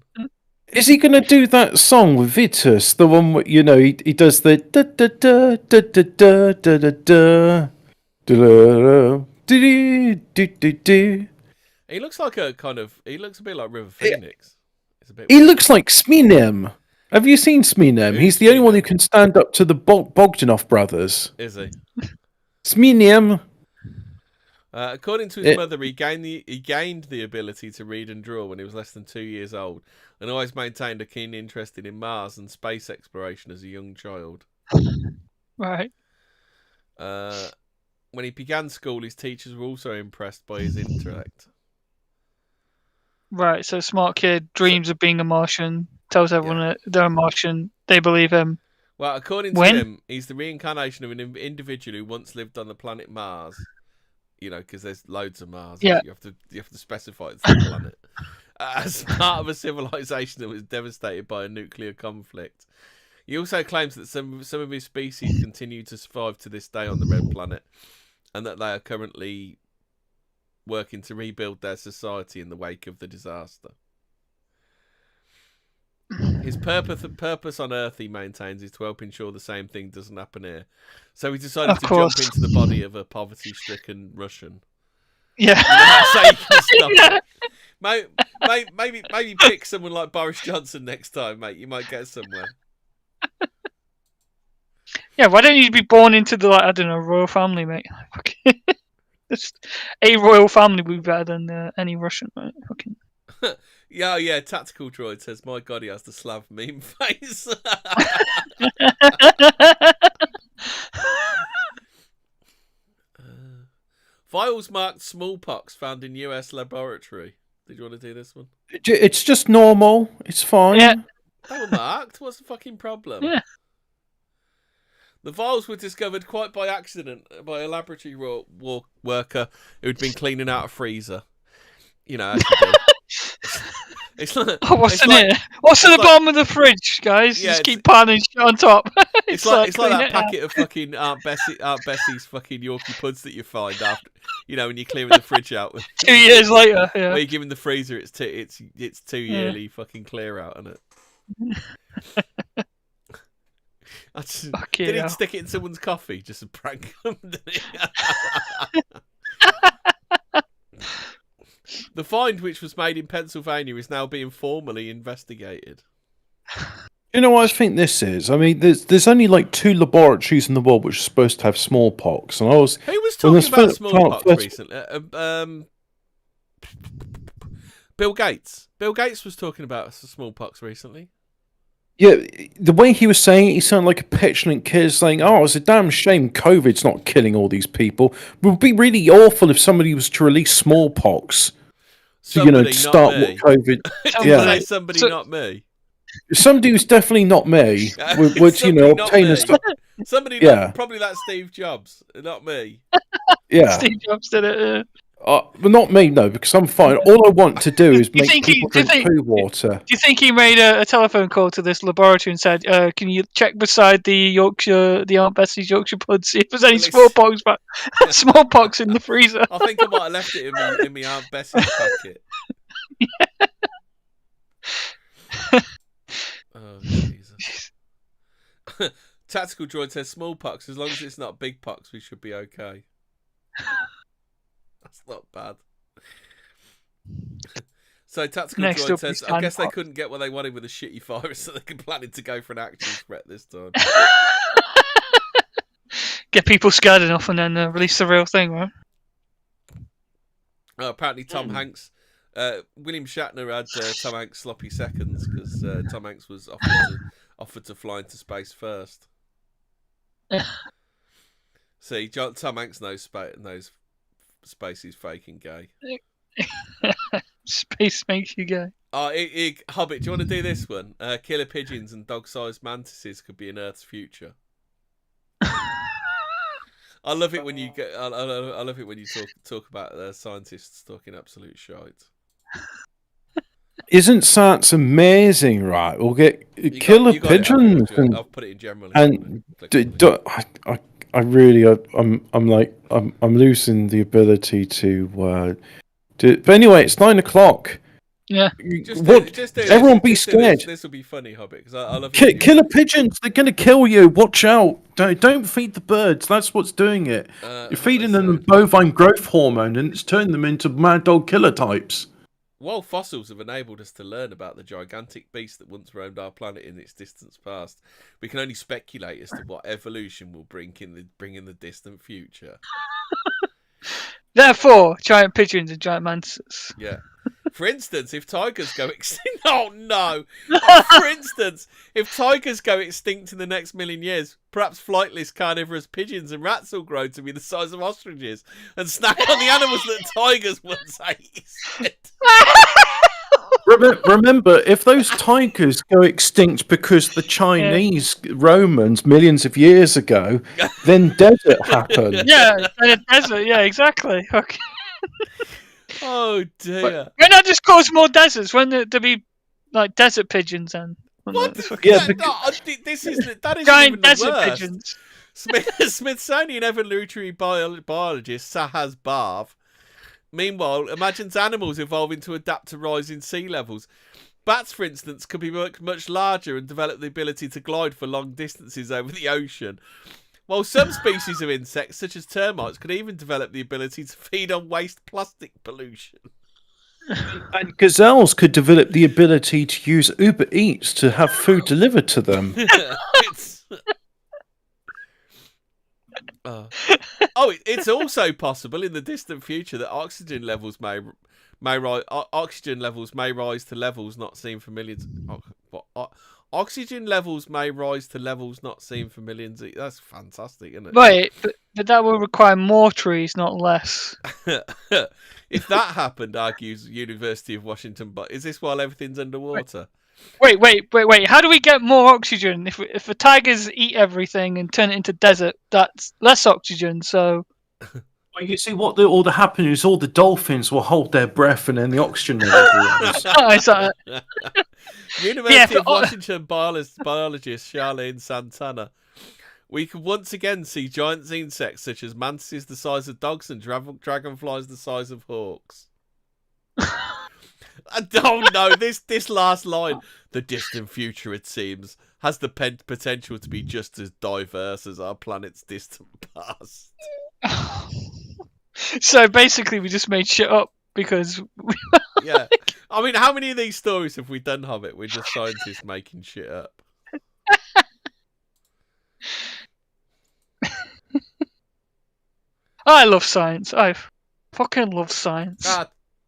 Is he going to do that song with Vitus? The one where, you know, he does the da da da da da da da da da da da. He looks like he looks a bit like River Phoenix. He looks like Sminem. Have you seen Sminem? He's the only one who can stand up to the Bogdanov brothers. Is he? Sminem. According to his mother, he gained the ability to read and draw when he was less than 2 years old, and always maintained a keen interest in Mars and space exploration as a young child. Right. When he began school, his teachers were also impressed by his intellect. Right, so smart kid dreams of being a Martian, tells everyone that they're a Martian, they believe him. Well, according to him, he's the reincarnation of an individual who once lived on the planet Mars. You know, because there's loads of Mars. Yeah. You have to specify it's the planet. As part of a civilization that was devastated by a nuclear conflict. He also claims that some of his species continue to survive to this day on the Red Planet, and that they are currently working to rebuild their society in the wake of the disaster. His purpose on Earth, he maintains, is to help ensure the same thing doesn't happen here. So he decided to jump into the body of a poverty-stricken Russian. Yeah. So you can stop it. Maybe pick someone like Boris Johnson next time, mate. You might get somewhere. Yeah, why don't you be born into the, like, I don't know, royal family, mate? Just a royal family would be better than any Russian, mate. Fucking. Yeah. Tactical Droid says, "My God, he has the Slav meme face." Vials marked smallpox found in U.S. laboratory. Did you want to do this one? It's just normal. It's fine. Yeah. They were marked. What's the fucking problem? Yeah. The vials were discovered quite by accident by a laboratory worker who'd been cleaning out a freezer. You know, as you do. It's like, what's in here? What's at the bottom of the fridge, guys? Yeah, just keep piling shit on top. It's like that packet of fucking Aunt Bessie's fucking Yorkie puds that you find after, you know, when you're clearing the fridge out. 2 years later, yeah. Where you're giving the freezer its 2 yearly fucking clear out, isn't it? Did he stick it in someone's coffee just to prank them? The find, which was made in Pennsylvania, is now being formally investigated. You know what I think this is? I mean, there's only like 2 laboratories in the world which are supposed to have smallpox, and Who was talking about smallpox recently? Bill Gates. Bill Gates was talking about smallpox recently. Yeah, the way he was saying it, he sounded like a petulant kid saying, "Oh, it's a damn shame COVID's not killing all these people. It would be really awful if somebody was to release smallpox to start what COVID." Yeah, somebody not me. Somebody who's definitely not me would obtain a... Somebody probably like Steve Jobs, not me. Yeah, Steve Jobs did it. But not me, no, because I'm fine. All I want to do is make people drink poo water. Do you think he made a telephone call to this laboratory and said, "Can you check beside the Aunt Bessie's Yorkshire Puds, see if there's any smallpox in the freezer?" I think I might have left it in my Aunt Bessie's pocket. Oh Jesus! Tactical Droid says smallpox. As long as it's not big pox, we should be okay. That's not bad. So Tactical Droid says, I guess they couldn't get what they wanted with a shitty virus, so they're planning to go for an actual threat this time. Get people scared enough and then release the real thing, right? Apparently Tom Hanks... William Shatner had Tom Hanks sloppy seconds because Tom Hanks was offered to fly into space first. See, Tom Hanks knows space is fake and gay. Space makes you gay. Hobbit, do you want to do this one? Killer pigeons and dog-sized mantises could be in Earth's future. I love it when you get. I love it when you talk about scientists talking absolute shite. Isn't science amazing? Right, we'll get killer pigeons. I'll put it in general. And I'm losing the ability to do. But anyway, it's 9:00. Yeah. Everyone be scared. This will be funny, Hobbit, because I love it. Killer pigeons, they're going to kill you. Watch out. Don't feed the birds. That's what's doing it. You're feeding them bovine growth hormone, and it's turning them into mad dog killer types. While fossils have enabled us to learn about the gigantic beast that once roamed our planet in its distant past, we can only speculate as to what evolution will bring in the distant future. Therefore, giant pigeons and giant mantises. Yeah. For instance, if tigers go extinct... Oh, no! For instance, if tigers go extinct in the next million years, perhaps flightless carnivorous pigeons and rats will grow to be the size of ostriches and snack on the animals that tigers once ate. Remember, if those tigers go extinct because the Chinese Romans millions of years ago, then desert happened. Yeah, desert. Yeah, exactly. Okay. Oh dear! Why not just cause more deserts? When there be like desert pigeons and what? This is giant desert pigeons. Smithsonian evolutionary biologist Sahas Barv, meanwhile, imagines animals evolving to adapt to rising sea levels. Bats, for instance, could be much larger and develop the ability to glide for long distances over the ocean. While some species of insects, such as termites, could even develop the ability to feed on waste plastic pollution. And gazelles could develop the ability to use Uber Eats to have food delivered to them. It's also possible in the distant future that oxygen levels may rise to levels not seen for millions. Oxygen levels may rise to levels not seen for millions. That's fantastic, isn't it? Right, but that will require more trees, not less. If that happened, argues University of Washington, but is this while everything's underwater? Wait. How do we get more oxygen? If the tigers eat everything and turn it into desert, that's less oxygen, so... Well, you see, what will happen is all the dolphins will hold their breath and then the oxygen level will rise. University of Washington biologist Charlene Santana. We could once again see giant insects such as mantises the size of dogs and dragonflies the size of hawks. I don't know. This last line, the distant future, it seems, has the potential to be just as diverse as our planet's distant past. So basically, we just made shit up because. Yeah, I mean, how many of these stories have we done, Hobbit? We're just scientists making shit up. I love science. I fucking love science.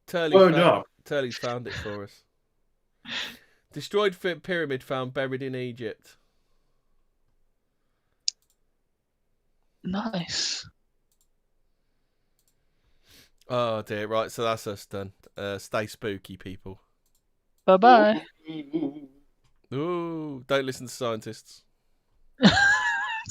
Turley's found it for us. Destroyed pyramid found buried in Egypt. Nice. Oh dear, right, so that's us done. Stay spooky, people. Bye-bye. Ooh, don't listen to scientists.